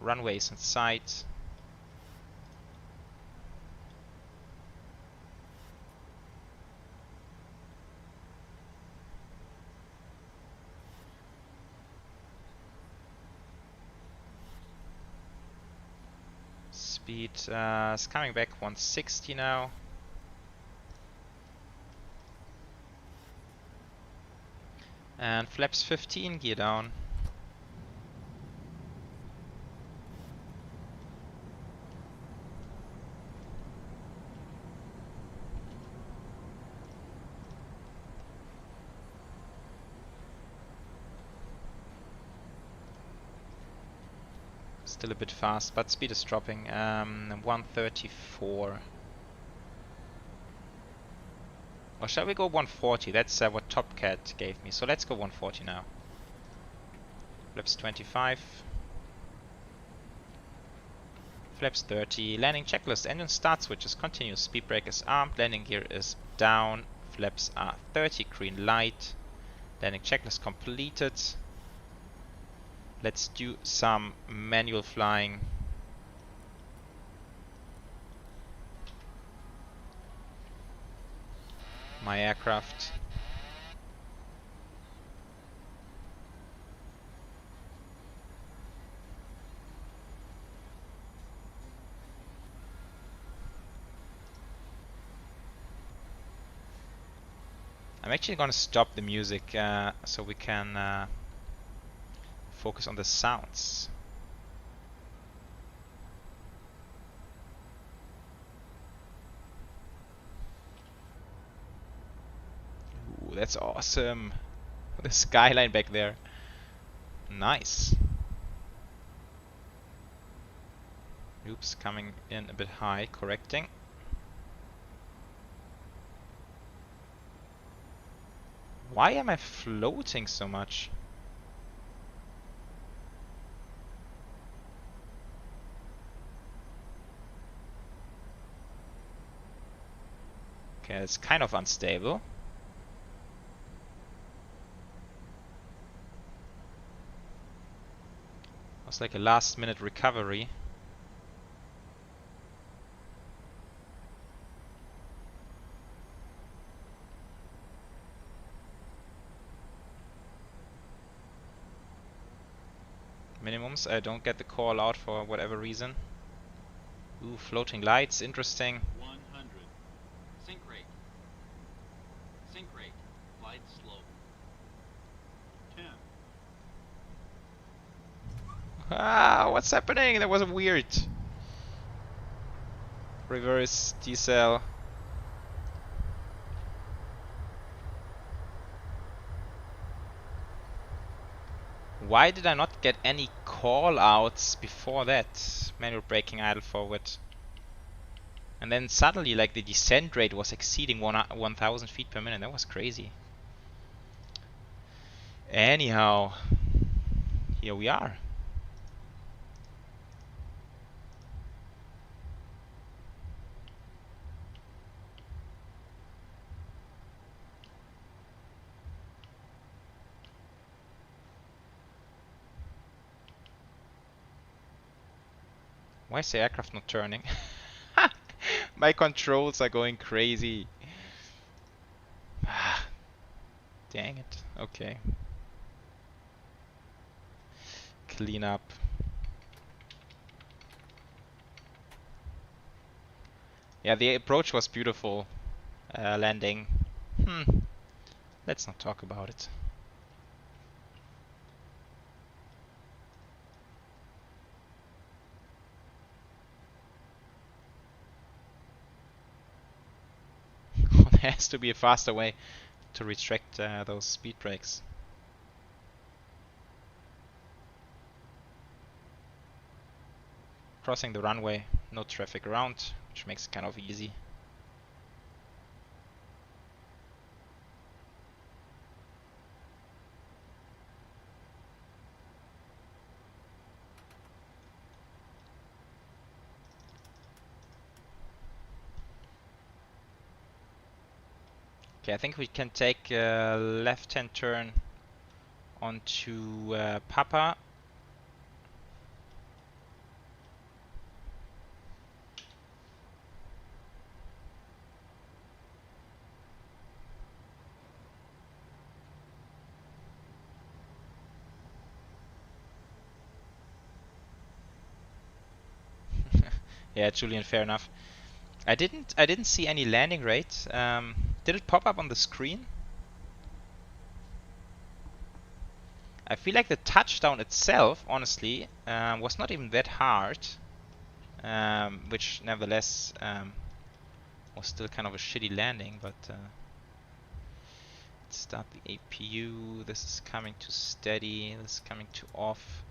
Runways in sight. Speed is coming back 160 now. And flaps 15, gear down. Still a bit fast, but speed is dropping. 134. Or shall we go 140? That's what Top Cat gave me. So let's go 140 now. Flaps 25. Flaps 30. Landing checklist. Engine start switches. Continuous. Speed brake is armed. Landing gear is down. Flaps are 30. Green light. Landing checklist completed. Let's do some manual flying. My aircraft. I'm actually going to stop the music so we can focus on the sounds. Ooh, that's awesome. The skyline back there. Nice. Oops, coming in a bit high, correcting. Why am I floating so much? Okay, it's kind of unstable. It was like a last minute recovery. Minimums, I don't get the call out for whatever reason. Ooh, floating lights, interesting. 100. Sink rate. Sink rate. Glide slope. 10. Ah, what's happening? That was weird. Reverse decel. Why did I not get any call outs before that? Manual braking, idle forward. And then suddenly, like, the descent rate was exceeding 1,000 feet per minute. That was crazy. Anyhow, here we are. Why is the aircraft not turning? My controls are going crazy. Dang it. Okay. Clean up. Yeah, the approach was beautiful. Landing. Let's not talk about it. There has to be a faster way to restrict those speed brakes. Crossing the runway, no traffic around, which makes it kind of easy. Okay, I think we can take a left-hand turn onto Papa. Yeah, Julian, fair enough. I didn't see any landing rate. Did it pop up on the screen? I feel like the touchdown itself, honestly, was not even that hard, which nevertheless was still kind of a shitty landing. But let's start the APU. This is coming to steady. This is coming to off.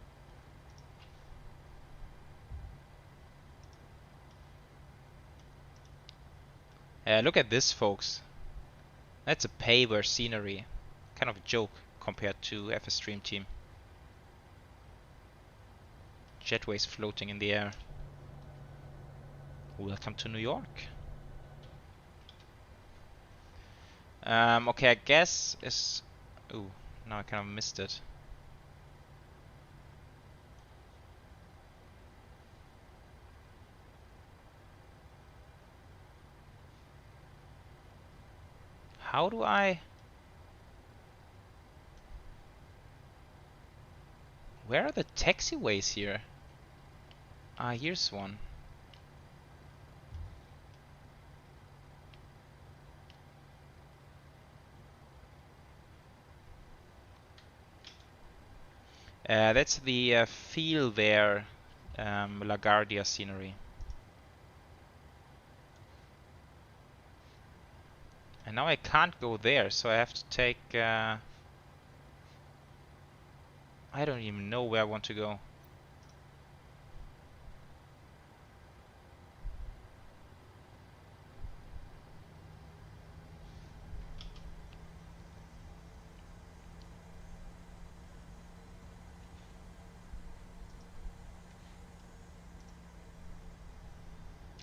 Look at this, folks. That's a paver scenery. Kind of a joke compared to FSDreamTeam. Jetways floating in the air. Welcome to New York. Okay, I guess is... Ooh, now I kind of missed it. How do I... Where are the taxiways here? Ah, here's one. That's the FeelThere LaGuardia scenery. And now I can't go there, so I have to take... I don't even know where I want to go.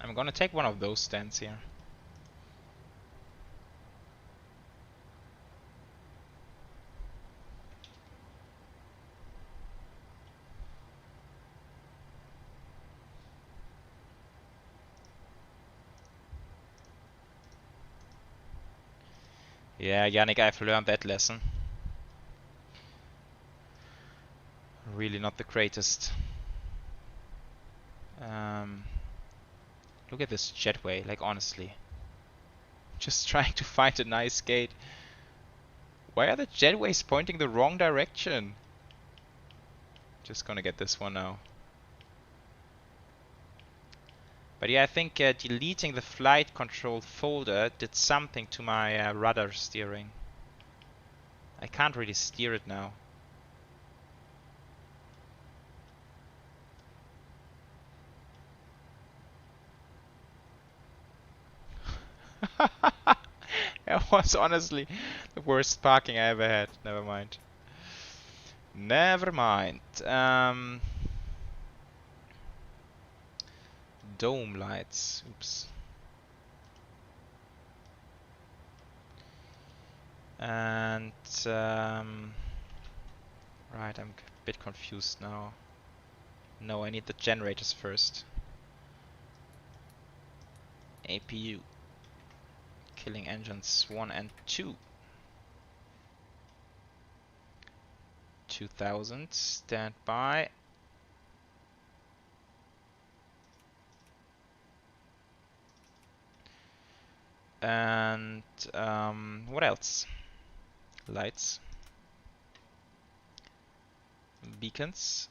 I'm gonna take one of those stands here. Yeah, Yannick, I've learned that lesson. Really not the greatest. Look at this jetway, like honestly. Just trying to find a nice gate. Why are the jetways pointing the wrong direction? Just gonna get this one now. But yeah, I think deleting the flight control folder did something to my rudder steering. I can't really steer it now. was honestly the worst parking I ever had. Never mind. Never mind. Dome lights. Oops. And right, I'm a bit confused now. No, I need the generators first. APU. Killing engines 1 and 2. 2000, stand by. And what else? Lights. Beacons.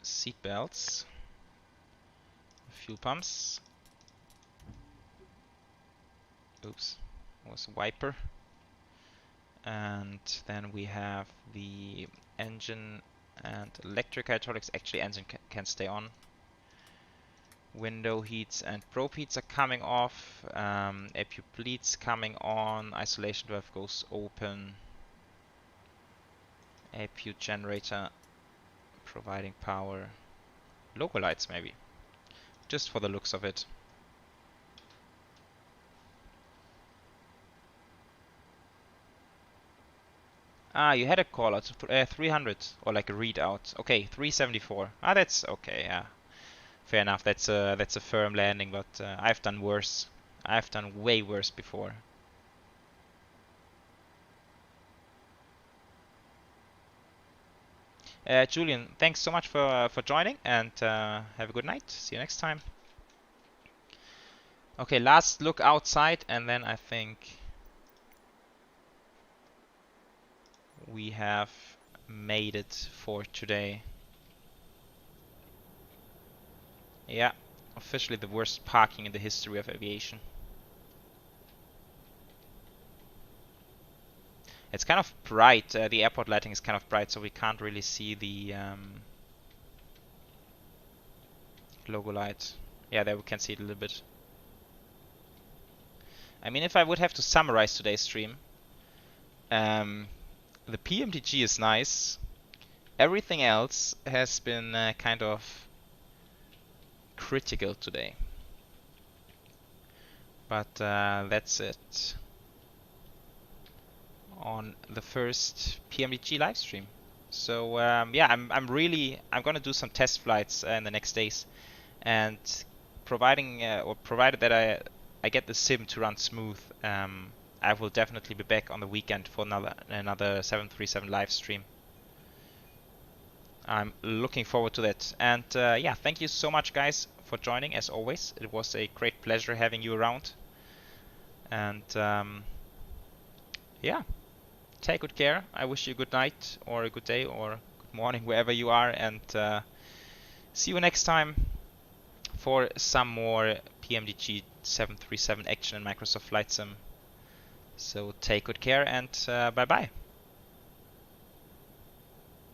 Seat belts. Fuel pumps. Oops, was a wiper. And then we have the engine and electric hydraulics. Actually, engine can stay on. Window heats and probe heats are coming off. APU bleeds coming on. Isolation valve goes open. APU generator providing power. Logo lights maybe, just for the looks of it. Ah, you had a call out, 300, or like a readout. Okay, 374. Ah, that's okay, yeah. Fair enough, that's a firm landing, but I've done worse. I've done way worse before. Julian, thanks so much for joining, and have a good night. See you next time. Okay, last look outside, and then I think we have made it for today. Yeah, officially the worst parking in the history of aviation. It's kind of bright, the airport lighting is kind of bright, so we can't really see the logo light. Yeah, there we can see it a little bit. I mean, if I would have to summarize today's stream, the PMDG is nice. Everything else has been kind of critical today. But that's it on the first PMDG live stream. So yeah, I'm gonna do some test flights in the next days, and provided that I get the sim to run smooth, I will definitely be back on the weekend for another 737 live stream. I'm looking forward to that. And yeah, thank you so much, guys, for joining. As always, it was a great pleasure having you around. And yeah, take good care. I wish you a good night or a good day or good morning wherever you are, and see you next time for some more PMDG 737 action in Microsoft Flight Sim. So take good care, and bye bye.